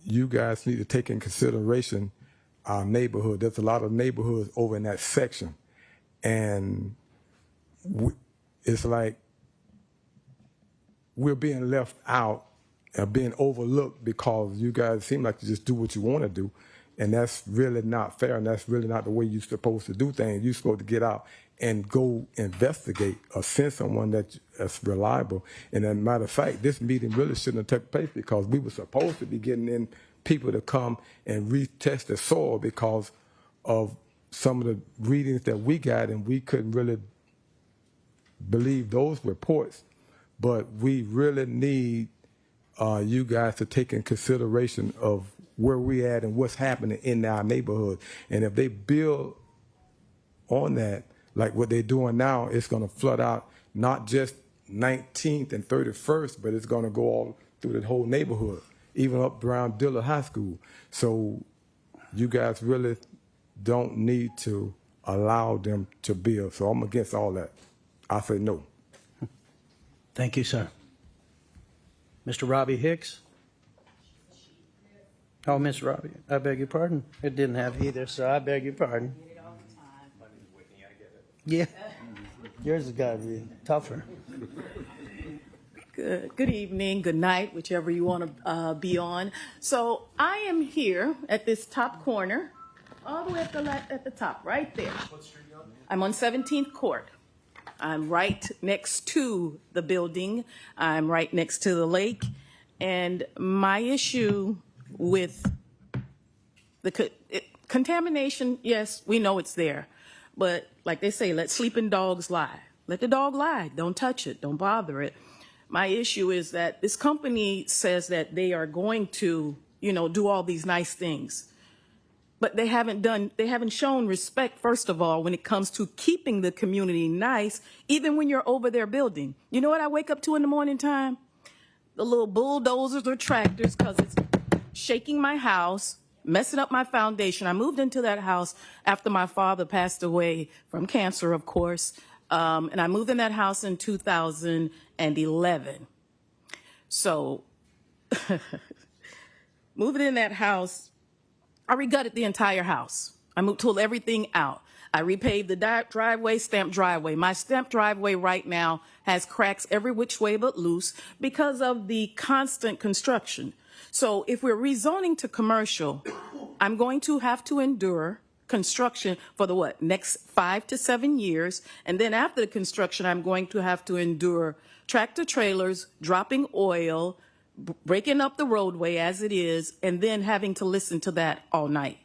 you guys need to take in consideration our neighborhood. There's a lot of neighborhoods over in that section, and it's like we're being left out and being overlooked because you guys seem like you just do what you want to do, and that's really not fair, and that's really not the way you're supposed to do things. You're supposed to get out and go investigate or send someone that's reliable. And as a matter of fact, this meeting really shouldn't have taken place because we were supposed to be getting in people to come and retest the soil because of some of the readings that we got, and we couldn't really believe those reports. But we really need you guys to take in consideration of where we at and what's happening in our neighborhood. And if they build on that, like what they're doing now, it's going to flood out not just 19th and 31st, but it's going to go all through the whole neighborhood, even up around Dillard High School. So you guys really don't need to allow them to build. So I'm against all that. I say no. Thank you, sir. Mr. Robbie Hicks? Oh, Miss Robbie, I beg your pardon. It didn't have either, so I beg your pardon. Yeah. Yours has got to be tougher. Good evening, good night, whichever you want to be on. So I am here at this top corner, all the way at the top, right there. What street are you on? I'm on 17th Court. I'm right next to the building. I'm right next to the lake. And my issue with the contamination, yes, we know it's there. But like they say, let sleeping dogs lie. Let the dog lie. Don't touch it. Don't bother it. My issue is that this company says that they are going to, do all these nice things. But they haven't shown respect, first of all, when it comes to keeping the community nice, even when you're over their building. You know what I wake up to in the morning time? The little bulldozers or tractors, because it's shaking my house, messing up my foundation. I moved into that house after my father passed away from cancer, of course. And I moved in that house in 2011. So moving in that house, I regutted the entire house. I pulled everything out. I repaved the driveway, stamped driveway. My stamped driveway right now has cracks every which way but loose because of the constant construction. So if we're rezoning to commercial, I'm going to have to endure construction for the next 5 to 7 years. And then after the construction, I'm going to have to endure tractor trailers, dropping oil, breaking up the roadway as it is, and then having to listen to that all night.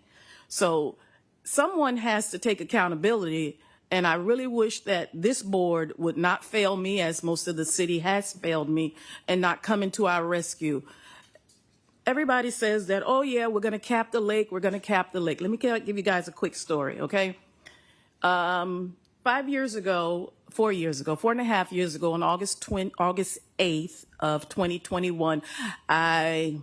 So someone has to take accountability, and I really wish that this board would not fail me, as most of the city has failed me, and not come into our rescue. Everybody says that, oh yeah, we're going to cap the lake, we're going to cap the lake. Let me give you guys a quick story, okay? 4.5 years ago, on August 8th of 2021, I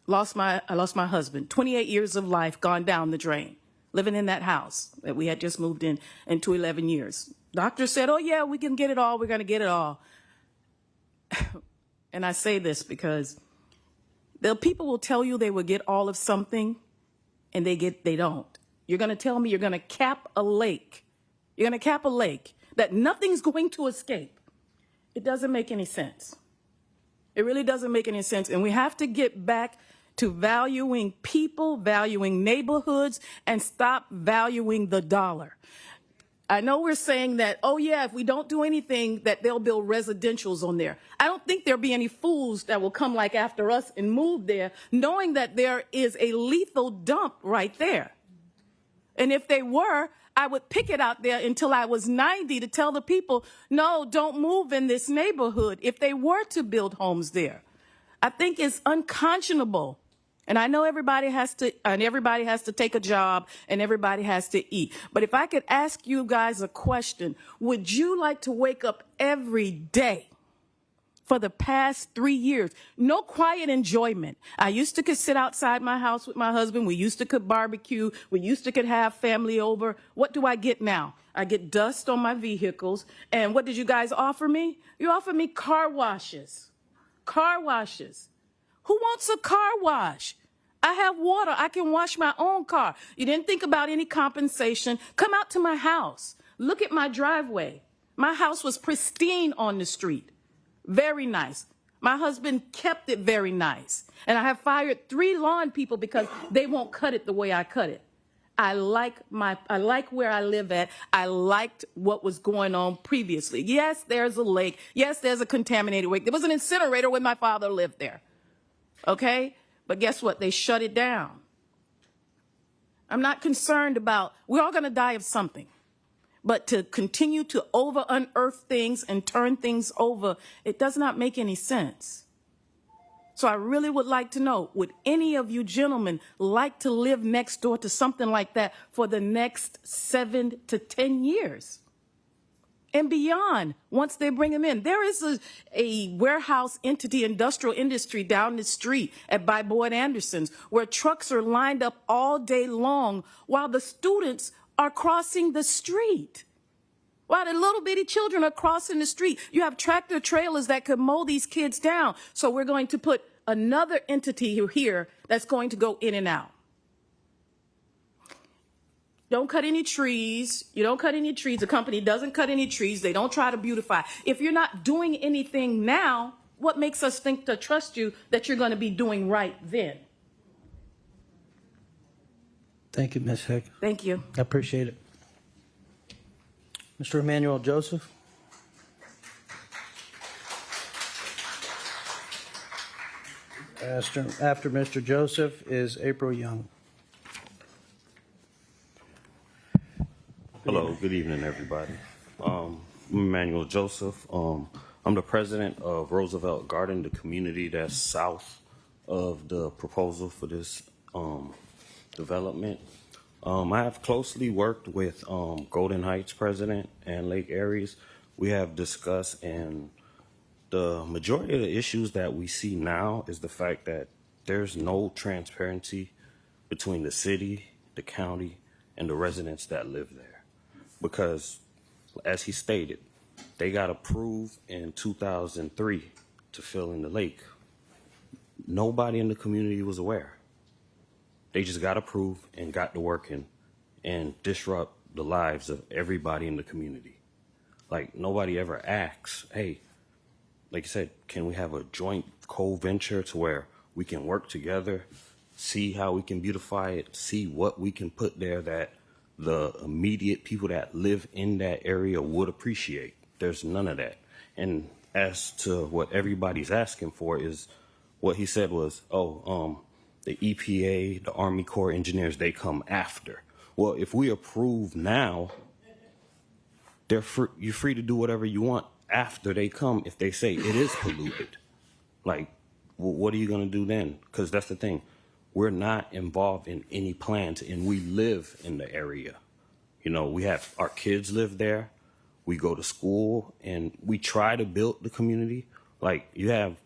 lost my husband. 28 years of life gone down the drain, living in that house that we had just moved into 11 years. Doctor said, oh yeah, we can get it all, we're going to get it all. And I say this because the people will tell you they will get all of something, and they don't. You're going to tell me you're going to cap a lake. You're going to cap a lake that nothing's going to escape. It doesn't make any sense. It really doesn't make any sense. And we have to get back to valuing people, valuing neighborhoods, and stop valuing the dollar. I know we're saying that, oh yeah, if we don't do anything, that they'll build residentials on there. I don't think there'll be any fools that will come like after us and move there, knowing that there is a lethal dump right there. And if they were, I would pick it out there until I was 90 to tell the people, no, don't move in this neighborhood if they were to build homes there. I think it's unconscionable And I know everybody has to take a job and everybody has to eat. But if I could ask you guys a question, would you like to wake up every day for the past 3 years? No quiet enjoyment. I used to could sit outside my house with my husband. We used to could barbecue. We used to could have family over. What do I get now? I get dust on my vehicles. And what did you guys offer me? You offered me car washes. Car washes. Who wants a car wash? I have water. I can wash my own car. You didn't think about any compensation. Come out to my house. Look at my driveway. My house was pristine on the street. Very nice. My husband kept it very nice. And I have fired 3 lawn people because they won't cut it the way I cut it. I like where I live at. I liked what was going on previously. Yes, there's a lake. Yes, there's a contaminated lake. There was an incinerator when my father lived there. Okay? But guess what? They shut it down. I'm not concerned about, we're all going to die of something. But to continue to unearth things and turn things over, it does not make any sense. So I really would like to know, would any of you gentlemen like to live next door to something like that for the next 7 to 10 years? And beyond, once they bring them in. There is a warehouse entity, industrial industry down the street by Boyd Anderson's where trucks are lined up all day long while the students are crossing the street. While the little bitty children are crossing the street, you have tractor trailers that could mow these kids down. So we're going to put another entity here that's going to go in and out. Don't cut any trees. You don't cut any trees. The company doesn't cut any trees. They don't try to beautify. If you're not doing anything now, what makes us think to trust you that you're going to be doing right then? Thank you, Ms. Hick. Thank you. I appreciate it. Mr. Emmanuel Joseph. After Mr. Joseph is April Young. Hello, good evening, everybody. I'm Emmanuel Joseph. I'm the president of Roosevelt Garden, the community that's south of the proposal for this development. I have closely worked with Golden Heights president and Lake Aries. We have discussed, and the majority of the issues that we see now is the fact that there's no transparency between the city, the county, and the residents that live there. Because, as he stated, they got approved in 2003 to fill in the lake. Nobody in the community was aware. They just got approved and got to working and disrupt the lives of everybody in the community. Like, nobody ever asks, hey, like I said, can we have a joint co-venture to where we can work together, see how we can beautify it, see what we can put there that the immediate people that live in that area would appreciate. There's none of that. And as to what everybody's asking for is, what he said was, the EPA, the Army Corps engineers, they come after. Well, if we approve now, you're free to do whatever you want after they come if they say it is polluted. Like, what are you going to do then? Because that's the thing. We're not involved in any plans, and we live in the area. You know, we have our kids live there. We go to school, and we try to build the community. Like, you have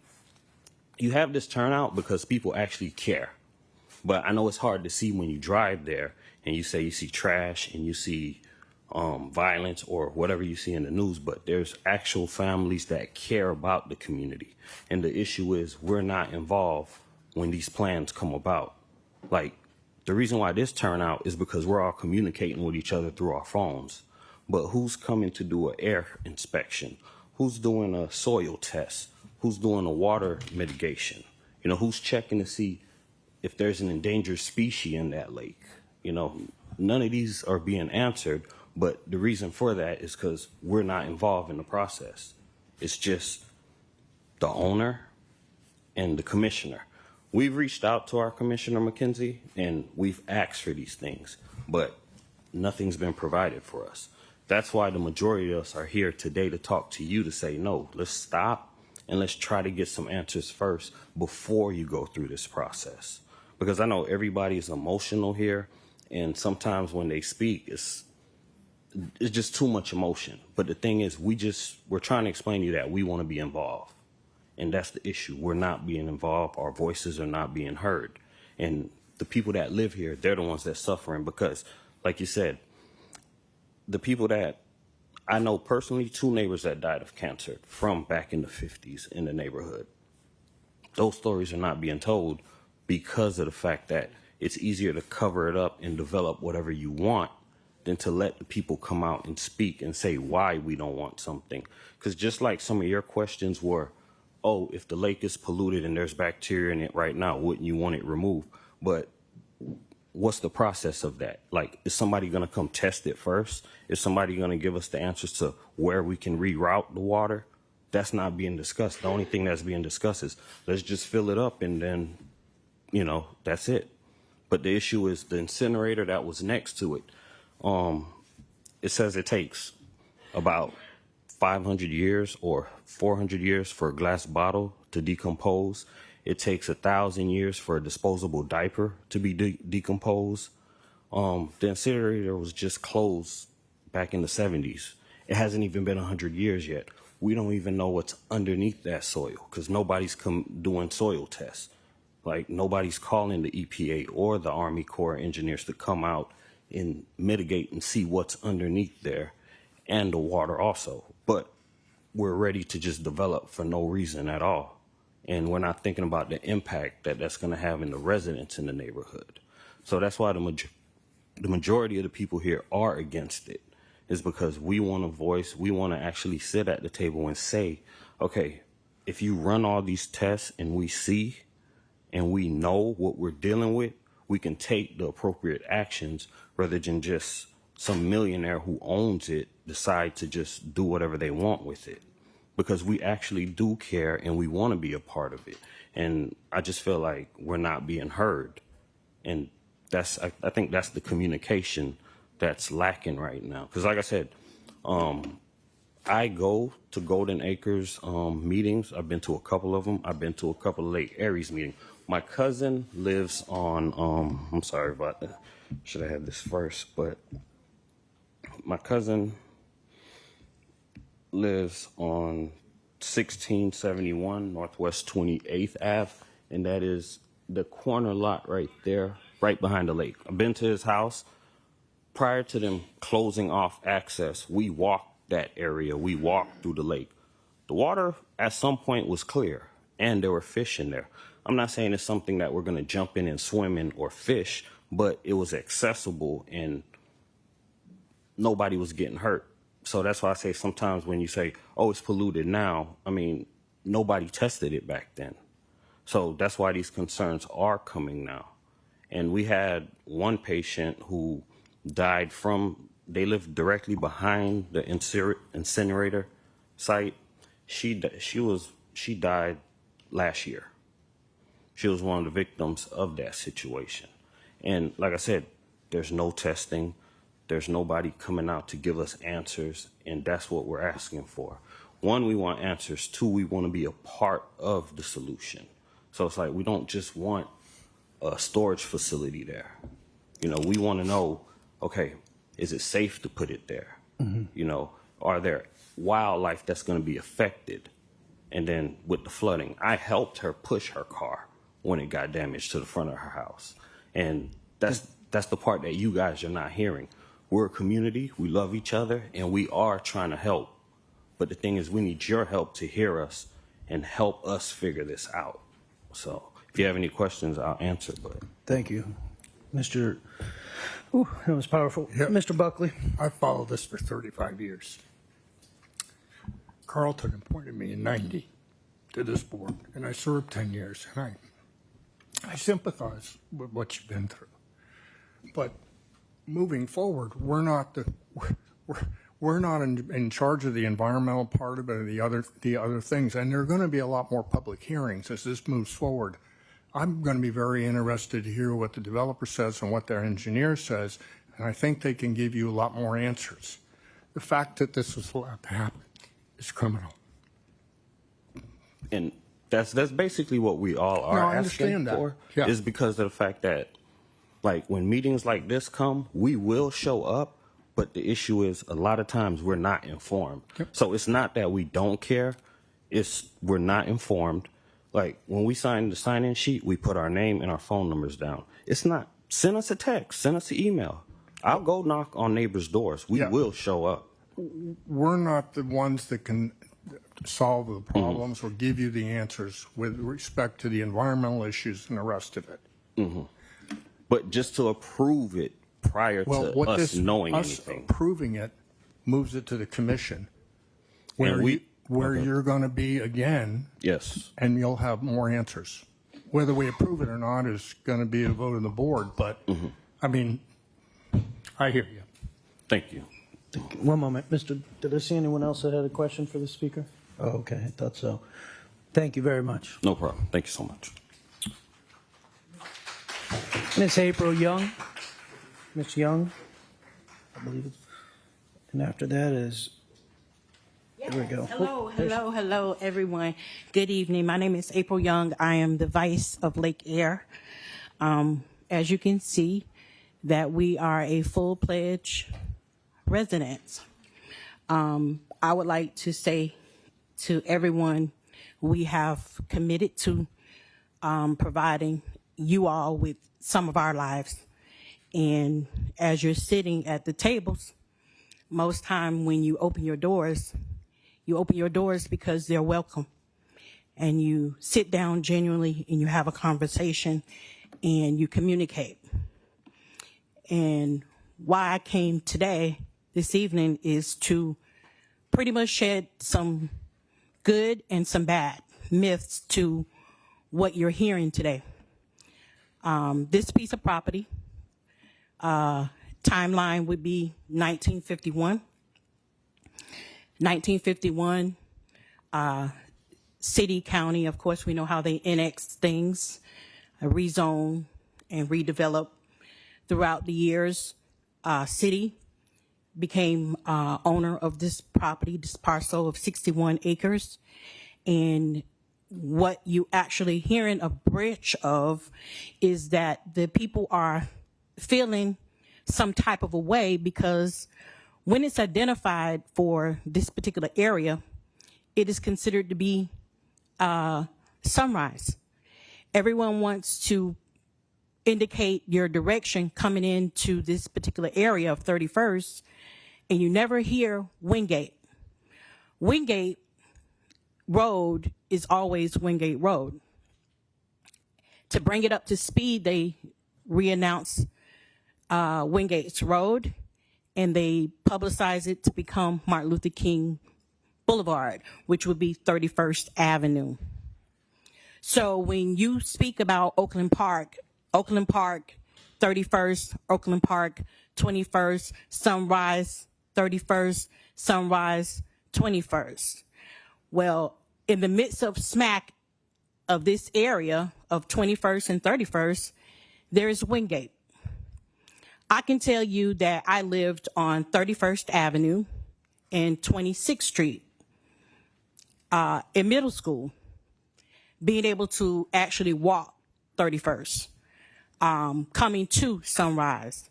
this turnout because people actually care. But I know it's hard to see when you drive there, and you say you see trash and you see violence or whatever you see in the news, but there's actual families that care about the community. And the issue is we're not involved when these plans come about. Like, the reason why this turnout is because we're all communicating with each other through our phones. But who's coming to do an air inspection? Who's doing a soil test? Who's doing a water mitigation? You know, who's checking to see if there's an endangered species in that lake? You know, none of these are being answered, but the reason for that is because we're not involved in the process. It's just the owner and the commissioner. We've reached out to our Commissioner McKenzie, and we've asked for these things, but nothing's been provided for us. That's why the majority of us are here today to talk to you to say, no, let's stop and let's try to get some answers first before you go through this process. because I know everybody's emotional here, and sometimes when they speak, it's just too much emotion. But the thing is, we're trying to explain to you that we want to be involved. And that's the issue. We're not being involved. Our voices are not being heard. And the people that live here, they're the ones that's suffering because, like you said, the people that I know personally, 2 neighbors that died of cancer from back in the 50s in the neighborhood. Those stories are not being told because of the fact that it's easier to cover it up and develop whatever you want than to let the people come out and speak and say why we don't want something. Because just like some of your questions were, oh, if the lake is polluted and there's bacteria in it right now, wouldn't you want it removed? But what's the process of that? Like, is somebody going to come test it first? Is somebody going to give us the answers to where we can reroute the water? That's not being discussed. The only thing that's being discussed is let's just fill it up and then, that's it. But the issue is the incinerator that was next to it. It says it takes about 500 years or 400 years for a glass bottle to decompose. It takes 1,000 years for a disposable diaper to be decomposed. The incinerator was just closed back in the 70s. It hasn't even been 100 years yet. We don't even know what's underneath that soil because nobody's doing soil tests. Like, nobody's calling the EPA or the Army Corps of Engineers to come out and mitigate and see what's underneath there, and the water also. But we're ready to just develop for no reason at all. And we're not thinking about the impact that that's going to have in the residents in the neighborhood. So that's why the majority of the people here are against it, is because we want a voice. We want to actually sit at the table and say, okay, if you run all these tests and we see and we know what we're dealing with, we can take the appropriate actions rather than just some millionaire who owns it decide to just do whatever they want with it. Because we actually do care and we want to be a part of it. And I just feel like we're not being heard. And I think that's the communication that's lacking right now. Because like I said, I go to Golden Acres meetings. I've been to a couple of them. I've been to a couple of Lake Eries meetings. My cousin lives on, I'm sorry about that. Should have had this first, but my cousin lives on 1671 Northwest 28th Ave, and that is the corner lot right there, right behind the lake. I've been to his house. Prior to them closing off access, we walked that area. We walked through the lake. The water at some point was clear, and there were fish in there. I'm not saying it's something that we're going to jump in and swim in or fish, but it was accessible and nobody was getting hurt. So that's why I say sometimes when you say, oh, it's polluted now, I mean, nobody tested it back then. So that's why these concerns are coming now. And we had one patient who died they lived directly behind the incinerator site. She died last year. She was one of the victims of that situation. And like I said, there's no testing. There's nobody coming out to give us answers, and that's what we're asking for. 1, we want answers. 2, we want to be a part of the solution. So it's like we don't just want a storage facility there. We want to know, okay, is it safe to put it there? Mm-hmm. Are there wildlife that's going to be affected? And then with the flooding, I helped her push her car when it got damaged to the front of her house. And that's the part that you guys are not hearing. We're a community, we love each other, and we are trying to help. But the thing is, we need your help to hear us and help us figure this out. So if you have any questions, I'll answer. But Thank you. That was powerful. Yep. Mr. Buckley. I followed this for 35 years. Carlton appointed me in 90 to this board, and I served 10 years, and I sympathize with what you've been through. But moving forward, we're not in charge of the environmental part of it or the other things, and there are going to be a lot more public hearings as this moves forward. I'm going to be very interested to hear what the developer says and what their engineer says, and I think they can give you a lot more answers. The fact that this was allowed to happen is criminal. And That's basically what we all are No, I asking understand that. for. Yeah. Is because of the fact that, like, when meetings like this come, we will show up, but the issue is a lot of times we're not informed. So it's not that we don't care, it's we're not informed. Like, when we sign the sign-in sheet, we put our name and our phone numbers down. It's not, send us a text, send us an email. I'll go knock on neighbors' doors. We will show up. We're not the ones that can solve the problems or give you the answers with respect to the environmental issues and the rest of it. But just to approve it prior to us knowing anything. Approving it moves it to the commission, where And you're going to be again. Yes. And you'll have more answers. Whether we approve it or not is going to be a vote of the board. But I mean, I hear you. Thank you. One moment. Did I see anyone else that had a question for the speaker? Oh, okay. I thought so. Thank you very much. No problem. Thank you so much. Miss April Young. Miss Young, I believe it's, and after that is, there we go. Hello, everyone. Good evening. My name is April Young. I am the vice of Lake Air. As you can see, that we are a full-pledged resident. I would like to say to everyone, we have committed to providing you all with some of our lives. And as you're sitting at the tables, most time when you open your doors because they're welcome. And you sit down genuinely and you have a conversation and you communicate. And why I came this evening, is to pretty much shed some good and some bad myths to what you're hearing today. This piece of property, timeline would be 1951. 1951, city, county, of course, we know how they annex things, rezone and redevelop throughout the years. City became owner of this property, this parcel of 61 acres. And what you actually hearing a breach of is that the people are feeling some type of a way, because when it's identified for this particular area, it is considered to be sunrise. Everyone wants to indicate your direction coming into this particular area of 31st, and you never hear Wingate. Wingate Road is always Wingate Road. To bring it up to speed, they re-announce Wingate's Road, and they publicize it to become Martin Luther King Boulevard, which would be 31st Avenue. So when you speak about Oakland Park 31st, Oakland Park 21st, Sunrise 31st, Sunrise 21st. Well, in the midst of smack of this area of 21st and 31st, there is Wingate. I can tell you that I lived on 31st Avenue and 26th Street in middle school, being able to actually walk 31st, coming to Sunrise,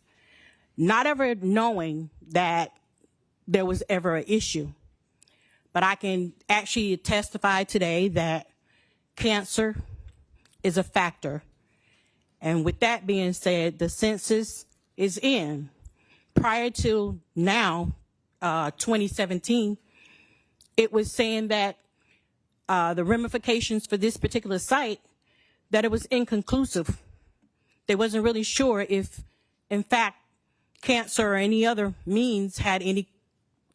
not ever knowing that there was ever an issue. But I can actually testify today that cancer is a factor. And with that being said, the census is in. Prior to now, 2017, it was saying that the ramifications for this particular site, that it was inconclusive. They wasn't really sure if, in fact, cancer or any other means had any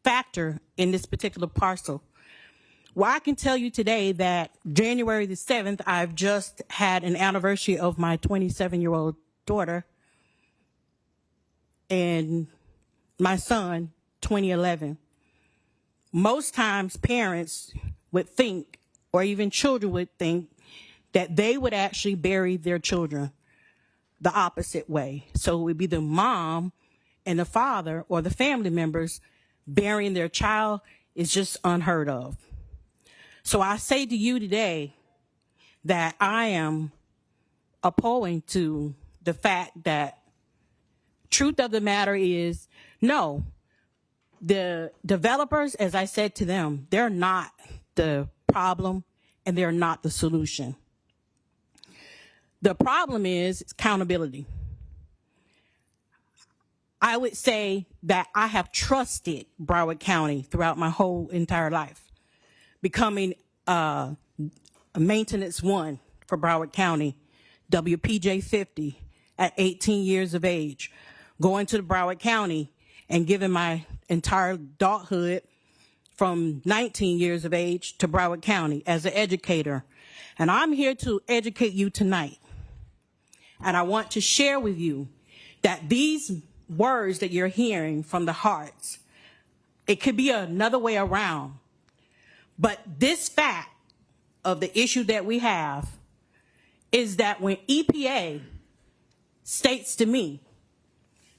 factor in this particular parcel. Well, I can tell you today that January the 7th, I've just had an anniversary of my 27-year-old daughter and my son, 2011. Most times parents would think, or even children would think, that they would actually bury their children the opposite way. So it would be the mom and the father or the family members burying their child is just unheard of. So I say to you today, that I am opposing to the fact that truth of the matter is, no, the developers, as I said to them, they're not the problem and they're not the solution. The problem is accountability. I would say that I have trusted Broward County throughout my whole entire life, becoming a maintenance one for Broward County, WPJ 50 at 18 years of age, going to the Broward County and giving my entire adulthood from 19 years of age to Broward County as an educator. And I'm here to educate you tonight. And I want to share with you that these words that you're hearing from the hearts, it could be another way around. But this fact of the issue that we have is that when EPA states to me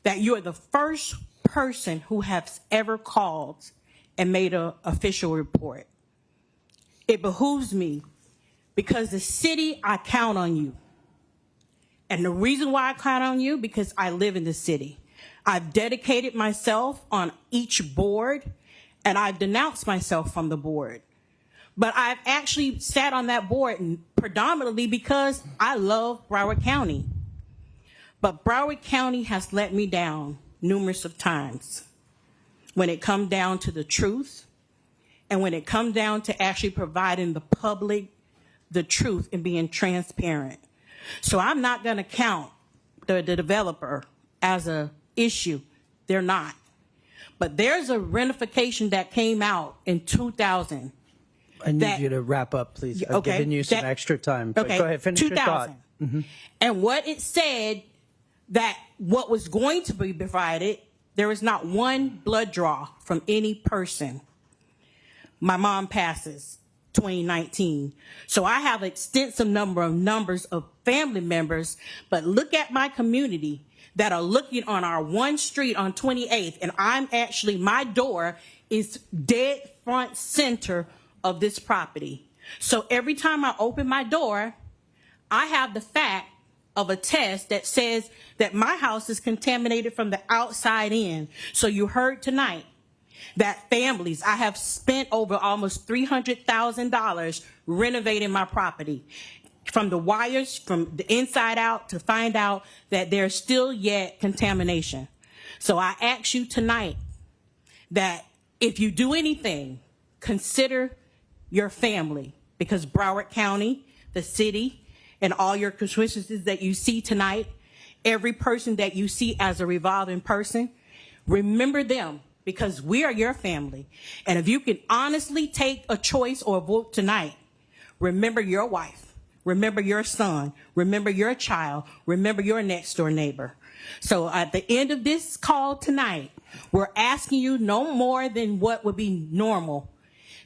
that you are the first person who has ever called and made an official report, it behooves me because the city, I count on you. And the reason why I count on you, because I live in the city. I've dedicated myself on each board, and I've denounced myself from the board. But I've actually sat on that board predominantly because I love Broward County. But Broward County has let me down numerous of times when it comes down to the truth and when it comes down to actually providing the public the truth and being transparent. So I'm not going to count the developer as a issue. They're not. But there's a rentification that came out in 2000. I need you to wrap up, please. I've given you some extra time. But go ahead, finish your thought. And what it said, that what was going to be provided, there is not one blood draw from any person. My mom passes 2019. So I have an extensive numbers of family members, but look at my community that are looking on our one street on 28th, and I'm actually, my door is dead front center of this property. So every time I open my door, I have the fact of a test that says that my house is contaminated from the outside in. So you heard tonight that families, I have spent over almost $300,000 renovating my property, from the wires, from the inside out, to find out that there's still yet contamination. So I ask you tonight that if you do anything, consider your family, because Broward County, the city, and all your constituencies that you see tonight, every person that you see as a revolving person, remember them, because we are your family. And if you can honestly take a choice or a vote tonight, remember your wife, remember your son, remember your child, remember your next door neighbor. So at the end of this call tonight, we're asking you no more than what would be normal,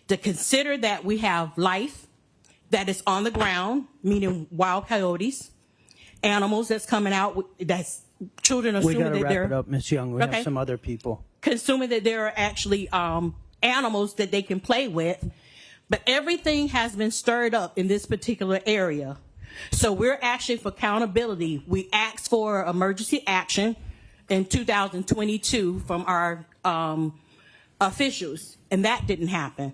to consider that we have life that is on the ground, meaning wild coyotes, animals that's coming out, that's children We assuming got to that wrap they're it up, Ms. Young. We have some other people. consuming that there are actually animals that they can play with, but everything has been stirred up in this particular area. So we're actually for accountability. We asked for emergency action in 2022 from our officials, and that didn't happen.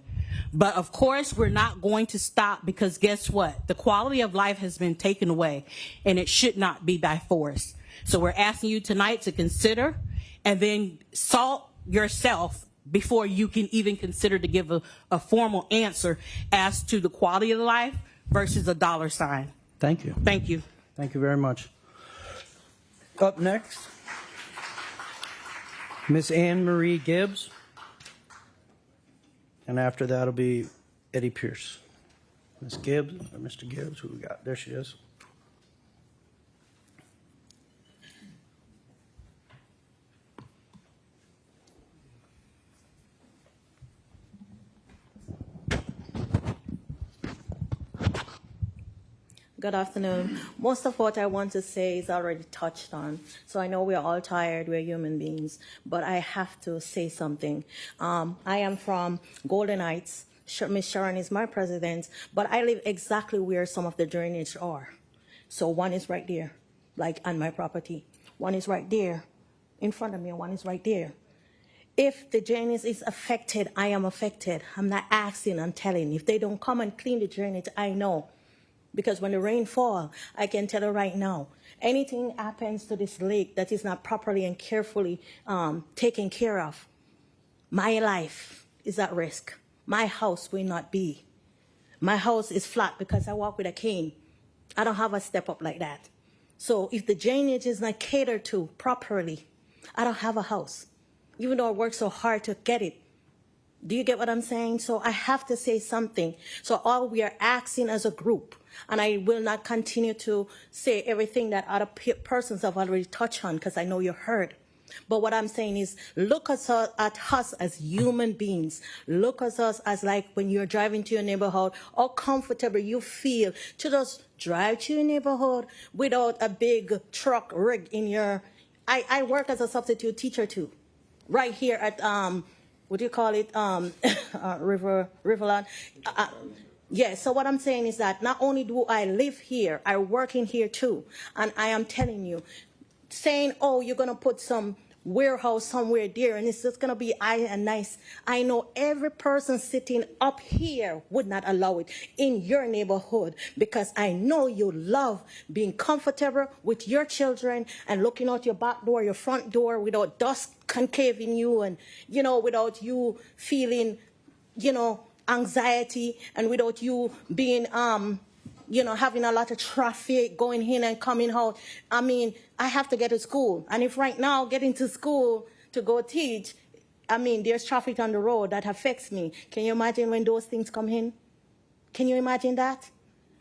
But of course, we're not going to stop, because guess what? The quality of life has been taken away, and it should not be by force. So we're asking you tonight to consider, and then salt yourself before you can even consider to give a formal answer as to the quality of life versus a dollar sign. Thank you. Thank you. Thank you very much. Up next, Ms. Anne Marie Gibbs. And after that will be Eddie Pierce. Ms. Gibbs, or Mr. Gibbs, who we got? There she is. Good afternoon. Most of what I want to say is already touched on. So I know we're all tired, we're human beings, but I have to say something. I am from Golden Heights, Miss Sharon is my president, but I live exactly where some of the drainage are. So one is right there, like on my property. One is right there in front of me, and one is right there. If the drainage is affected, I am affected. I'm not asking, I'm telling. If they don't come and clean the drainage, I know. Because when the rain falls, I can tell you right now, anything happens to this lake that is not properly and carefully taken care of, my life is at risk. My house will not be. My house is flat because I walk with a cane. I don't have a step up like that. So if the drainage is not catered to properly, I don't have a house, even though I work so hard to get it. Do you get what I'm saying? So I have to say something. So all we are asking as a group, and I will not continue to say everything that other persons have already touched on because I know you heard. But what I'm saying is look at us as human beings. Look at us as like when you're driving to your neighborhood, how comfortable you feel to just drive to your neighborhood without a big truck rig in your... I work as a substitute teacher too, right here at, what do you call it, Riverland. Yeah, so what I'm saying is that not only do I live here, I work in here too. And I am telling you, saying, oh, you're going to put some warehouse somewhere there and it's just going to be nice. I know every person sitting up here would not allow it in your neighborhood because I know you love being comfortable with your children and looking out your back door, your front door without dust concaving you and, you know, without you feeling, you know, anxiety and without you being, you know, having a lot of traffic going in and coming out. I mean, I have to get to school. And if right now getting to school to go teach, I mean, there's traffic on the road that affects me. Can you imagine when those things come in? Can you imagine that?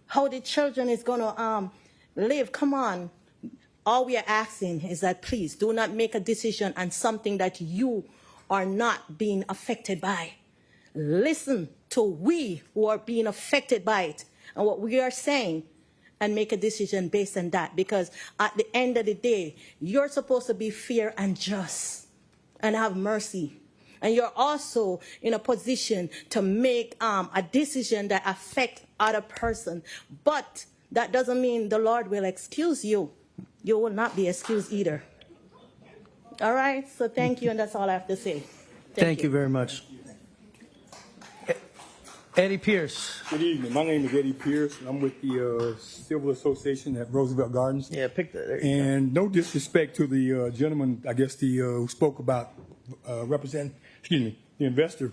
How the children is going to live? Come on. All we are asking is that please do not make a decision on something that you are not being affected by. Listen to we who are being affected by it and what we are saying and make a decision based on that. Because at the end of the day, you're supposed to be fair and just and have mercy. And you're also in a position to make a decision that affects other person. But that doesn't mean the Lord will excuse you. You will not be excused either. All right? So thank you, and that's all I have to say. Thank you very much. Eddie Pierce. Good evening. My name is Eddie Pierce. I'm with the Civil Association at Roosevelt Gardens. Yeah, pick that. And no disrespect to the gentleman, I guess, who spoke about the investor,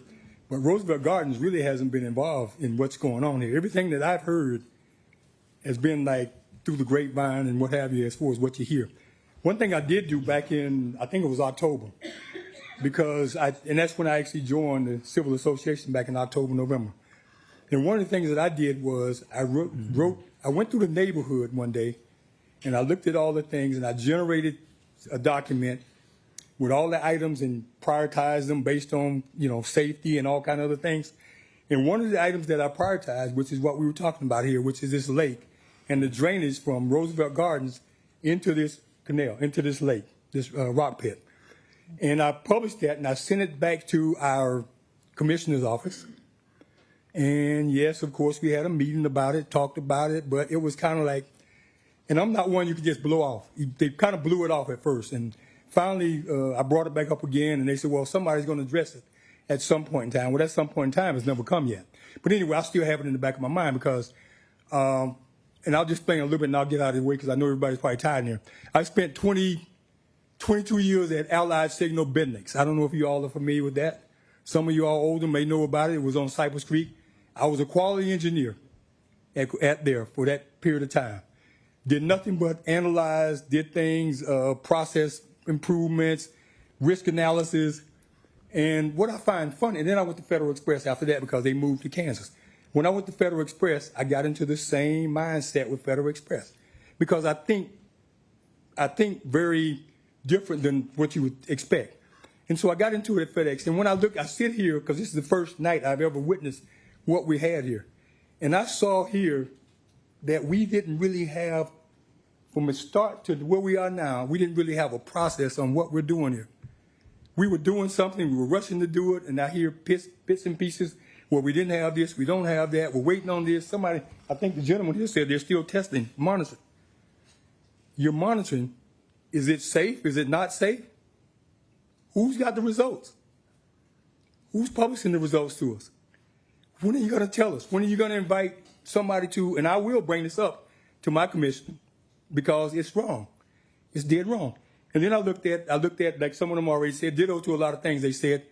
but Roosevelt Gardens really hasn't been involved in what's going on here. Everything that I've heard has been like through the grapevine and what have you as far as what you hear. One thing I did do back in, I think it was October, and that's when I actually joined the Civil Association back in October, November. And one of the things that I did was I went through the neighborhood one day and I looked at all the things and I generated a document with all the items and prioritized them based on, you know, safety and all kind of other things. And one of the items that I prioritized, which is what we were talking about here, which is this lake and the drainage from Roosevelt Gardens into this canal, into this lake, this rock pit. And I published that and I sent it back to our commissioner's office. And yes, of course, we had a meeting about it, talked about it, but it was kind of like, and I'm not one you could just blow off. They kind of blew it off at first. And finally, I brought it back up again, and they said, well, somebody's going to address it at some point in time. Well, that some point in time has never come yet. But anyway, I still have it in the back of my mind because, and I'll just explain a little bit and I'll get out of the way because I know everybody's probably tired in here. I spent 22 years at Allied Signal Bendix. I don't know if you all are familiar with that. Some of you all older may know about it. It was on Cypress Creek. I was a quality engineer at there for that period of time. Did nothing but analyze, did things, process improvements, risk analysis. And what I find funny, and then I went to Federal Express after that because they moved to Kansas. When I went to Federal Express, I got into the same mindset with Federal Express because I think very different than what you would expect. And so I got into it at FedEx. And when I sit here because this is the first night I've ever witnessed what we had here. And I saw here that we didn't really have, from the start to where we are now, we didn't really have a process on what we're doing here. We were doing something, we were rushing to do it, and I hear bits and pieces Well, we didn't have this, we don't have that, we're waiting on this. Somebody, I think the gentleman here said they're still testing, monitoring. You're monitoring. Is it safe? Is it not safe? Who's got the results? Who's publishing the results to us? When are you going to tell us? When are you going to invite somebody to, and I will bring this up to my commission because it's wrong. It's dead wrong. And then I looked at, like some of them already said, ditto to a lot of things they said.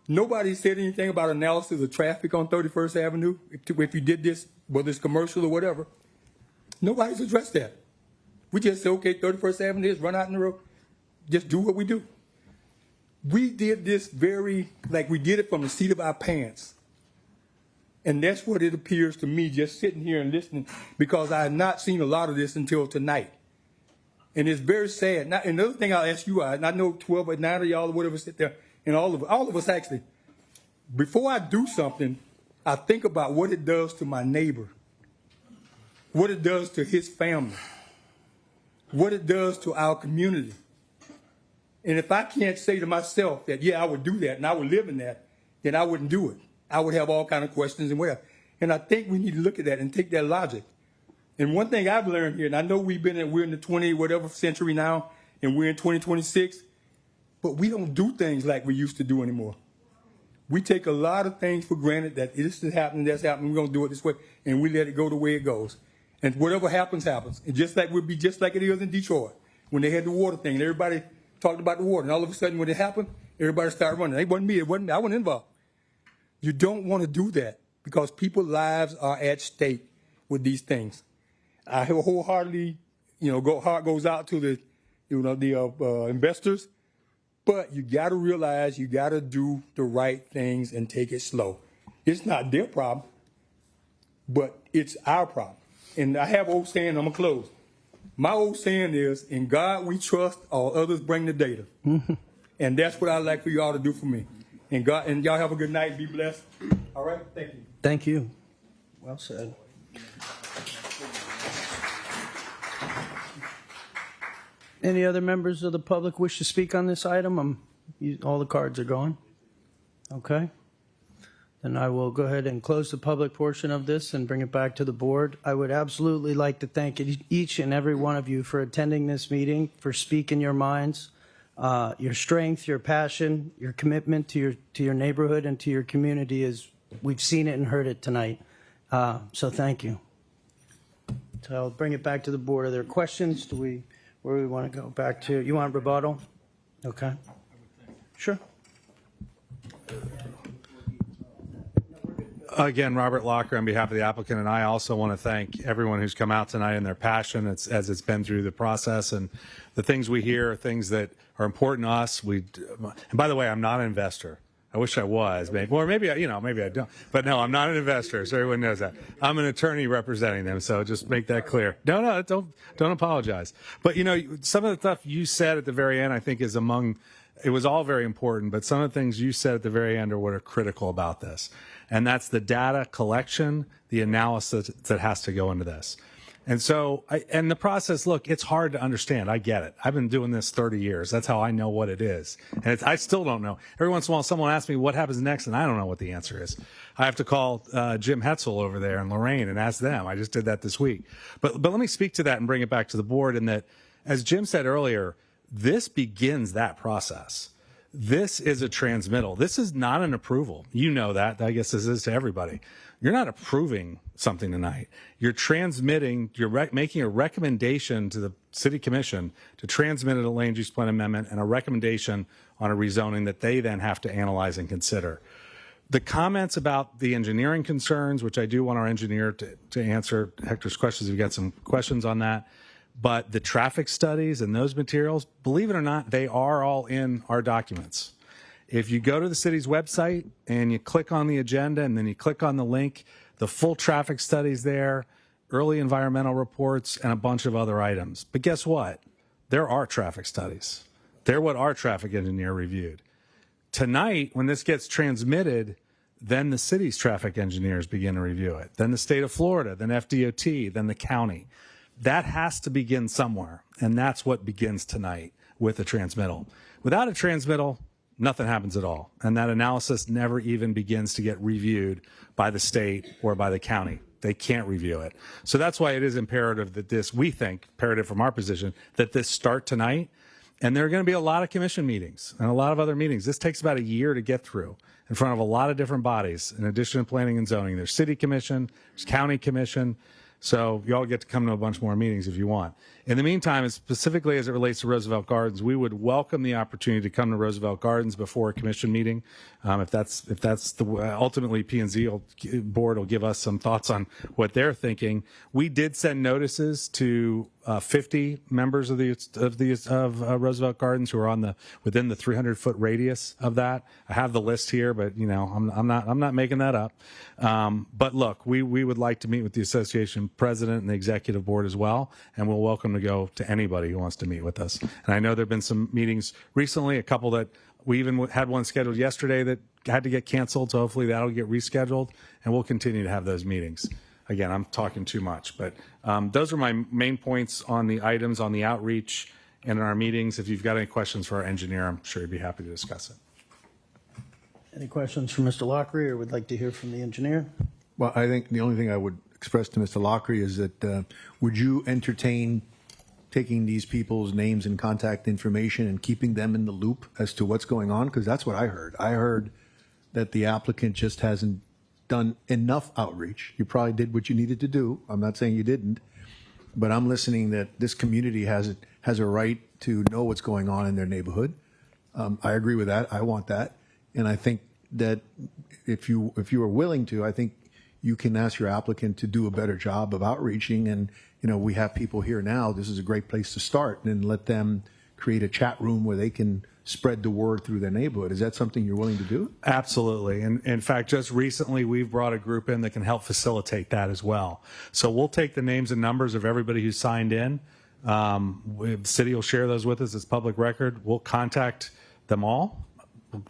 Nobody said anything about analysis of traffic on 31st Avenue. If you did this, whether it's commercial or whatever, nobody's addressed that. We just say, okay, 31st Avenue is run out in the road. Just do what we do. We did this like we did it from the seat of our pants. And that's what it appears to me, just sitting here and listening, because I have not seen a lot of this until tonight. And it's very sad. Now, another thing I'll ask you, and I know 12 or 9 of y'all or whatever sit there, and all of us actually, before I do something, I think about what it does to my neighbor, what it does to his family, what it does to our community. And if I can't say to myself that, yeah, I would do that and I would live in that, then I wouldn't do it. I would have all kind of questions and whatever. And I think we need to look at that and take that logic. And one thing I've learned here, and I know we're in the 20 whatever century now, and we're in 2026, but we don't do things like we used to do anymore. We take a lot of things for granted that this is happening, that's happening, we're going to do it this way, and we let it go the way it goes. And whatever happens, happens. And just like we'll be just like it is in Detroit, when they had the water thing, and everybody talked about the water, and all of a sudden when it happened, everybody started running. It wasn't me, I wasn't involved. You don't want to do that because people's lives are at stake with these things. I wholeheartedly, heart goes out to the investors, but you got to realize you got to do the right things and take it slow. It's not their problem, but it's our problem. And I have an old saying, I'm going to close. My old saying is, in God we trust, all others bring the data. And that's what I'd like for y'all to do for me. And y'all have a good night. Be blessed. All right? Thank you. Thank you. Well said. Any other members of the public wish to speak on this item? All the cards are gone. Okay. Then I will go ahead and close the public portion of this and bring it back to the board. I would absolutely like to thank each and every one of you for attending this meeting, for speaking your minds, your strength, your passion, your commitment to your neighborhood and to your community. Is we've seen it and heard it tonight. So thank you. So I'll bring it back to the board. Are there questions? Where do we want to go back to? You want rebuttal? Okay. Sure. Again, Robert Locker on behalf of the applicant, and I also want to thank everyone who's come out tonight and their passion as it's been through the process. And the things we hear are things that are important to us. And by the way, I'm not an investor. I wish I was, maybe I don't. But no, I'm not an investor, so everyone knows that. I'm an attorney representing them, so just make that clear. No, don't apologize. But some of the stuff you said at the very end, I think, it was all very important. But some of the things you said at the very end are what are critical about this, and that's the data collection, the analysis that has to go into this. And so, and the process, look, it's hard to understand. I get it. I've been doing this 30 years. That's how I know what it is. And I still don't know. Every once in a while, someone asks me what happens next, and I don't know what the answer is. I have to call Jim Hetzel over there and Lorraine and ask them. I just did that this week. But let me speak to that and bring it back to the board in that, as Jim said earlier, this begins that process. This is a transmittal. This is not an approval. You know that. I guess this is to everybody. You're not approving something tonight. You're transmitting, making a recommendation to the City Commission to transmit a land use plan amendment and a recommendation on a rezoning that they then have to analyze and consider. The comments about the engineering concerns, which I do want our engineer to answer Hector's questions, we've got some questions on that. But the traffic studies and those materials, believe it or not, they are all in our documents. If you go to the city's website and you click on the agenda and then you click on the link, the full traffic studies there, early environmental reports, and a bunch of other items. But guess what? There are traffic studies. They're what our traffic engineer reviewed. Tonight, when this gets transmitted, then the city's traffic engineers begin to review it. Then the state of Florida, then FDOT, then the county. That has to begin somewhere, and that's what begins tonight with a transmittal. Without a transmittal, nothing happens at all. And that analysis never even begins to get reviewed by the state or by the county. They can't review it. So that's why it is imperative that this, we think, imperative from our position, that this start tonight. And there are going to be a lot of commission meetings and a lot of other meetings. This takes about a year to get through in front of a lot of different bodies. In addition to planning and zoning, there's city commission, there's county commission. So you all get to come to a bunch more meetings if you want. In the meantime, and specifically as it relates to Roosevelt Gardens, we would welcome the opportunity to come to Roosevelt Gardens before a commission meeting. If that's the ultimately P&Z board will give us some thoughts on what they're thinking. We did send notices to 50 members of Roosevelt Gardens who are within the 300-foot radius of that. I have the list here, but I'm not making that up. But look, we would like to meet with the association president and the executive board as well, and we're welcome to go to anybody who wants to meet with us. And I know there have been some meetings recently, a couple that we even had one scheduled yesterday that had to get canceled, so hopefully that'll get rescheduled, and we'll continue to have those meetings. Again, I'm talking too much, but those are my main points on the items, on the outreach, and in our meetings. If you've got any questions for our engineer, I'm sure he'd be happy to discuss it. Any questions for Mr. Lockery, or would like to hear from the engineer? Well, I think the only thing I would express to Mr. Lockery is that would you entertain taking these people's names and contact information and keeping them in the loop as to what's going on? Because that's what I heard. I heard that the applicant just hasn't done enough outreach. You probably did what you needed to do. I'm not saying you didn't, but I'm listening that this community has a right to know what's going on in their neighborhood. I agree with that. I want that. And I think that if you are willing to, I think you can ask your applicant to do a better job of outreaching. And, we have people here now. This is a great place to start, and let them create a chat room where they can spread the word through their neighborhood. Is that something you're willing to do? Absolutely. And in fact, just recently, we've brought a group in that can help facilitate that as well. So we'll take the names and numbers of everybody who signed in. The city will share those with us as public record. We'll contact them all.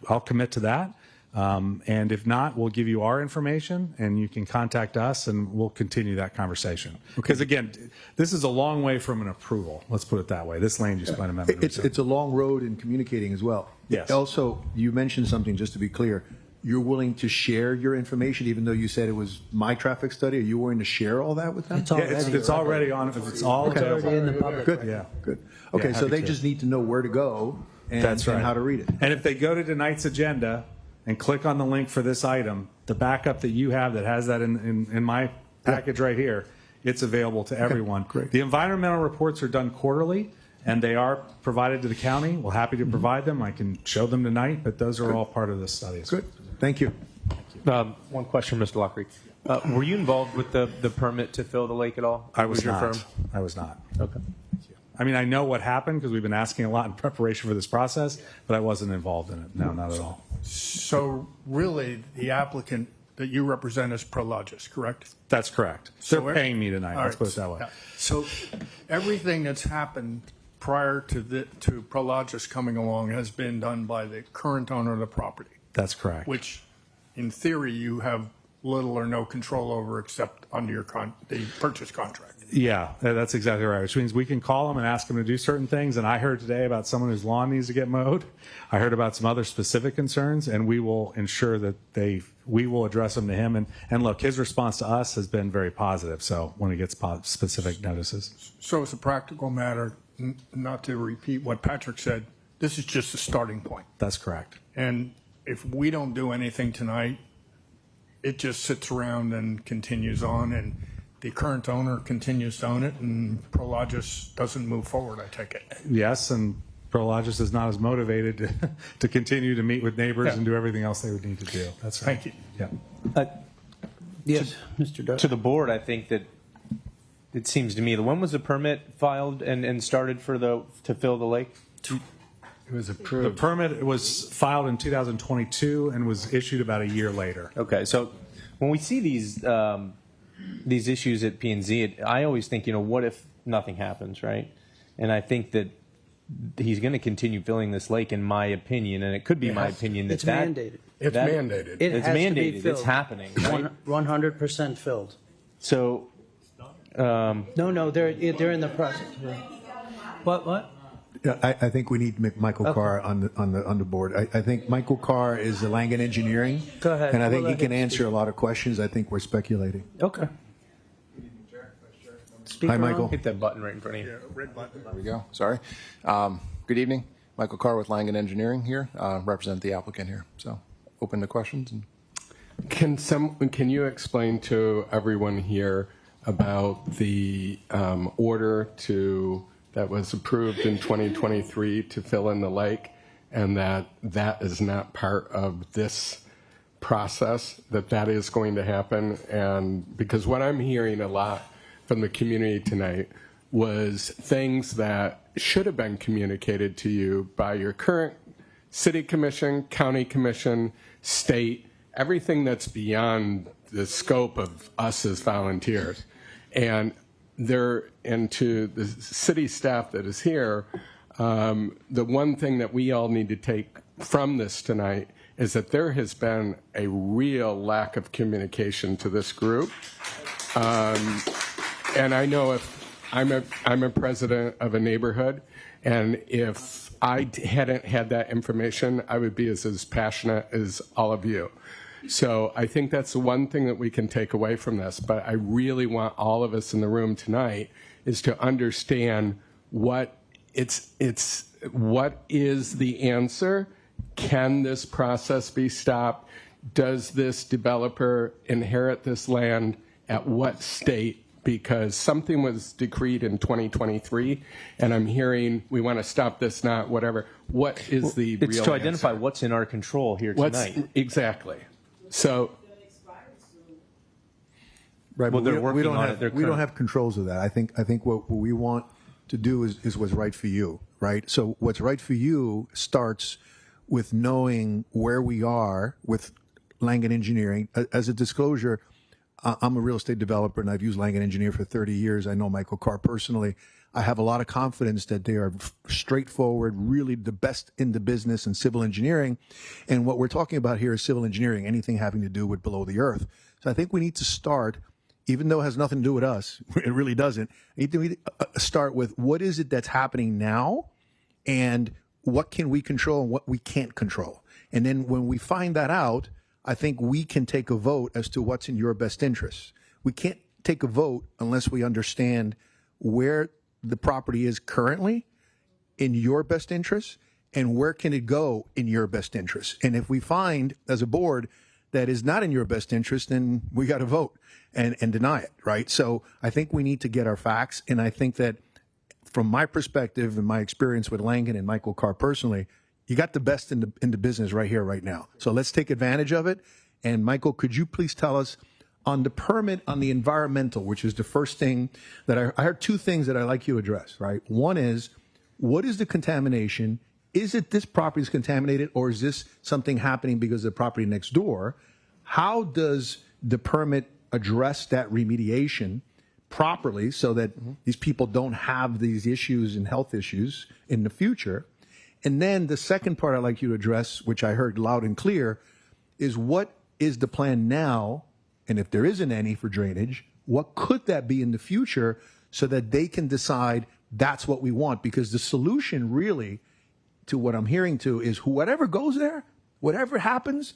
I'll commit to that. And if not, we'll give you our information, and you can contact us, and we'll continue that conversation. Because again, this is a long way from an approval. Let's put it that way. This land use plan amendment. It's a long road in communicating as well. Yes. Also, you mentioned something, just to be clear. You're willing to share your information, even though you said it was my traffic study. Are you willing to share all that with them? It's already, it's already on. It's all already in the public. Good. Yeah. Good. Okay, Yeah, so they happy to. just need to know where to go and, That's right. and how to read it. And if they go to tonight's agenda and click on the link for this item, the backup that you have that has that in my package right here, it's available to everyone. Great. The environmental reports are done quarterly, and they are provided to the county. We're happy to provide them. I can show them tonight, but those are all part of the studies. Good. Thank you. One question, Mr. Lockery. Were you involved with the permit to fill the lake at all? I was your not. firm? I was not. Okay. I mean, I know what happened because we've been asking a lot in preparation for this process, but I wasn't involved in it. No, not at all. So really, the applicant that you represent is Prologis, correct? That's correct. So They're paying me tonight. All Let's right. put it that way. Yeah. So everything that's happened prior to Prologis coming along has been done by the current owner of the property, That's correct. which in theory you have little or no control over except under your the purchase contract. Yeah, that's exactly right. Which means we can call them and ask them to do certain things. And I heard today about someone whose lawn needs to get mowed. I heard about some other specific concerns, and we will ensure that we will address them to him. And look, his response to us has been very positive. So when he gets specific notices. So as a practical matter, not to repeat what Patrick said, this is just a starting point. That's correct. And if we don't do anything tonight, it just sits around and continues on, and the current owner continues to own it, and Prologis doesn't move forward, I take it. Yes, and Prologis is not as motivated to continue to meet with neighbors and do everything else they would need to do. That's right. Thank you. Yeah. Yes, Mr. Dutt. To the board, I think that it seems to me, when was the permit filed and started to fill the lake? It was The approved. permit was filed in 2022 and was issued about a year later. Okay, so when we see these issues at P&Z, I always think, what if nothing happens, right? And I think that he's going to continue filling this lake, in my opinion, and it could be my opinion that It's mandated. It's mandated. It It's has to be mandated. filled. It's happening. Right? 100% filled. So, No, they're in the process. What? Yeah, I think we need Michael Carr on the board. I think Michael Carr is the Langen Engineering. Go ahead. And I think We'll he let can him answer speak. a lot of questions. I think we're speculating. Okay. Hi, Michael. Hit that button right in front of you. Red button. There we go. Sorry. Good evening. Michael Carr with Langen Engineering here. Represent the applicant here. So open to questions. And Can you explain to everyone here about the order that was approved in 2023 to fill in the lake, and that is not part of this process, that is going to happen? And because what I'm hearing a lot from the community tonight was things that should have been communicated to you by your current city commission, county commission, state, everything that's beyond the scope of us as volunteers. And to the city staff that is here, the one thing that we all need to take from this tonight is that there has been a real lack of communication to this group. And I know if I'm a president of a neighborhood, and if I hadn't had that information, I would be as passionate as all of you. So I think that's the one thing that we can take away from this. But I really want all of us in the room tonight is to understand what is the answer. Can this process be stopped? Does this developer inherit this land at what state? Because something was decreed in 2023, and I'm hearing we want to stop this, not whatever. What is the real It's to answer? identify what's in our control here tonight. Exactly. So, Right, Well, but they're working on it. we don't have controls of that. I think what we want to do is what's right for you, right? So what's right for you starts with knowing where we are with Langen Engineering. As a disclosure, I'm a real estate developer, and I've used Langen Engineer for 30 years. I know Michael Carr personally. I have a lot of confidence that they are straightforward, really the best in the business in civil engineering. And what we're talking about here is civil engineering, anything having to do with below the earth. So I think we need to start, even though it has nothing to do with us, it really doesn't. We need to start with what is it that's happening now, and what can we control and what we can't control. And then when we find that out, I think we can take a vote as to what's in your best interest. We can't take a vote unless we understand where the property is currently in your best interest and where can it go in your best interest. And if we find as a board that is not in your best interest, then we got to vote and deny it, right? So I think we need to get our facts. And I think that from my perspective and my experience with Langen and Michael Carr personally, you got the best in the business right here, right now. So let's take advantage of it. And Michael, could you please tell us on the permit, on the environmental, which is the first thing that I heard two things that I'd like you to address, right? One is, what is the contamination? Is it this property is contaminated, or is this something happening because of the property next door? How does the permit address that remediation properly so that these people don't have these issues and health issues in the future? And then the second part I'd like you to address, which I heard loud and clear, is what is the plan now? And if there isn't any for drainage, what could that be in the future so that they can decide that's what we want? Because the solution really to what I'm hearing to is whoever goes there, whatever happens,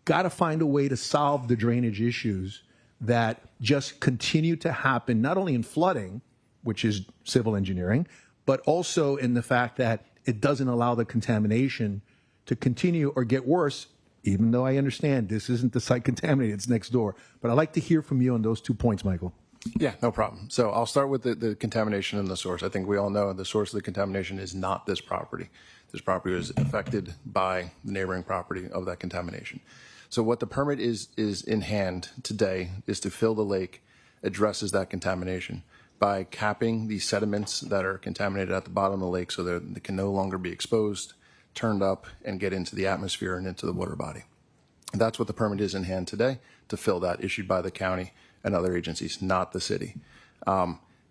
got to find a way to solve the drainage issues that just continue to happen, not only in flooding, which is civil engineering, but also in the fact that it doesn't allow the contamination to continue or get worse, even though I understand this isn't the site contaminated, it's next door. But I'd like to hear from you on those 2 points, Michael. Yeah, no problem. So I'll start with the contamination and the source. I think we all know the source of the contamination is not this property. This property is affected by the neighboring property of that contamination. So what the permit is in hand today is to fill the lake, addresses that contamination by capping the sediments that are contaminated at the bottom of the lake so that they can no longer be exposed, turned up, and get into the atmosphere and into the water body. And that's what the permit is in hand today, to fill that, issued by the county and other agencies, not the city.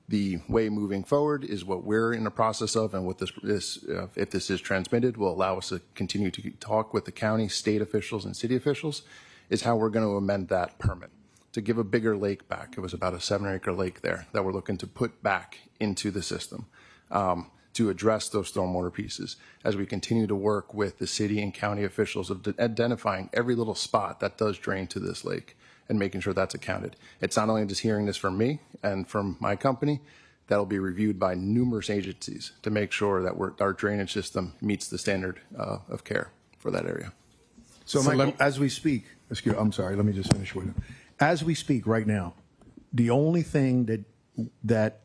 The way moving forward is what we're in the process of, and what if this is transmitted, will allow us to continue to talk with the county, state officials, and city officials, is how we're going to amend that permit to give a bigger lake back. It was about a 7-acre lake there that we're looking to put back into the system, to to address those stormwater pieces as we continue to work with the city and county officials of identifying every little spot that does drain to this lake and making sure that's accounted. It's not only just hearing this from me and from my company, that'll be reviewed by numerous agencies to make sure that our drainage system meets the standard of care for that area. So, Michael, as we speak, I'm sorry, let me just finish with it. As we speak right now, the only thing that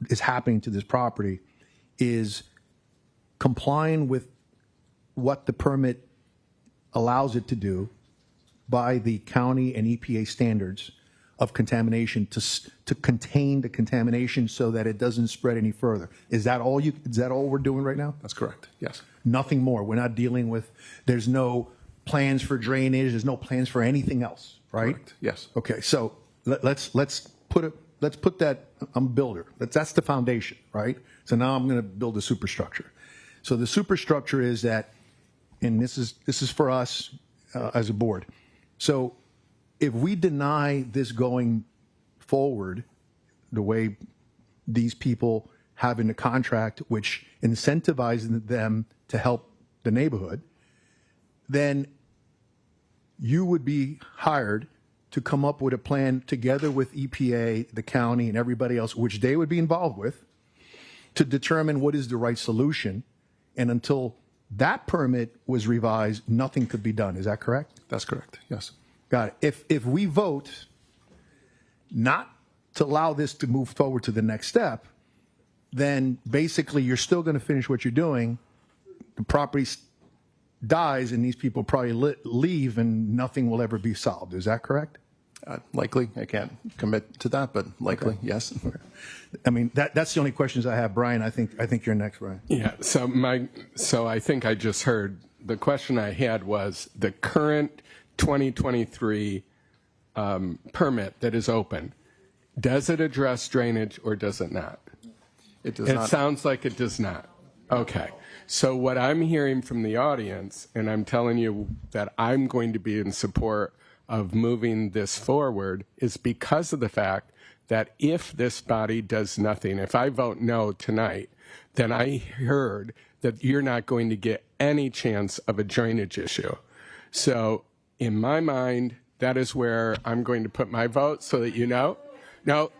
is happening to this property is complying with what the permit allows it to do by the county and EPA standards of contamination to contain the contamination so that it doesn't spread any further. Is that all we're doing right now? That's correct. Yes. Nothing more. We're not dealing with, there's no plans for drainage, there's no plans for anything else, right? Correct. Yes. Okay, so let's put that, I'm a builder. That's the foundation, right? So now I'm going to build a superstructure. So the superstructure is that, and this is for us as a board. So if we deny this going forward the way these people have in the contract, which incentivizes them to help the neighborhood, then you would be hired to come up with a plan together with EPA, the county, and everybody else, which they would be involved with, to determine what is the right solution. And until that permit was revised, nothing could be done. Is that correct? That's correct. Yes. Got it. If we vote not to allow this to move forward to the next step, then basically you're still going to finish what you're doing. The property dies, and these people probably leave, and nothing will ever be solved. Is that correct? Likely. I can't commit to that, but likely, Okay. yes. I mean, that's the only questions I have. Brian, I think you're next, Brian. Yeah. So I think I just heard the question I had was the current 2023 permit that is open. Does it address drainage or does it not? It does It not. sounds like it does not. Okay. So what I'm hearing from the audience, and I'm telling you that I'm going to be in support of moving this forward, is because of the fact that if this body does nothing, if I vote no tonight, then I heard that you're not going to get any chance of a drainage issue. So in my mind, that is where I'm going to put my vote so that you know. No,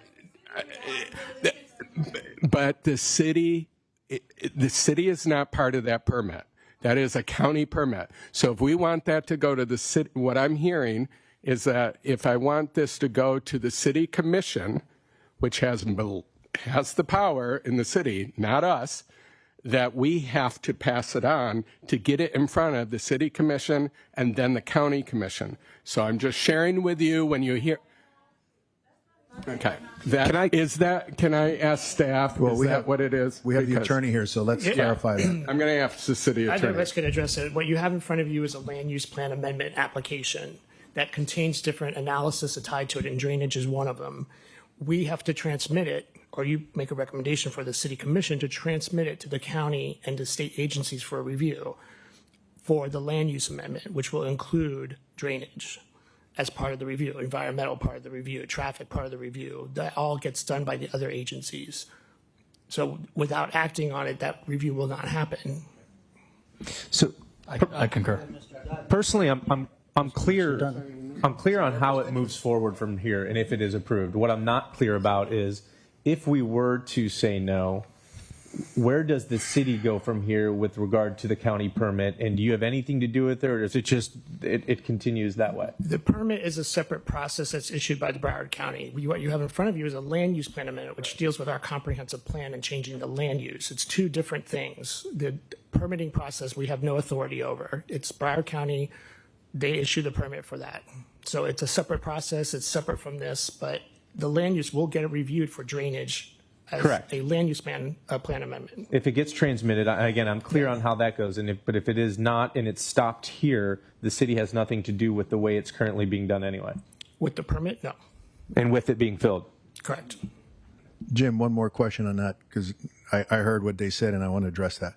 but the city is not part of that permit. That is a county permit. So if we want that to go to the city, what I'm hearing is that if I want this to go to the city commission, which has the power in the city, not us, that we have to pass it on to get it in front of the city commission and then the county commission. So I'm just sharing with you when you hear. Okay. Can I ask staff, Well, is we that have- what it is? We have the Because attorney here, so let's Yeah. clarify that. I'm going to ask the city Either of attorney. us can address it. What you have in front of you is a land use plan amendment application that contains different analysis tied to it, and drainage is one of them. We have to transmit it, or you make a recommendation for the city commission to transmit it to the county and to state agencies for a review for the land use amendment, which will include drainage as part of the review, environmental part of the review, traffic part of the review. That all gets done by the other agencies. So without acting on it, that review will not happen. So I concur. personally, I'm clear on how it moves forward from here and if it is approved. What I'm not clear about is if we were to say no, where does the city go from here with regard to the county permit? And do you have anything to do with it, or is it just it continues that way? The permit is a separate process that's issued by the Broward County. What you have in front of you is a land use plan amendment, which deals with our comprehensive plan and changing the land use. It's two different things. The permitting process we have no authority over. It's Broward County. They issue the permit for that. So it's a separate process. It's separate from this, but the land use will get it reviewed for drainage as Correct. a land use plan amendment. If it gets transmitted, again, I'm clear on how that goes. But if it is not and it's stopped here, the city has nothing to do with the way it's currently being done anyway. With the permit, no. And with it being filled. Correct. Jim, one more question on that, because I heard what they said and I want to address that.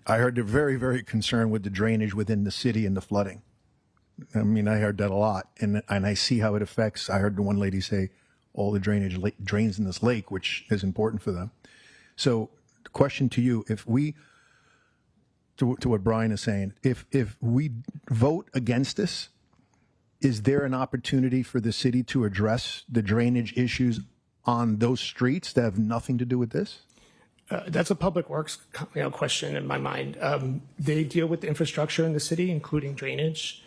I heard they're very, very concerned with the drainage within the city and the flooding. I mean, I heard that a lot, and I see how it affects. I heard the one lady say all the drainage drains in this lake, which is important for them. So question to you: if we, to what Brian is saying, if we vote against this, is there an opportunity for the city to address the drainage issues on those streets that have nothing to do with this? That's a public works question in my mind. They deal with the infrastructure in the city, including drainage.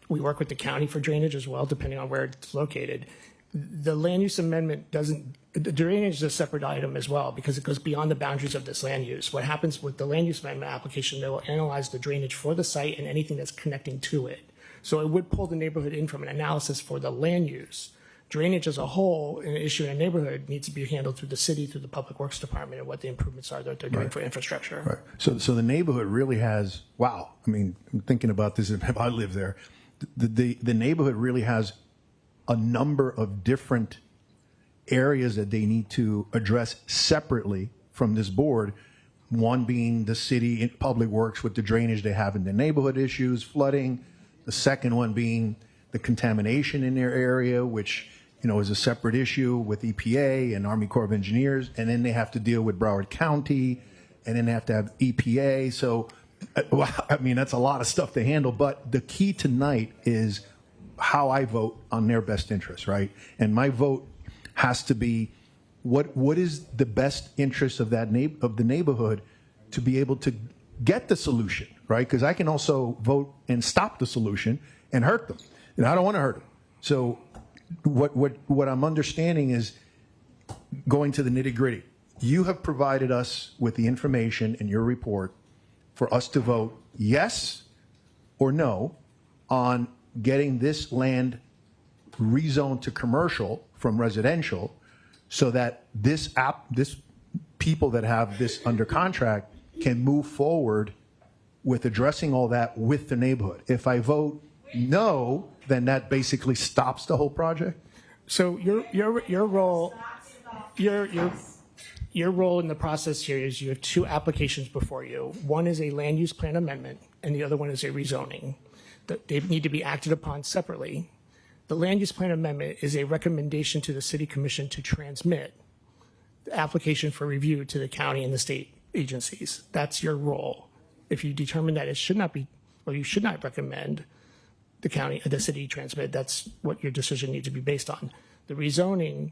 We work with the county for drainage as well, depending on where it's located. The land use amendment doesn't, the drainage is a separate item as well because it goes beyond the boundaries of this land use. What happens with the land use amendment application, they will analyze the drainage for the site and anything that's connecting to it. So it would pull the neighborhood in from an analysis for the land use. Drainage as a whole, an issue in a neighborhood, needs to be handled through the city, through the public works department, and what the improvements are that they're doing for infrastructure. Right. So the neighborhood really has, wow, I mean, I'm thinking about this if I live there. The neighborhood really has a number of different areas that they need to address separately from this board. One being the city in public works with the drainage they have in the neighborhood issues, flooding. The second one being the contamination in their area, which is a separate issue with EPA and Army Corps of Engineers, and then they have to deal with Broward County, and then they have to have EPA. So, I mean, that's a lot of stuff to handle. But the key tonight is how I vote on their best interest, right? And my vote has to be what is the best interest of that of the neighborhood to be able to get the solution, right? Because I can also vote and stop the solution and hurt them. I don't want to hurt them. So what I'm understanding is going to the nitty-gritty. You have provided us with the information in your report for us to vote yes or no on getting this land rezoned to commercial from residential so that this people that have this under contract can move forward with addressing all that with the neighborhood. If I vote no, then that basically stops the whole project? So your role in the process here is you have two applications before you. One is a land use plan amendment, and the other one is a rezoning. They need to be acted upon separately. The land use plan amendment is a recommendation to the city commission to transmit the application for review to the county and the state agencies. That's your role. If you determine that it should not be, or you should not recommend the city transmit, that's what your decision needs to be based on. The rezoning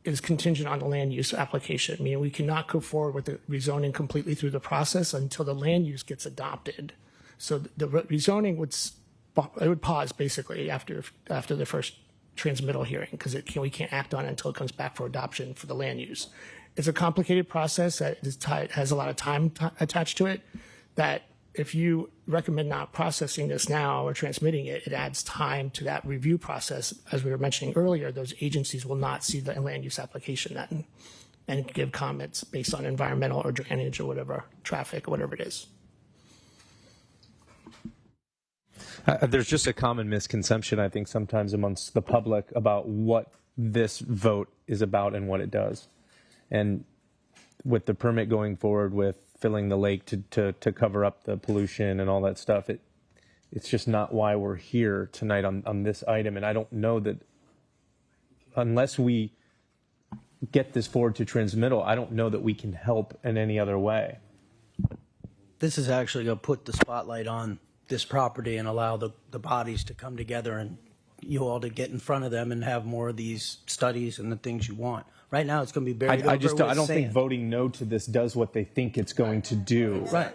is contingent on the land use application, meaning we cannot go forward with the rezoning completely through the process until the land use gets adopted. So the rezoning would pause basically after the first transmittal hearing because we can't act on it until it comes back for adoption for the land use. It's a complicated process that has a lot of time attached to it. That if you recommend not processing this now or transmitting it, it adds time to that review process. As we were mentioning earlier, those agencies will not see the land use application then and give comments based on environmental or drainage or whatever, traffic or whatever it is. There's just a common misconception, I think, sometimes amongst the public about what this vote is about and what it does. And with the permit going forward with filling the lake to cover up the pollution and all that stuff, it's just not why we're here tonight on this item. And I don't know that unless we get this forward to transmittal, I don't know that we can help in any other way. This is actually going to put the spotlight on this property and allow the bodies to come together and you all to get in front of them and have more of these studies and the things you want. Right now, it's going to be buried I over don't think voting no to this does what they think it's going to do. Right.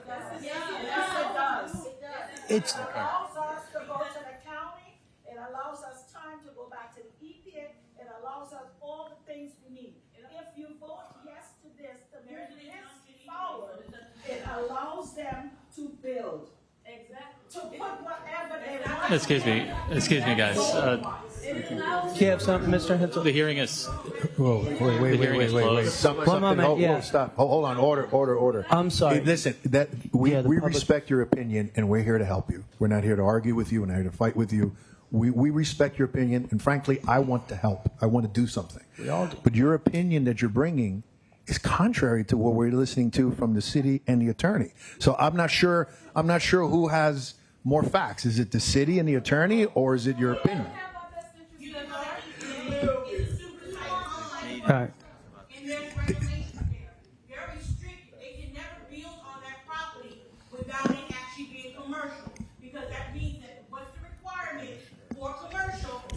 It allows us to go to the county. It allows us time to go back to the EPA. It allows us all the things we need. If you vote yes to this, to move this forward, it allows them to build. Exactly. To put whatever they want. Excuse me, guys. Do you have something, Mr. Hensel? The hearing is. Whoa, wait. Stop. Hold on. Order. I'm sorry. Hey, listen, we respect your opinion, and we're here to help you. We're not here to argue with you. We're not here to fight with you. We respect your opinion, and frankly, I want to help. I want to do something. We all do. But your opinion that you're bringing is contrary to what we're listening to from the city and the attorney. So I'm not sure who has more facts. Is it the city and the attorney, or is it your opinion? Right. And there's regulations there. Very strict. They can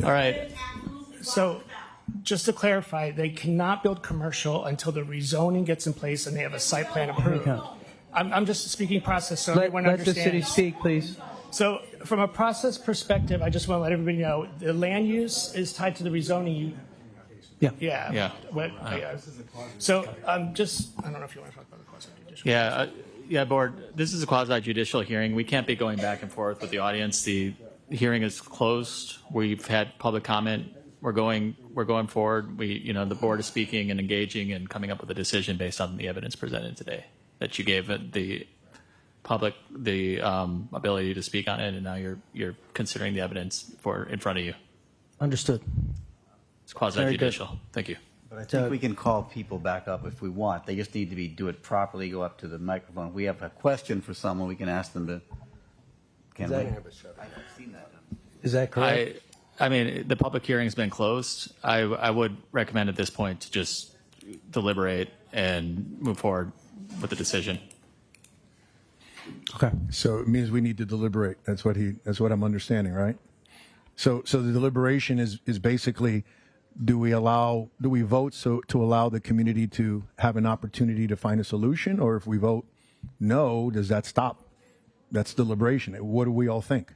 All right. So, just to clarify, they cannot build commercial until the rezoning gets in place and they have a site plan approved. I'm just speaking process so everyone Let the understands. city speak, please. So, from a process perspective, I just want to let everybody know the land use is tied to the rezoning. Yeah. Yeah. Yeah. So, I don't know if you want to talk about the quasi judicial. Yeah, board. This is a quasi judicial hearing. We can't be going back and forth with the audience. The hearing is closed. We've had public comment. We're going forward. The board is speaking and engaging and coming up with a decision based on the evidence presented today. That you gave the public the ability to speak on it, and now you're considering the evidence in front of you. Understood. It's quasi judicial. Thank you. But I think we can call people back up if we want. They just need to do it properly, go up to the microphone. If we have a question for someone, we can ask them to. Can we? I haven't seen that. Is that correct? I mean, the public hearing's been closed. I would recommend at this point to just deliberate and move forward with the decision. Okay. So it means we need to deliberate. That's what I'm understanding, right? So the deliberation is basically, do we vote to allow the community to have an opportunity to find a solution, or if we vote no, does that stop? That's deliberation. What do we all think?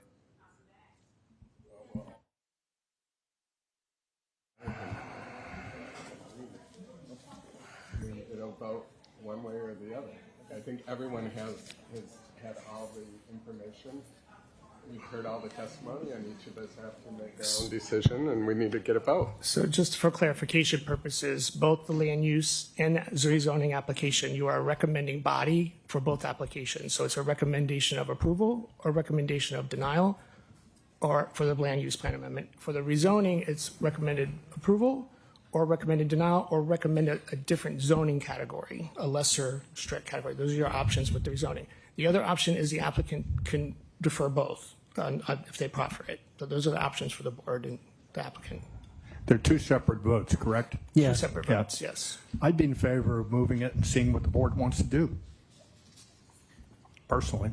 It'll vote one way or the other. I think everyone has had all the information. We've heard all the testimony, and each of us have to make our own decision, and we need to get a vote. So just for clarification purposes, both the land use and rezoning application, you are a recommending body for both applications. So it's a recommendation of approval or recommendation of denial, or for the land use plan amendment. For the rezoning, it's recommended approval or recommended denial or recommended a different zoning category, a lesser strict category. Those are your options with the rezoning. The other option is the applicant can defer both if they proffer it. So those are the options for the board and the applicant. They're two separate votes, correct? Yeah. Two separate votes, yes. I'd be in favor of moving it and seeing what the board wants to do, personally.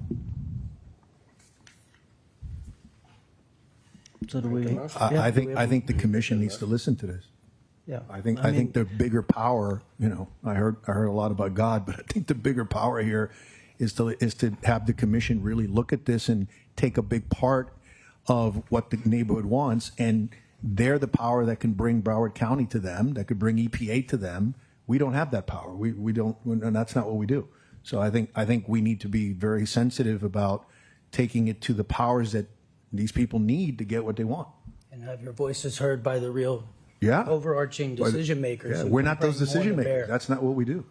So do we? I think the commission needs to listen to this. Yeah. I think the bigger power, I heard a lot about God, but I think the bigger power here is to have the commission really look at this and take a big part of what the neighborhood wants, and they're the power that can bring Broward County to them, that could bring EPA to them. We don't have that power. We don't, and that's not what we do. So I think we need to be very sensitive about taking it to the powers that these people need to get what they want. And have your voices heard by the real Yeah. overarching decision makers. Yeah, who we're can not those bring more decision to makers. bear. That's not what we do.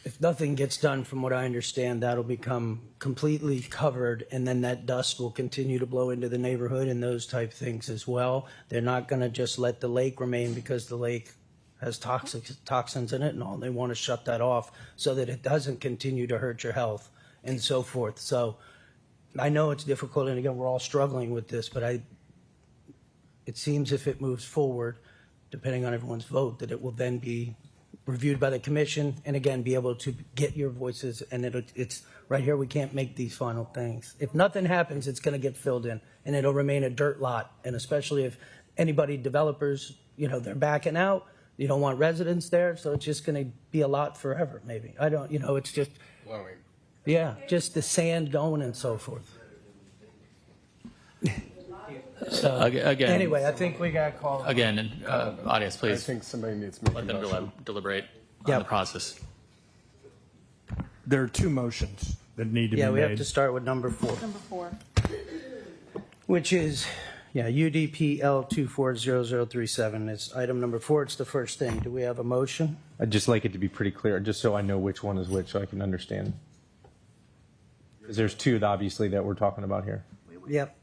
If nothing gets done, from what I understand, that'll become completely covered, and then that dust will continue to blow into the neighborhood and those type things as well. They're not going to just let the lake remain because the lake has toxins in it and all. They want to shut that off so that it doesn't continue to hurt your health and so forth. So I know it's difficult, and again, we're all struggling with this, but it seems if it moves forward, depending on everyone's vote, that it will then be reviewed by the commission, and again, be able to get your voices. And it's right here. We can't make these final things. If nothing happens, it's going to get filled in, and it'll remain a dirt lot. And especially if developers, they're backing out. You don't want residents there, so it's just going to be a lot forever. Maybe it's just Blowing. Yeah, just the sand going and so forth. So Again, anyway, I think we got called. Again, audience, please. I think somebody needs to make let a them motion. deliberate on the process. There are two motions that need to be Yeah, made. we have to start with number 4. Number 4. Which is, UDP L240037. It's item number 4. It's the first thing. Do we have a motion? I'd just like it to be pretty clear, just so I know which one is which, so I can understand. Because there's two, obviously, that we're talking about here. Yep.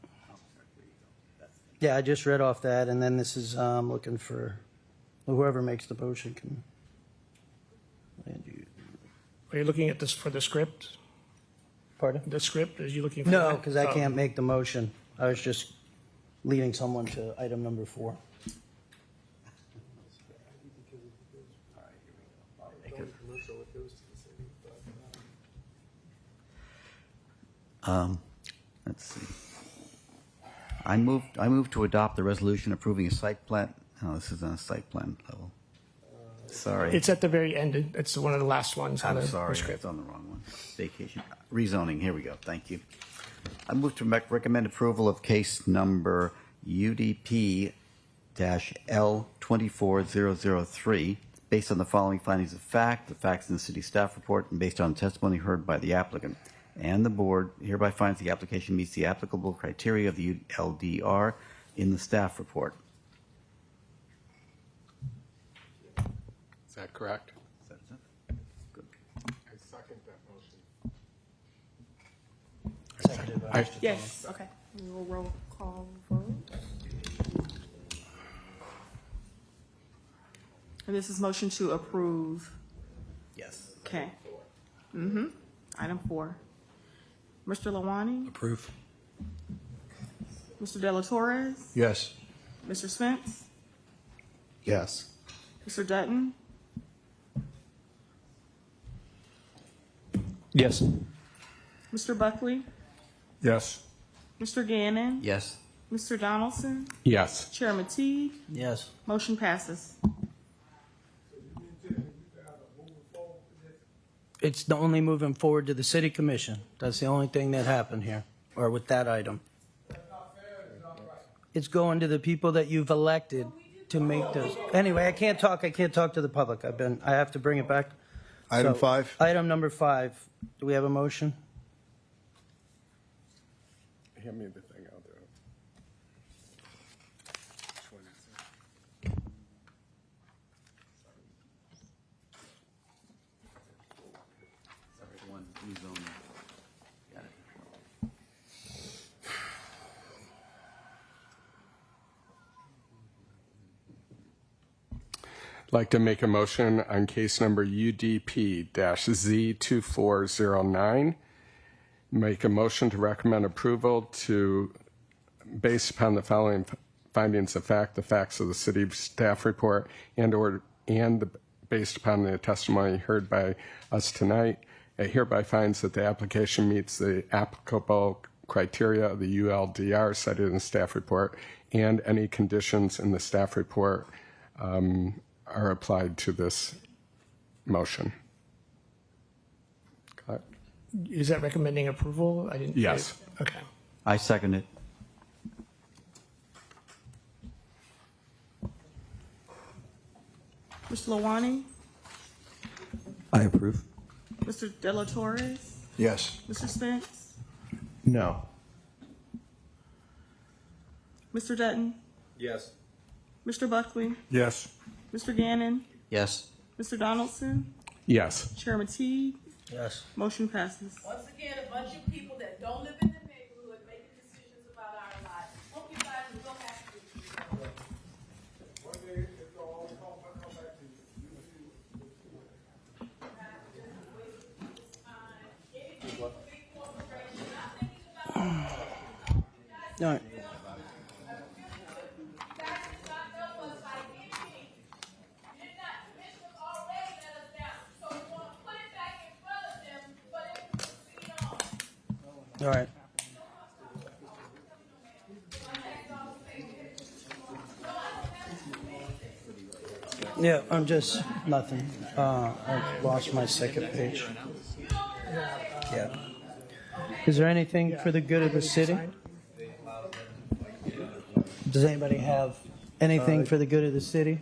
Yeah, I just read off that, and then this is looking for whoever makes the motion can. Are you looking at this for the script? Pardon? The script? Are you looking for No, that? because I Oh. can't make the motion. I was just leading someone to item number 4. Let's see. I move to adopt the resolution approving a site plan. Oh, this is on a site plan level. Sorry. It's at the very end. It's one of the last ones. on I'm the sorry, script. it's on the wrong one. Vacation, rezoning, here we go, thank you. I move to recommend approval of case number UDP-L24003, based on the following findings of fact, the facts in the city staff report, and based on testimony heard by the applicant. And the board hereby finds the application meets the applicable criteria of the LDR in the staff report. Is that correct? Good. I second that motion. Seconded by Mr. Yes, okay. We will roll call vote. And this is motion to approve. Yes. Okay. Mm-hmm. Item 4. Mr. Lawani? Approve. Mr. Dela Torres? Yes. Mr. Spence? Yes. Mr. Dutton? Yes. Mr. Buckley? Yes. Mr. Gannon? Yes. Mr. Donaldson? Yes. Chairman Teague? Yes. Motion passes. It's the only moving forward to the city commission. That's the only thing that happened here, or with that item. It's going to the people that you've elected to make those. Anyway, I can't talk to the public. I have to bring it back. Item So, 5. Item number 5. Do we have a motion? Hand me the thing, I'll do it. Which one is it? One, rezoning. Got it. I'd like to make a motion on case number UDP-Z2409. Make a motion to recommend approval to, based upon the following findings of fact, the facts of the city staff report, and based upon the testimony heard by us tonight, it hereby finds that the application meets the applicable criteria of the ULDR cited in the staff report, and any conditions in the staff report are applied to this motion. Is that recommending approval? I didn't. Yes. Okay. I second it. Mr. Lawani? I approve. Mr. Dela Torres? Yes. Mr. Spence? No. Mr. Dutton? Yes. Mr. Buckley? Yes. Mr. Gannon? Yes. Mr. Donaldson? Yes. Chairman Teague? Yes. Motion passes. Once again, a bunch of people that don't live in the neighborhood making decisions about our lives. Hope you guys will have to. All right. All right. Yeah, I'm just nothing. I lost my second page. Yeah. Is there anything for the good of the city? Does anybody have anything for the good of the city?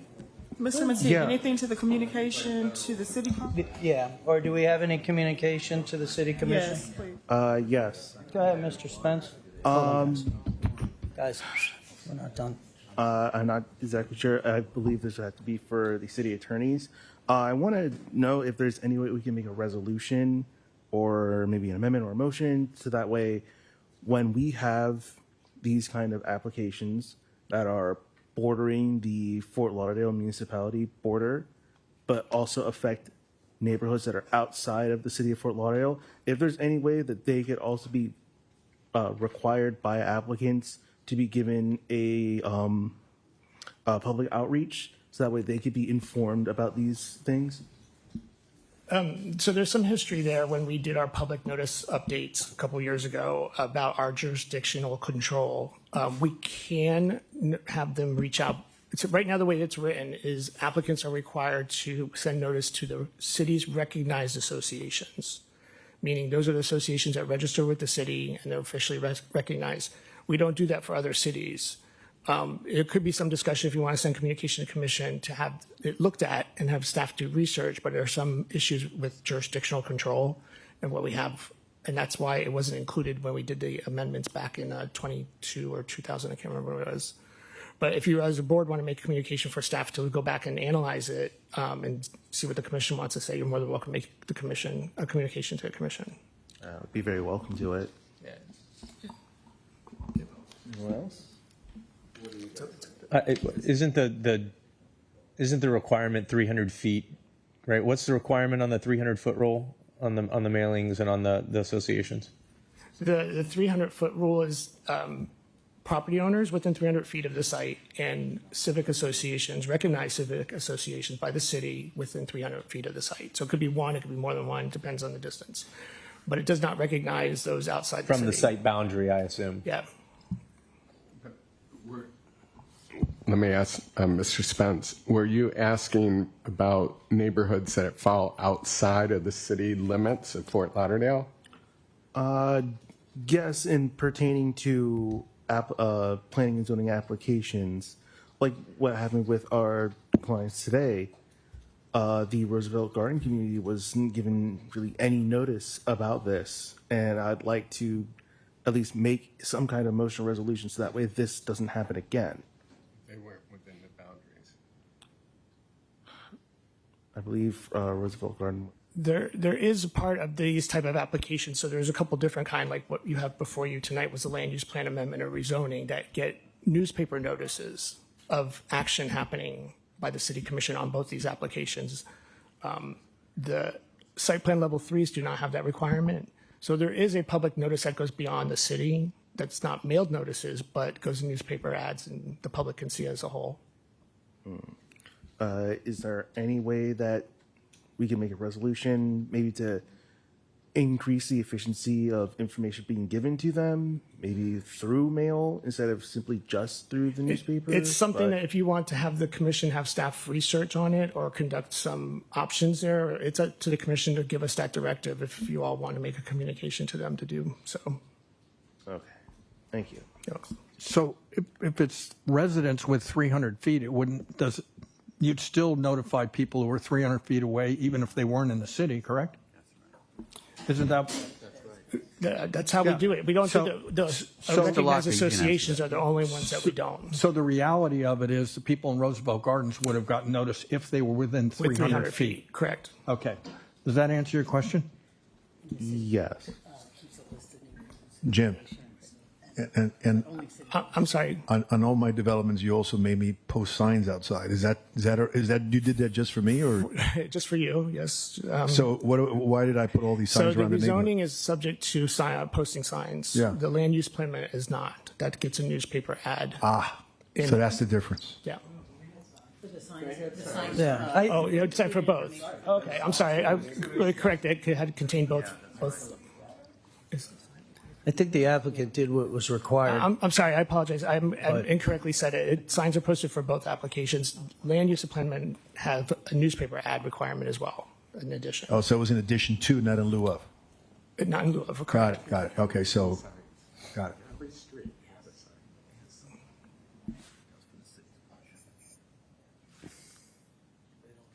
Mr. Matee, Yeah. anything to the communication to the city council? Yeah. Or do we have any communication to the city commission? Yes, please. Yes. Go ahead, Mr. Spence. Hold on, guys, we're not done. I'm not exactly sure. I believe this would have to be for the city attorneys. I want to know if there's any way we can make a resolution or maybe an amendment or a motion, so that way when we have these kind of applications that are bordering the Fort Lauderdale municipality border, but also affect neighborhoods that are outside of the city of Fort Lauderdale, if there's any way that they could also be required by applicants to be given a public outreach, so that way they could be informed about these things. So there's some history there when we did our public notice updates a couple years ago about our jurisdictional control We can have them reach out. Right now, the way it's written is applicants are required to send notice to the city's recognized associations, meaning those are the associations that register with the city and they're officially recognized. We don't do that for other cities. It could be some discussion if you want to send communication to commission to have it looked at and have staff do research, but there are some issues with jurisdictional control and what we have. And that's why it wasn't included when we did the amendments back in 22 or 2000. I can't remember what it was. But if you as a board want to make communication for staff to go back and analyze it and see what the commission wants to say, you're more than welcome to make the commission a communication to the commission. Be very welcome to it. Anyone else? Isn't the requirement 300 feet, right? What's the requirement on the 300-foot rule on the mailings and on the associations? The 300-foot rule is property owners within 300 feet of the site and civic associations, recognized civic associations by the city within 300 feet of the site. So it could be one, it could be more than one, depends on the distance. But it does not recognize those outside the city. From the site boundary, I assume. Yeah. Let me ask Mr. Spence, were you asking about neighborhoods that fall outside of the city limits of Fort Lauderdale? Yes, in pertaining to planning and zoning applications, like what happened with our clients today, the Roosevelt Garden community wasn't given really any notice about this, and I'd like to at least make some kind of motion resolution so that way this doesn't happen again. They weren't within the boundaries. I believe Roosevelt Garden. There is a part of these type of applications. So there's a couple different kind, like what you have before you tonight was the land use plan amendment or rezoning that get newspaper notices of action happening by the city commission on both these applications. The site plan level 3s do not have that requirement. So there is a public notice that goes beyond the city that's not mailed notices, but goes in newspaper ads and the public can see as a whole. Is there any way that we can make a resolution maybe to increase the efficiency of information being given to them, maybe through mail instead of simply just through the newspaper? It's something that if you want to have the commission have staff research on it or conduct some options there, it's up to the commission to give us that directive if you all want to make a communication to them to do so. Okay, thank you. So if it's residents with 300 feet, it wouldn't, you'd still notify people who are 300 feet away, even if they weren't in the city, correct? Isn't that? That's how we do it. We don't do the recognized associations are the only ones that we don't. So the reality of it is the people in Roosevelt Gardens would have gotten notice if they were within 300 feet. Correct. Okay. Does that answer your question? Yes. Jim, and I'm sorry. On all my developments, you also made me post signs outside. Is that you did that just for me or just for you? Yes. So why did I put all these signs around the neighborhood? So the rezoning is subject to posting signs. Yeah. The land use plan is not. That gets a newspaper ad. So that's the difference. Yeah. Yeah. Oh, you decide for both. Okay. I'm sorry. I really correct. It had to contain both. I think the applicant did what was required. I'm sorry. I apologize. I incorrectly said it. Signs are posted for both applications. Land use plan have a newspaper ad requirement as well, in addition. Oh, so it was in addition to, not in lieu of. Not in lieu of. Got it. Okay, so, got it.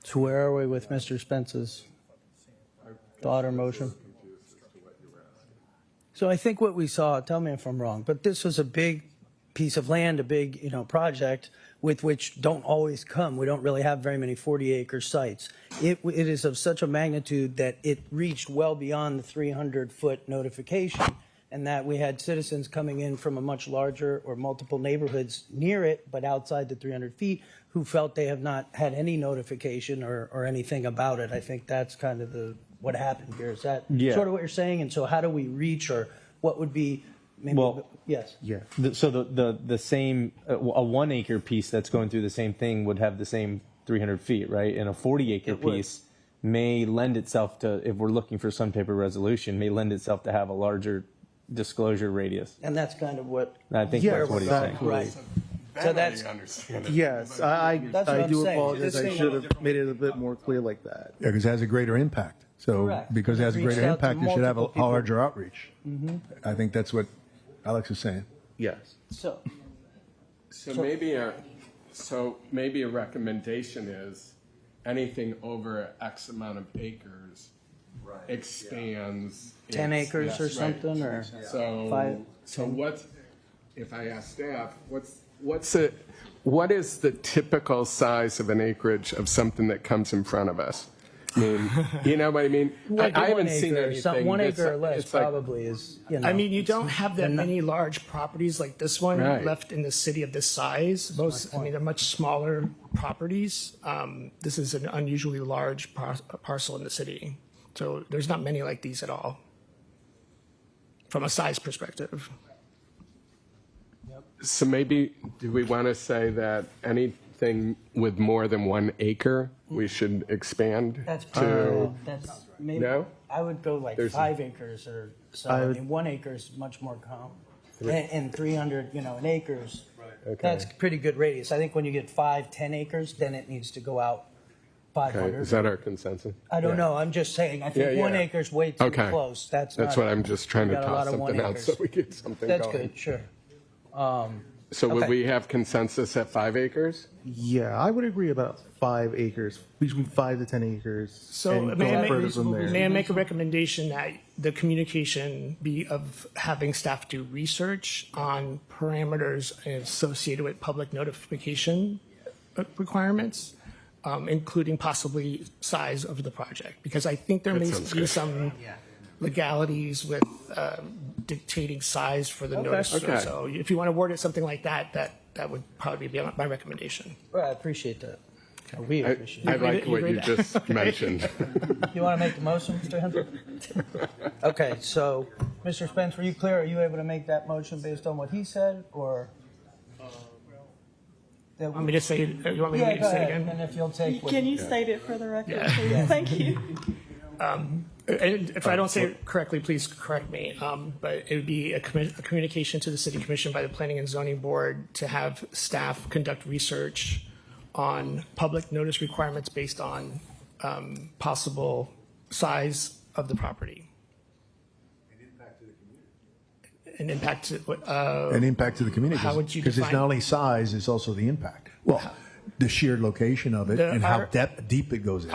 So where are we with Mr. Spence's thought or motion? So I think what we saw, tell me if I'm wrong, but this was a big piece of land, a big, project with which don't always come. We don't really have very many 40-acre sites. It is of such a magnitude that it reached well beyond the 300-foot notification, and that we had citizens coming in from a much larger or multiple neighborhoods near it, but outside the 300 feet, who felt they have not had any notification or anything about it. I think that's kind of what happened here. Is that sort of what you're saying? And so how do we reach, or what would be maybe? Well, yes. Yeah. So the same, a 1 acre piece that's going through the same thing would have the same 300 feet, right? And a 40-acre piece may lend itself to, if we're looking for some type of resolution, may lend itself to have a larger disclosure radius. And that's kind of what. I think Yeah, that's what he's saying. Right. So that's, Yes, I That's what I'm do saying. apologize. Just I saying- should have made it a bit more clear like that. Yeah, because it has a greater impact. So Correct. because it has a Reached greater out to impact, it should have a multiple people. larger outreach. Mhm. I think that's what Alex is saying. Yes. So, So maybe a recommendation is anything over X amount of acres expands. 10 its- acres yes, or right. something, or So, 5, so what, if I ask staff, what is the typical size of an acreage of something that comes in front of us? I mean, you know what I mean? like I one haven't seen acre, anything. 1 that's- acre or less it's like- probably is, you know. I mean, you don't have that many large properties like this one Right. left in the city of this size. Most, I mean, they're much smaller properties. This is an unusually large parcel in the city. So there's not many like these at all from a size perspective. So maybe, do we want to say that anything with more than 1 acre, we should expand That's to? probably, that's maybe, No? I would go like There's- 5 acres or so. I mean, 1 acre is much more common. And 300, an acres, Okay. that's pretty good radius. I think when you get 5, 10 acres, then it needs to go out Okay, 500. is that our consensus? I don't Yeah. know, I'm just saying, I think Yeah, 1 yeah. acre is way too Okay. close. That's what I'm just trying we to got a lot toss of 1 something out acres. so we get something That's going. good, sure. So would Okay. we have consensus at 5 acres? Yeah, I would agree about 5 acres, between 5 to 10 acres. So and may go I, further from there. may I make a recommendation that the communication be of having staff do research on parameters associated with public notification requirements, including possibly size of the project? Because I think there That may sounds be good. some legalities with dictating size for the Okay. notice. Okay. So if you want to word it something like that, that would probably be my recommendation. Well, I appreciate that. We I appreciate I it. like You what agree you to that? just mentioned. You want to make the motion, Mr. Henry? Okay, so, Mr. Spence, were you clear? Are you able to make that motion based on what he said, or? Want me to say it? You want me Yeah, to go say it ahead, again? and if you'll take what. Can you state it for the record, Yeah. please? Thank you. And if I don't say it correctly, please correct me. But it would be a communication to the City Commission by the Planning and Zoning Board to have staff conduct research on public notice requirements based on possible size of the property. An impact to what? An impact to the community. How would you Because it's define- not only size, it's also the impact. Well, the sheer location of it and how deep it goes in.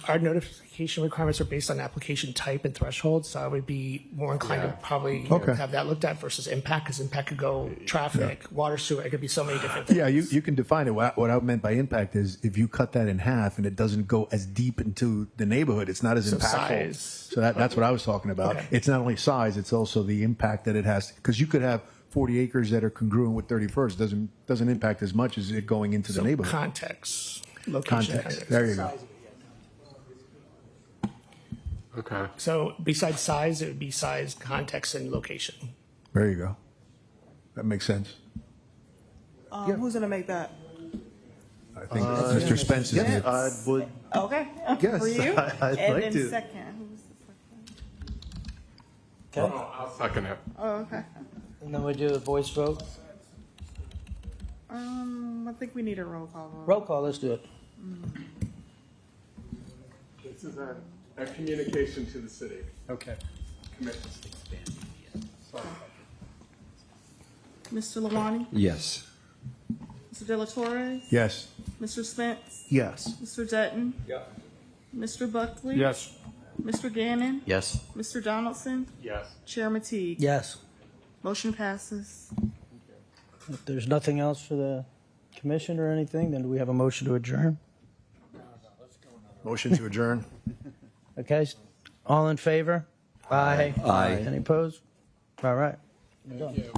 Our notification requirements are based on application type and threshold, so I would be more inclined to probably Okay. have that looked at versus impact, because impact could go traffic, water, sewer, it could be so many different things. Yeah, you can define it. What I meant by impact is if you cut that in half and it doesn't go as deep into the neighborhood, it's not as So impactful. size. So that's what I was talking about. Okay. It's not only size, it's also the impact that it has. Because you could have 40 acres that are congruent with 31st. Doesn't impact as much as it going into the So neighborhood. context, location. Context. There you go. Okay. So besides size, it would be size, context, and location. There you go. That makes sense. Who's gonna make that? I think Mr. Spence is Yes, the I would. Okay. Yes, For you? I'd And like then to. second, who's the second? I'll second it. Oh, okay. And then we do a voice vote. I think we need a roll call vote. Roll call, let's do it. This is a communication to the city. Okay. Commission. Mr. Lawani? Yes. Mr. De La Torre? Yes. Mr. Spence? Yes. Mr. Dutton? Mr. Buckley? Yes. Mr. Gannon? Yes. Mr. Donaldson? Yes. Chairman Teague? Yes. Motion passes. If there's nothing else for the commission or anything, then do we have a motion to adjourn? Motion to adjourn. Okay, all in favor? Aye. Aye. Any opposed? All right. We're done. Thank you.